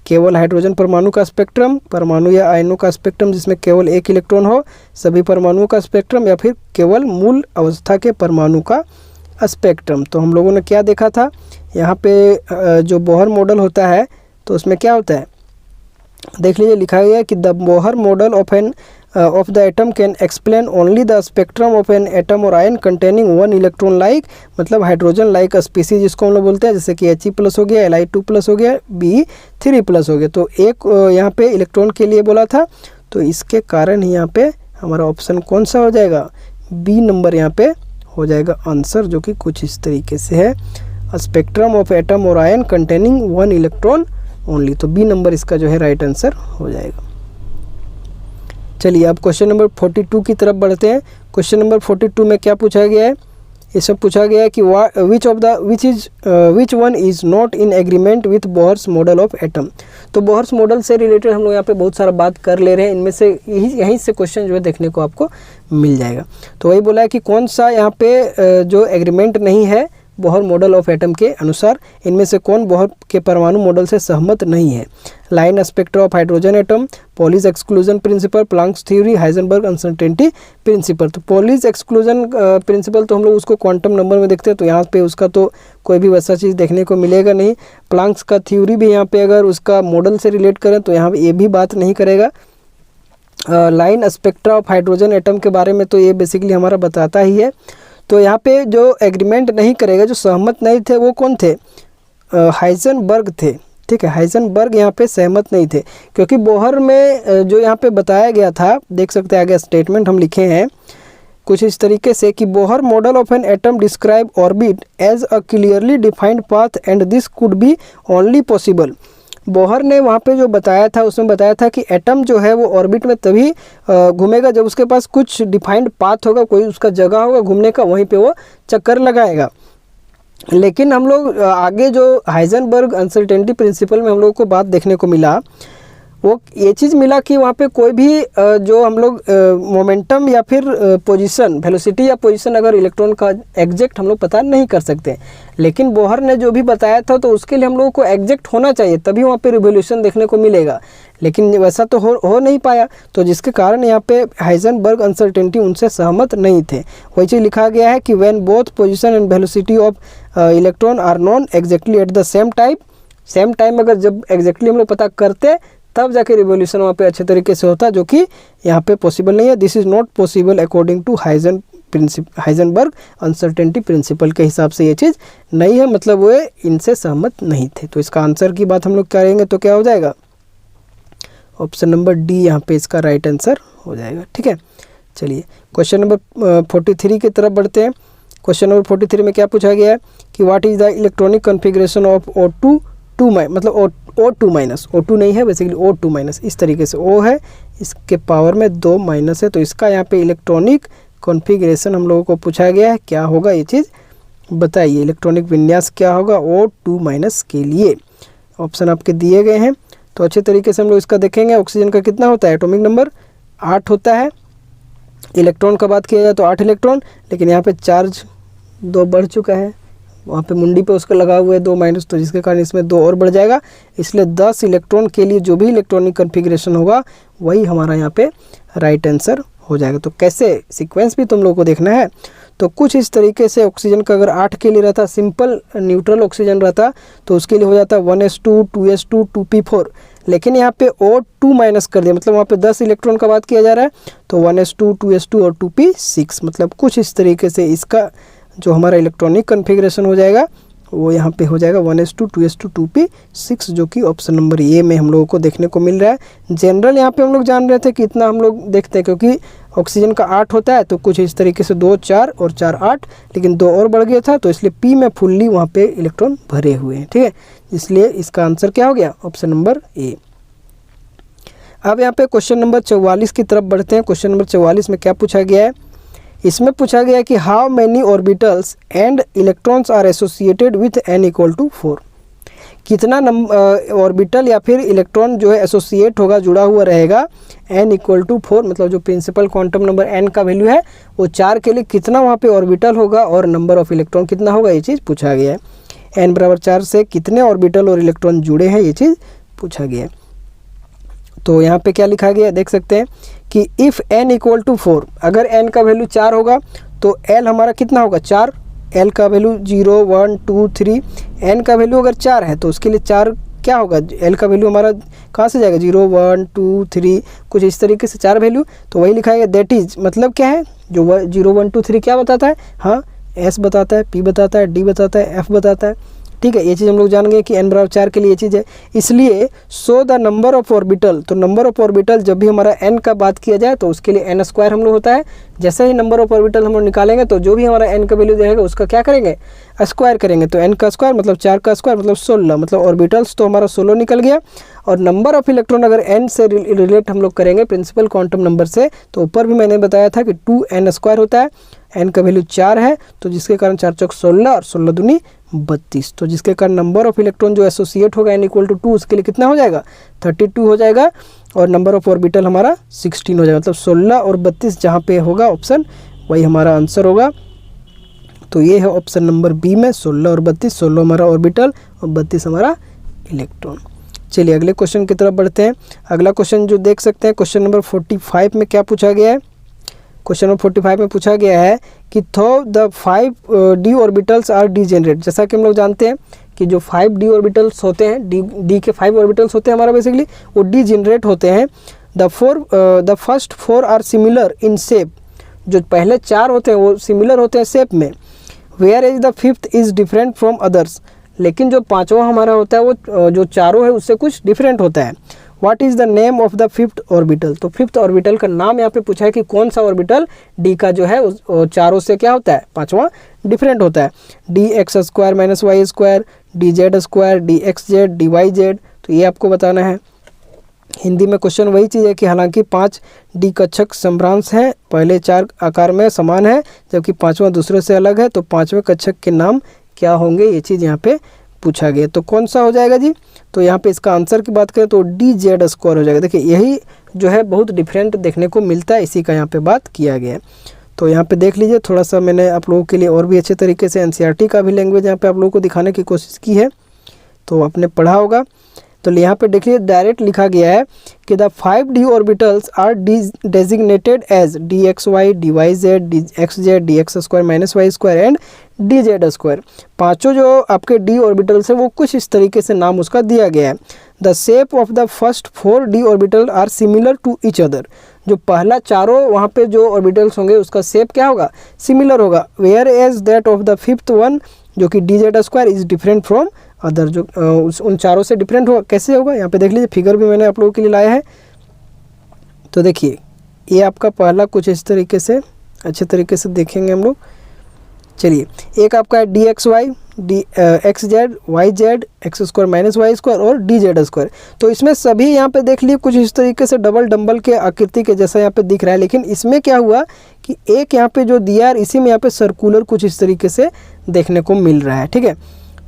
केवल हाइड्रोजन परमाणु का स्पेक्ट्रम, परमाणु या आयनों का स्पेक्ट्रम जिसमें केवल एक इलेक्ट्रॉन हो, सभी परमाणुओं का स्पेक्ट्रम, या फिर केवल मूल अवस्था के परमाणु का स्पेक्ट्रम। तो हम लोगों ने क्या देखा था, यहाँ पे जो बोहर मॉडल होता है तो उसमें क्या होता है, देख लीजिए लिखा गया है कि the Bohr model of the atom can explain only the spectrum of an atom और आयन कंटेनिंग 1 इलेक्ट्रॉन लाइक, मतलब हाइड्रोजन लाइक स्पीसीज जिसको हम लोग बोलते हैं, जैसे कि He+ हो गया, Li2+ हो गया, Be3+ हो गया। तो एक यहाँ पे इलेक्ट्रॉन के लिए बोला था, तो इसके कारण ही यहाँ पे हमारा ऑप्शन कौन सा हो जाएगा, बी नंबर यहाँ पे हो जाएगा आंसर, जो कि कुछ इस तरीके से है, स्पेक्ट्रम ऑफ एटम और आयन कंटेनिंग 1 इलेक्ट्रॉन ओनली। तो बी नंबर इसका जो है राइट आंसर हो जाएगा। चलिए अब क्वेश्चन नंबर 42 की तरफ बढ़ते हैं। क्वेश्चन नंबर 42 में क्या पूछा गया है, इसमें पूछा गया है कि which one is not in agreement with Bohr's model of atom. तो बोहर्स मॉडल से रिलेटेड हम लोग यहाँ पे बहुत सारा बात कर ले रहे हैं, इनमें से यहीं से क्वेश्चन जो है देखने को आपको मिल जाएगा। तो वही बोला है कि कौन सा यहाँ पे जो एग्रीमेंट नहीं है बोहर मॉडल ऑफ एटम के अनुसार, इनमें से कौन बोहर के परमाणु मॉडल से सहमत नहीं है। Line spectra of hydrogen atom, Pauli's exclusion principle, Planck's theory, Heisenberg uncertainty principal. तो पॉलीज एक्सक्लूजन प्रिंसिपल तो हम लोग उसको क्वांटम नंबर में देखते हैं, तो यहाँ पे उसका तो कोई भी वैसा चीज़ देखने को मिलेगा नहीं। प्लांक्स का थ्योरी भी यहाँ पे अगर उसका मॉडल से रिलेट करें तो यहाँ पे ये भी बात नहीं करेगा। Line spectra of hydrogen atom के बारे में तो ये बेसिकली हमारा बताता ही है। तो यहाँ पे जो एग्रीमेंट नहीं करेगा, जो सहमत नहीं थे, वो कौन थे, हाइजेनबर्ग थे। ठीक है, हाइजेनबर्ग यहाँ पे सहमत नहीं थे, क्योंकि बोहर में जो यहाँ पे बताया गया था, देख सकते हैं आगे स्टेटमेंट हम लिखे हैं कुछ इस तरीके से कि Bohr model of an atom describe orbit as a clearly defined path and this could be only possible. Bohr ने वहाँ पे जो बताया था, उसमें बताया था कि एटम जो है वो ऑर्बिट में तभी घूमेगा जब उसके पास कुछ डिफाइंड पाथ होगा, कोई उसका जगह होगा घूमने का, वहीं पे वो चक्कर लगाएगा। लेकिन हम लोग आगे जो हाइजेनबर्ग अनसर्टेनिटी प्रिंसिपल में हम लोग को बात देखने को मिला, वो ये चीज़ मिला कि वहाँ पे कोई भी जो हम लोग मोमेंटम या फिर पोजीशन, वेलोसिटी या पोजीशन अगर इलेक्ट्रॉन का एग्जैक्ट हम लोग पता नहीं कर सकते। लेकिन बोहर ने जो भी बताया था तो उसके लिए हम लोगों को एग्जैक्ट होना चाहिए, तभी वहाँ पे रिवोल्यूशन देखने को मिलेगा। लेकिन वैसा तो हो नहीं पाया, तो जिसके कारण यहाँ पे हाइजेनबर्ग अनसर्टेनिटी उनसे सहमत नहीं थे। वही चीज़ लिखा गया है कि when both position and velocity of electron are known exactly at the same time अगर जब एग्जैक्टली हम लोग पता करते तब जाके रिवोल्यूशन वहाँ पे अच्छे तरीके से होता, जो कि यहाँ पे पॉसिबल नहीं है। This is not possible according to Heisenberg uncertainty principle के हिसाब से ये चीज़ नहीं है, मतलब वो इनसे सहमत नहीं थे। तो इसका आंसर की बात हम लोग करेंगे तो क्या हो जाएगा, ऑप्शन नंबर डी यहाँ पे इसका राइट आंसर हो जाएगा। ठीक है, चलिए क्वेश्चन नंबर 43 की तरफ बढ़ते हैं। क्वेश्चन नंबर 43 में क्या पूछा गया है कि what is the electronic configuration of O2 मतलब O2 माइनस, O2 नहीं है बेसिकली O2 माइनस, इस तरीके से O है, इसके पावर में 2 माइनस है, तो इसका यहाँ पे इलेक्ट्रॉनिक कॉन्फ़िगरेशन हम लोगों को पूछा गया है। क्या होगा ये चीज़ बताइए, इलेक्ट्रॉनिक विन्यास क्या होगा O2 माइनस के लिए। ऑप्शन आपके दिए गए हैं, तो अच्छे तरीके से हम लोग इसका देखेंगे। ऑक्सीजन का कितना होता है, एटॉमिक नंबर 8 होता है। इलेक्ट्रॉन का बात किया जाए तो 8 इलेक्ट्रॉन, लेकिन यहाँ पे चार्ज 2 बढ़ चुका है, वहाँ पे मुंडी पे उसका लगा हुआ है 2 माइनस, तो जिसके कारण इसमें 2 और बढ़ जाएगा। इसलिए 10 इलेक्ट्रॉन के लिए जो भी इलेक्ट्रॉनिक कॉन्फ़िगरेशन होगा वही हमारा यहाँ पे राइट आंसर हो जाएगा। तो कैसे सीक्वेंस भी तुम लोगों को देखना है। तो कुछ इस तरीके से ऑक्सीजन का अगर 8 के लिए रहता, सिंपल न्यूट्रल ऑक्सीजन रहता, तो उसके लिए हो जाता 1s2 2s2 2p4, लेकिन यहाँ पे O2 माइनस कर दिया, मतलब वहाँ पे 10 इलेक्ट्रॉन का बात किया जा रहा है, तो 1s2 2s2 और 2p6, मतलब कुछ इस तरीके से इसका जो हमारा इलेक्ट्रॉनिक कॉन्फ़िगरेशन हो जाएगा वो यहाँ पे हो जाएगा 1s2 2s2 2p6, जो कि ऑप्शन नंबर ए में हम लोगों को देखने को मिल रहा है। जनरल यहाँ पे हम लोग जान रहे थे कि इतना हम लोग देखते हैं, क्योंकि ऑक्सीजन का 8 होता है, तो कुछ इस तरीके से 2 4 और 4 8, लेकिन 2 और बढ़ गया था, तो इसलिए पी में फुल्ली वहाँ पे इलेक्ट्रॉन भरे हुए हैं। ठीक है, इसलिए इसका आंसर क्या हो गया, ऑप्शन नंबर ए। अब यहाँ पे क्वेश्चन नंबर 44 की तरफ बढ़ते हैं। क्वेश्चन नंबर 44 में क्या पूछा गया है, इसमें पूछा गया है कि how many orbitals and electrons are associated with n equal to 4। कितना ऑर्बिटल या फिर इलेक्ट्रॉन जो है एसोसिएट होगा, जुड़ा हुआ रहेगा n इक्वल टू 4, मतलब जो प्रिंसिपल क्वांटम नंबर n का वैल्यू है वो 4 के लिए कितना वहाँ पे ऑर्बिटल होगा और नंबर ऑफ इलेक्ट्रॉन कितना होगा, ये चीज़ पूछा गया है। n बराबर 4 से कितने ऑर्बिटल और इलेक्ट्रॉन जुड़े हैं, ये चीज़ पूछा गया है। तो यहाँ पे क्या लिखा गया है देख सकते हैं कि इफ़ n इक्वल टू 4, अगर n का वैल्यू 4 होगा तो l हमारा कितना होगा 4, l का वैल्यू 0 1 2 3, n का वैल्यू अगर 4 है तो उसके लिए 4 क्या होगा, l का वैल्यू हमारा कहाँ से जाएगा 0 1 2 3, कुछ इस तरीके से 4 वैल्यू, तो वही लिखा है दैट इज, मतलब क्या है जो 0 1 2 3 क्या बताता है, हाँ s बताता है, p बताता है, d बताता है, f बताता है। ठीक है, ये चीज़ हम लोग जान गए कि n बराबर 4 के लिए ये चीज़ है। इसलिए so the number of orbital, तो नंबर ऑफ ऑर्बिटल जब भी हमारा n का बात किया जाए तो उसके लिए n स्क्वायर हम लोग होता है। जैसे ही नंबर ऑफ ऑर्बिटल हम लोग निकालेंगे तो जो भी हमारा n का वैल्यू रहेगा उसका क्या करेंगे, स्क्वायर करेंगे। तो n का स्क्वायर मतलब 4 का स्क्वायर मतलब 16, मतलब ऑर्बिटल्स तो हमारा 16 निकल गया। और नंबर ऑफ इलेक्ट्रॉन अगर n से रिलेट हम लोग करेंगे प्रिंसिपल क्वांटम नंबर से, तो ऊपर भी मैंने बताया था कि 2n स्क्वायर होता है, n का वैल्यू 4 है, तो जिसके कारण 4 चौक 16 और 16 दूनी 32, तो जिसके कारण नंबर ऑफ इलेक्ट्रॉन जो एसोसिएट होगा n इक्वल टू 2, उसके लिए कितना हो जाएगा 32 हो जाएगा, और नंबर ऑफ ऑर्बिटल हमारा 16 हो जाएगा, मतलब 16 और 32 जहाँ पे होगा ऑप्शन वही हमारा आंसर होगा। तो ये है ऑप्शन नंबर बी में 16 और 32, 16 हमारा ऑर्बिटल और 32 हमारा इलेक्ट्रॉन। चलिए अगले क्वेश्चन की तरफ बढ़ते हैं। अगला क्वेश्चन जो देख सकते हैं क्वेश्चन नंबर 45 में क्या पूछा गया है, क्वेश्चन नंबर 45 में पूछा गया है कि though the 5 d orbitals are degenerate. जैसा कि हम लोग जानते हैं कि जो 5 d ऑर्बिटल्स होते हैं, d के 5 ऑर्बिटल्स होते हैं हमारा बेसिकली, वो डीजेनरेट होते हैं। The first 4 are similar in shape, जो पहले 4 होते हैं वो सिमिलर होते हैं शेप में। Where is the 5th is different from others, लेकिन जो 5वां हमारा होता है वो जो चारों है उससे कुछ डिफरेंट होता है। What is the name of the 5th orbital, तो 5th ऑर्बिटल का नाम यहाँ पे पूछा है कि कौन सा ऑर्बिटल डी का जो है चारों से क्या होता है, 5वां डिफरेंट होता है। D X square minus Y square, D Z square, D X Z, D Y Z, तो ये आपको बताना है। हिंदी में क्वेश्चन वही चीज़ है कि हालांकि 5 डी कक्षक सम्भ्रांश हैं, पहले 4 आकार में समान है जबकि 5वां दूसरे से अलग है, तो 5वें कक्षक के नाम क्या होंगे, ये चीज़ यहाँ पे पूछा गया। तो कौन सा हो जाएगा जी, तो यहाँ पे इसका आंसर की बात करें तो डी जेड स्क्वायर हो जाएगा। देखिए यही जो है बहुत डिफरेंट देखने को मिलता है, इसी का यहाँ पे बात किया गया है। तो यहाँ पे देख लीजिए, थोड़ा सा मैंने आप लोगों के लिए और भी अच्छे तरीके से एनसीईआरटी का भी लैंग्वेज यहाँ पे आप लोगों को दिखाने की कोशिश की है, तो आपने पढ़ा होगा। तो यहाँ पे देखिए डायरेक्ट लिखा गया है कि the 5d orbitals are designated as dxy, dyz, dxz, dx square minus Y square and dz square. पांचों जो आपके d ऑर्बिटल्स हैं वो कुछ इस तरीके से नाम उसका दिया गया है। The shape of the first 4d orbital are similar to each other. जो पहला चारों वहाँ पे जो ऑर्बिटल्स होंगे उसका शेप क्या होगा, सिमिलर होगा। Whereas that of the fifth one जो कि dz square is different from other, जो उन चारों से डिफरेंट होगा। कैसे होगा यहाँ पे देख लीजिए, फिगर भी मैंने आप लोगों के लिए लाया है। तो देखिए ये आपका पहला कुछ इस तरीके से अच्छे तरीके से देखेंगे हम लोग। चलिए एक आपका है dxy, xz, yz, x square minus Y square और dz स्क्वायर। तो इसमें सभी यहाँ पे देख लिए कुछ इस तरीके से डबल डंबल के आकृति के जैसा यहाँ पे दिख रहा है, लेकिन इसमें क्या हुआ कि एक यहाँ पे जो दिया है इसी में यहाँ पे सर्कुलर कुछ इस तरीके से देखने को मिल रहा है। ठीक है,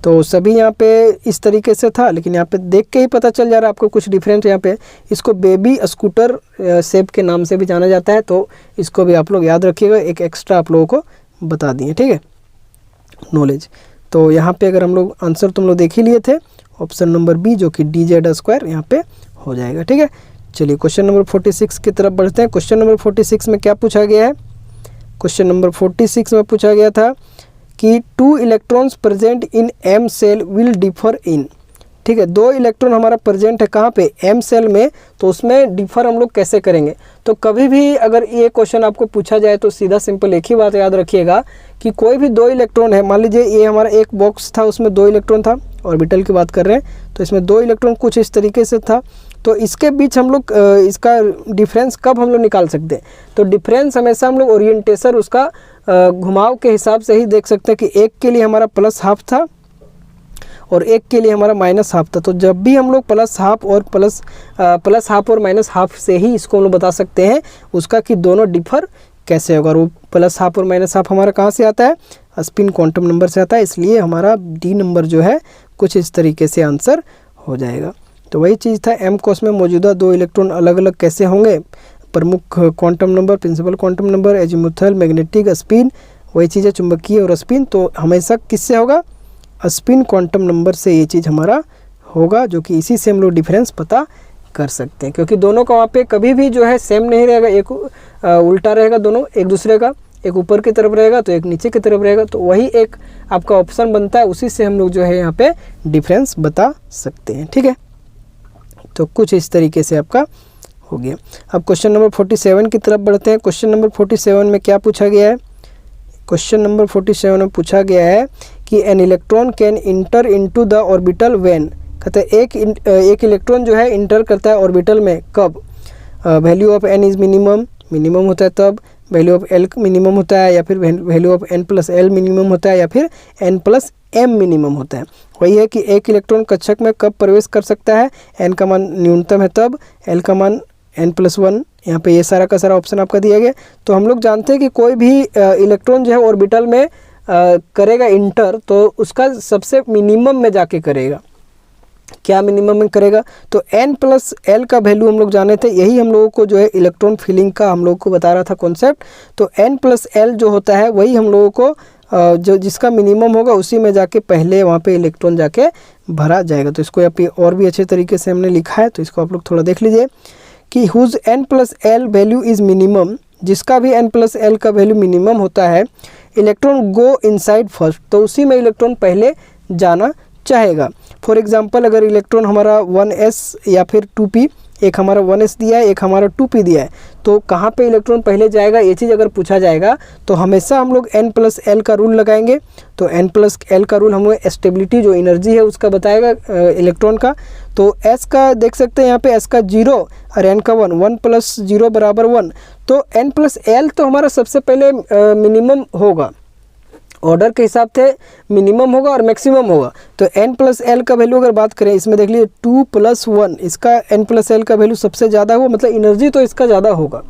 तो सभी यहाँ पे इस तरीके से था, लेकिन यहाँ पे देख के ही पता चल जा रहा है आपको कुछ डिफरेंट। यहाँ पे इसको बेबी स्कूटर शेप के नाम से भी जाना जाता है, तो इसको भी आप लोग याद रखिएगा, एक एक्स्ट्रा आप लोगों को बता दिए। ठीक है, नॉलेज। तो यहाँ पे अगर हम लोग आंसर तुम लोग देख ही लिए थे, ऑप्शन नंबर बी जो कि dz स्क्वायर यहाँ पे हो जाएगा। ठीक है, चलिए क्वेश्चन नंबर 46 की तरफ बढ़ते हैं। क्वेश्चन नंबर 46 में क्या पूछा गया है? क्वेश्चन नंबर 46 में पूछा गया था कि 2 electrons present in m shell will differ in. ठीक है, 2 इलेक्ट्रॉन हमारा प्रेजेंट है कहाँ पे, m सेल में, तो उसमें डिफर हम लोग कैसे करेंगे। तो कभी भी अगर ये क्वेश्चन आपको पूछा जाए तो सीधा सिंपल एक ही बात याद रखिएगा कि कोई भी 2 इलेक्ट्रॉन है, मान लीजिए ये हमारा एक बॉक्स था उसमें 2 इलेक्ट्रॉन था, ऑर्बिटल की बात कर रहे हैं, तो इसमें 2 इलेक्ट्रॉन कुछ इस तरीके से था। तो इसके बीच हम लोग इसका डिफरेंस कब हम लोग निकाल सकते हैं? तो डिफरेंस हमेशा हम लोग ओरिएंटेशन उसका घुमाव के हिसाब से ही देख सकते हैं कि एक के लिए हमारा प्लस हाफ था और एक के लिए हमारा माइनस हाफ था। तो जब भी हम लोग प्लस हाफ और माइनस हाफ से ही इसको हम लोग बता सकते हैं उसका कि दोनों डिफर कैसे होगा। और वो प्लस हाफ और माइनस हाफ हमारा कहाँ से आता है, स्पिन क्वांटम नंबर से आता है, इसलिए हमारा डी नंबर जो है कुछ इस तरीके से आंसर हो जाएगा। तो वही चीज़ था, एम कोष में मौजूदा 2 इलेक्ट्रॉन अलग अलग कैसे होंगे, प्रमुख quantum number, principal quantum number, azimuthal, magnetic, spin, वही चीज़ है चुंबकीय और स्पिन। तो हमेशा किससे होगा, स्पिन क्वांटम नंबर से ये चीज़ हमारा होगा, जो कि इसी से हम लोग डिफरेंस पता कर सकते हैं, क्योंकि दोनों का वहाँ पे कभी भी जो है सेम नहीं रहेगा, एक उल्टा रहेगा दोनों एक दूसरे का, एक ऊपर की तरफ रहेगा तो एक नीचे की तरफ रहेगा। तो वही एक आपका ऑप्शन बनता है, उसी से हम लोग जो है यहाँ पे डिफरेंस बता सकते हैं। ठीक है, तो कुछ इस तरीके से आपका हो गया। अब क्वेश्चन नंबर 47 की तरफ बढ़ते हैं। क्वेश्चन नंबर 47 में क्या पूछा गया है? क्वेश्चन नंबर 47 में पूछा गया है कि an electron can inter into the orbital when, कहते हैं एक इलेक्ट्रॉन जो है इंटर करता है ऑर्बिटल में कब, value of N is minimum होता है तब, वैल्यू ऑफ एल मिनिमम होता है, या फिर value of N plus L minimum होता है, या फिर एन प्लस एम मिनिमम होता है। वही है कि एक इलेक्ट्रॉन कक्षक में कब प्रवेश कर सकता है, एन का मान न्यूनतम है तब, एल का मान n+1, यहाँ पे ये सारा का सारा ऑप्शन आपका दिया गया। तो हम लोग जानते हैं कि कोई भी इलेक्ट्रॉन जो है ऑर्बिटल में करेगा इंटर, तो उसका सबसे मिनिमम में जाके करेगा। क्या मिनिमम में करेगा? तो n+l का वैल्यू हम लोग जाने थे, यही हम लोगों को जो है इलेक्ट्रॉन फिलिंग का हम लोग को बता रहा था कॉन्सेप्ट। तो n+l जो होता है वही हम लोगों को जो जिसका मिनिमम होगा उसी में जाके पहले वहाँ पे इलेक्ट्रॉन जाके भरा जाएगा। तो इसको यहाँ पे और भी अच्छे तरीके से हमने लिखा है, तो इसको आप लोग थोड़ा देख लीजिए कि whose n+l value is minimum, जिसका भी n+l का वैल्यू मिनिमम होता है, इलेक्ट्रॉन गो इनसाइड फर्स्ट, तो उसी में इलेक्ट्रॉन पहले जाना चाहेगा। फॉर एग्जांपल अगर इलेक्ट्रॉन हमारा 1s या फिर 2p, एक हमारा 1s दिया है, एक हमारा 2p दिया है, तो कहाँ पे इलेक्ट्रॉन पहले जाएगा ये चीज़ अगर पूछा जाएगा तो हमेशा हम लोग n+l का रूल लगाएंगे। तो n+l का रूल हमें स्टेबिलिटी जो एनर्जी है उसका बताएगा इलेक्ट्रॉन का। तो s का देख सकते हैं यहाँ पे s का 0 और n का 1, 1 + 0 = 1। तो n+l तो हमारा सबसे पहले मिनिमम होगा, ऑर्डर के हिसाब से मिनिमम होगा और मैक्सिमम होगा। तो n+l का वैल्यू अगर बात करें, इसमें देख लीजिए 2 + 1, इसका n+l का वैल्यू सबसे ज़्यादा हुआ, मतलब एनर्जी तो इसका ज़्यादा होगा,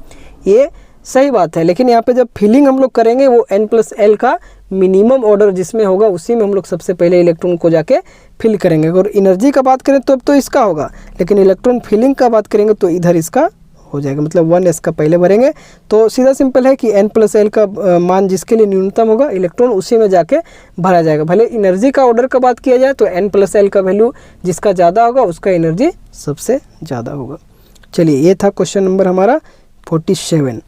ये सही बात है। लेकिन यहाँ पे जब फिलिंग हम लोग करेंगे वो n+l का मिनिमम ऑर्डर जिसमें होगा उसी में हम लोग सबसे पहले इलेक्ट्रॉन को जाके फिल करेंगे। अगर एनर्जी का बात करें तो अब तो इसका होगा, लेकिन इलेक्ट्रॉन फिलिंग का बात करेंगे तो इधर इसका हो जाएगा, मतलब 1s का पहले भरेंगे। तो सीधा सिंपल है कि n+l का मान जिसके लिए न्यूनतम होगा इलेक्ट्रॉन उसी में जाके भरा जाएगा। भले एनर्जी का ऑर्डर का बात किया जाए तो n+l का वैल्यू जिसका ज़्यादा होगा उसका एनर्जी सबसे ज़्यादा होगा। चलिए ये था क्वेश्चन नंबर हमारा 47।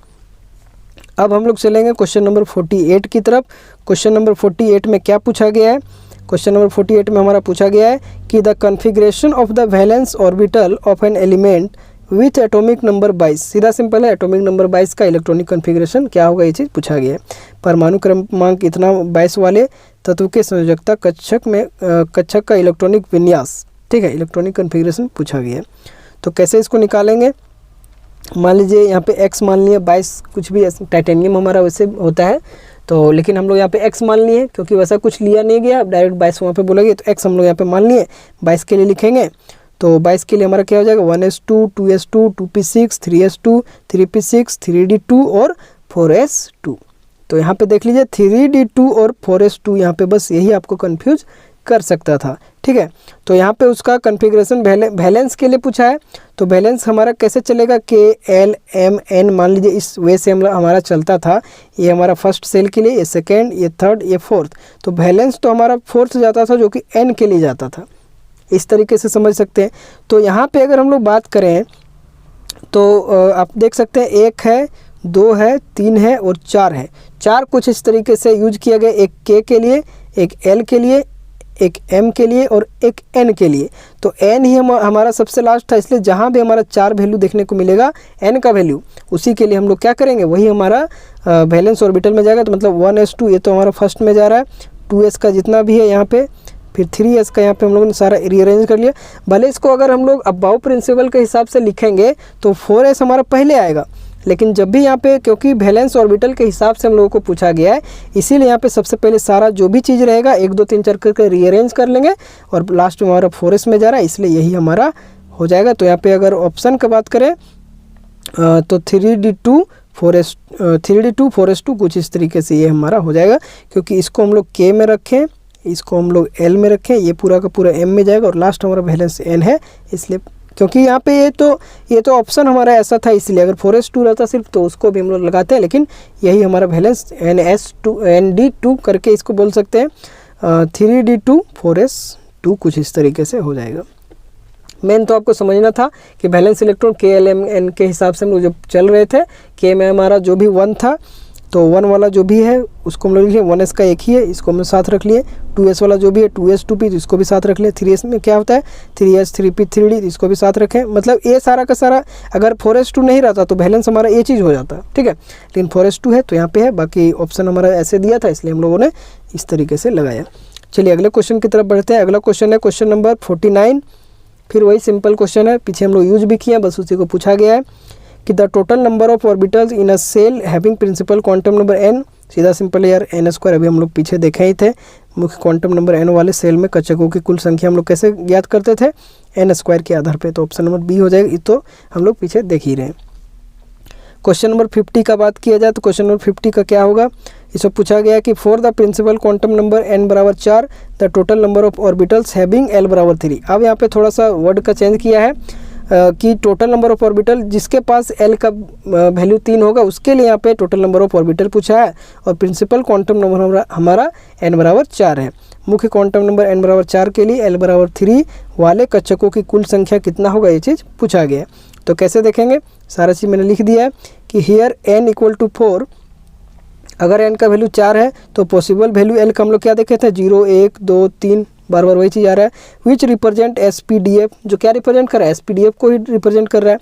अब हम लोग चलेंगे क्वेश्चन नंबर 48 की तरफ। क्वेश्चन नंबर 48 में क्या पूछा गया है? क्वेश्चन नंबर 48 में हमारा पूछा गया है कि the configuration of the valence orbital of an element with atomic number 22। सीधा सिंपल है, एटॉमिक नंबर 22 का इलेक्ट्रॉनिक कॉन्फ़िगरेशन क्या होगा, ये चीज़ पूछा गया है। परमाणु क्रमांक इतना 22 वाले तत्व के संयोजकता कक्षक का इलेक्ट्रॉनिक विन्यास, ठीक है, इलेक्ट्रॉनिक कॉन्फ़िगरेशन पूछा गया है। तो कैसे इसको निकालेंगे? मान लीजिए यहाँ पे x मान लिए 22, कुछ भी टाइटेनियम हमारा वैसे होता है तो, लेकिन हम लोग यहाँ पे x मान लिए क्योंकि वैसा कुछ लिया नहीं गया, डायरेक्ट 22 वहाँ पे बोला गया तो x हम लोग यहाँ पे मान लिए। 22 के लिए लिखेंगे तो 22 के लिए हमारा क्या हो जाएगा 1s2, 2s2, 2p6, 3s2, 3p6, 3d2 और 4s2। तो यहाँ पे देख लीजिए 3d2 और 4s2, यहाँ पे बस यही आपको कन्फ्यूज कर सकता था, ठीक है। तो यहाँ पे उसका कॉन्फ़िगरेशन वैलेंस के लिए पूछा है। तो वैलेंस हमारा कैसे चलेगा, K-L-M-N मान लीजिए इस वे से हमारा चलता था। ये हमारा फर्स्ट सेल के लिए, ये सेकेंड, ये थर्ड, ये फोर्थ। तो वैलेंस तो हमारा फोर्थ जाता था जो कि N के लिए जाता था, इस तरीके से समझ सकते हैं। तो यहाँ पे अगर हम लोग बात करें तो आप देख सकते हैं 1 है, 2 है, 3 है और 4 है। 4 कुछ इस तरीके से यूज किया गया, एक K के लिए, एक L के लिए, एक M के लिए और एक N के लिए। तो N ही हमारा सबसे लास्ट था, इसलिए जहाँ भी हमारा 4 वैल्यू देखने को मिलेगा N का वैल्यू, उसी के लिए हम लोग क्या करेंगे, वही हमारा वैलेंस ऑर्बिटल में जाएगा। तो मतलब 1s2 ये तो हमारा फर्स्ट में जा रहा है, 2s का जितना भी है यहाँ पे, फिर 3s का यहाँ पे हम लोगों ने सारा रीअरेंज कर लिया। भले इसको अगर हम लोग अबाउ प्रिंसिपल के हिसाब से लिखेंगे तो 4s हमारा पहले आएगा, लेकिन जब भी यहाँ पे क्योंकि वैलेंस ऑर्बिटल के हिसाब से हम लोगों को पूछा गया है, इसीलिए यहाँ पे सबसे पहले सारा जो भी चीज़ रहेगा 1 2 3 4 करके रीअरेंज कर लेंगे और लास्ट में हमारा 4s में जा रहा है, इसलिए यही हमारा हो जाएगा। तो यहाँ पे अगर ऑप्शन की बात करें तो 3d2 4s2 कुछ इस तरीके से ये हमारा हो जाएगा, क्योंकि इसको हम लोग K में रखें, इसको हम लोग L में रखें, ये पूरा का पूरा M में जाएगा और लास्ट हमारा वैलेंस N है। इसलिए क्योंकि यहाँ पे ये तो ऑप्शन हमारा ऐसा था, इसलिए अगर 4s2 रहता सिर्फ तो उसको भी हम लोग लगाते हैं, लेकिन यही हमारा वैलेंस ND2 करके इसको बोल सकते हैं। 3d2 4s2 कुछ इस तरीके से हो जाएगा। मेन तो आपको समझना था कि वैलेंस इलेक्ट्रॉन K-L-M-N के हिसाब से हम लोग जब चल रहे थे, K में हमारा जो भी 1 था तो 1 वाला जो भी है उसको हम लोग लिखे, 1s का एक ही है इसको हम साथ रख लिए, 2s वाला जो भी है 2s 2p तो इसको भी साथ रख लिए, 3s में क्या होता है 3s 3p 3d तो इसको भी साथ रखें। मतलब ये सारा का सारा अगर 4s2 नहीं रहता तो वैलेंस हमारा ये चीज़ हो जाता, ठीक है, लेकिन 4s2 है तो यहाँ पे है, बाकी ऑप्शन हमारा ऐसे दिया था इसलिए हम लोगों ने इस तरीके से लगाया। चलिए अगले क्वेश्चन की तरफ बढ़ते हैं। अगला क्वेश्चन है क्वेश्चन नंबर 49। फिर वही सिंपल क्वेश्चन है, पीछे हम लोग यूज भी किया, बस उसी को पूछा गया है कि the total number of orbitals in a shell having principal quantum number n। सीधा सिंपल है यार, n² अभी हम लोग पीछे देखे ही थे, मुख्य क्वांटम नंबर n वाले सेल में कक्षकों की कुल संख्या हम लोग कैसे ज्ञात करते थे, n² के आधार पे। तो ऑप्शन नंबर बी हो जाएगा, ये तो हम लोग पीछे देख ही रहे हैं। क्वेश्चन नंबर 50 का बात किया जाए तो क्वेश्चन नंबर 50 का क्या होगा, इसमें पूछा गया कि for the principal quantum number n बराबर 4 the total number of orbitals having l बराबर 3। अब यहाँ पे थोड़ा सा वर्ड का चेंज किया है कि टोटल नंबर ऑफ ऑर्बिटल जिसके पास l का वैल्यू 3 होगा उसके लिए यहाँ पे टोटल नंबर ऑफ ऑर्बिटल पूछा है, और प्रिंसिपल क्वांटम नंबर हमारा n बराबर 4 है। मुख्य क्वांटम नंबर n बराबर 4 के लिए l बराबर 3 वाले कक्षकों की कुल संख्या कितना होगा, ये चीज़ पूछा गया है। तो कैसे देखेंगे, सारा चीज़ मैंने लिख दिया है कि हियर n = 4, अगर n का वैल्यू 4 है तो पॉसिबल वैल्यू l का हम लोग क्या देखे थे 0 1 2 3, बार बार वही चीज़ आ रहा है। विच रिप्रेजेंट SPDF, जो क्या रिप्रेजेंट कर रहा है SPDF को ही रिप्रेजेंट कर रहा है।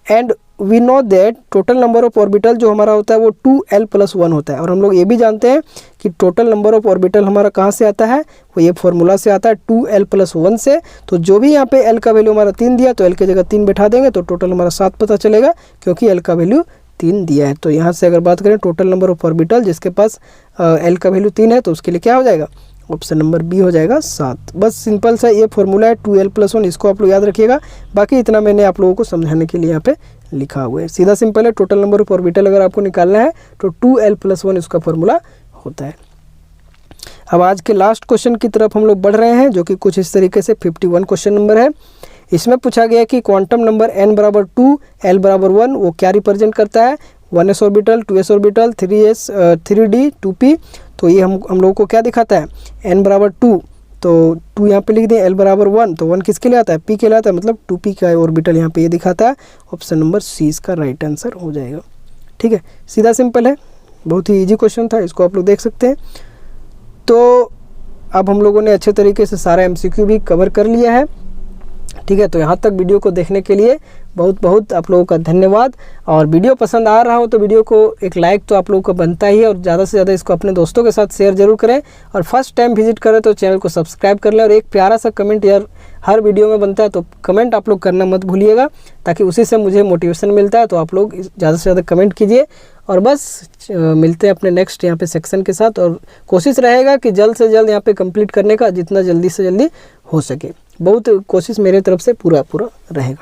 And we know that total number of orbital जो हमारा होता है वो 2l+1 होता है, और हम लोग ये भी जानते हैं कि टोटल नंबर ऑफ ऑर्बिटल हमारा कहाँ से आता है, वो ये फॉर्मूला से आता है 2l+1 से। तो जो भी यहाँ पे l का वैल्यू हमारा 3 दिया तो l की जगह 3 बैठा देंगे तो टोटल हमारा 7 पता चलेगा, क्योंकि l का वैल्यू 3 दिया है। तो यहाँ से अगर बात करें टोटल नंबर ऑफ ऑर्बिटल जिसके पास l का वैल्यू 3 है तो उसके लिए क्या हो जाएगा, ऑप्शन नंबर बी हो जाएगा 7। बस सिंपल सा ये फॉर्मूला है 2l+1, इसको आप लोग याद रखिएगा। बाकी इतना मैंने आप लोगों को समझाने के लिए यहाँ पे लिखा हुआ है। सीधा सिंपल है, टोटल नंबर ऑफ ऑर्बिटल अगर आपको निकालना है तो 2l+1 इसका फॉर्मूला होता है। अब आज के लास्ट क्वेश्चन की तरफ हम लोग बढ़ रहे हैं, जो कि कुछ इस तरीके से 51 क्वेश्चन नंबर है। इसमें पूछा गया कि क्वांटम नंबर n बराबर 2 l बराबर 1 वो क्या रिप्रेजेंट करता है, 1s orbital, 2s orbital, 3d 2p। तो ये हम लोगों को क्या दिखाता है, n बराबर 2 तो 2 यहाँ पे लिख दें, l बराबर 1 तो 1 किसके लिए आता है, p के लिए आता है, मतलब 2p का ऑर्बिटल यहाँ पे ये दिखाता है। ऑप्शन नंबर सी इसका राइट आंसर हो जाएगा। ठीक है, सीधा सिंपल है, बहुत ही इजी क्वेश्चन था, इसको आप लोग देख सकते हैं। तो अब हम लोगों ने अच्छे तरीके से सारा MCQ भी कवर कर लिया है। ठीक है, तो यहाँ तक वीडियो को देखने के लिए बहुत बहुत आप लोगों का धन्यवाद। और वीडियो पसंद आ रहा हो तो वीडियो को एक लाइक तो आप लोगों को बनता ही है, और ज़्यादा से ज़्यादा इसको अपने दोस्तों के साथ शेयर जरूर करें। और फर्स्ट टाइम विजिट करें तो चैनल को सब्सक्राइब कर लें। और एक प्यारा सा कमेंट यार हर वीडियो में बनता है, तो कमेंट आप लोग करना मत भूलिएगा, ताकि उसी से मुझे मोटिवेशन मिलता है। तो आप लोग ज़्यादा से ज़्यादा कमेंट कीजिए। और बस मिलते हैं अपने नेक्स्ट यहाँ पे सेक्शन के साथ। और कोशिश रहेगा कि जल्द से जल्द यहाँ पे कंप्लीट करने का, जितना जल्दी से जल्दी हो सके। बहुत कोशिश मेरे तरफ से पूरा रहेगा।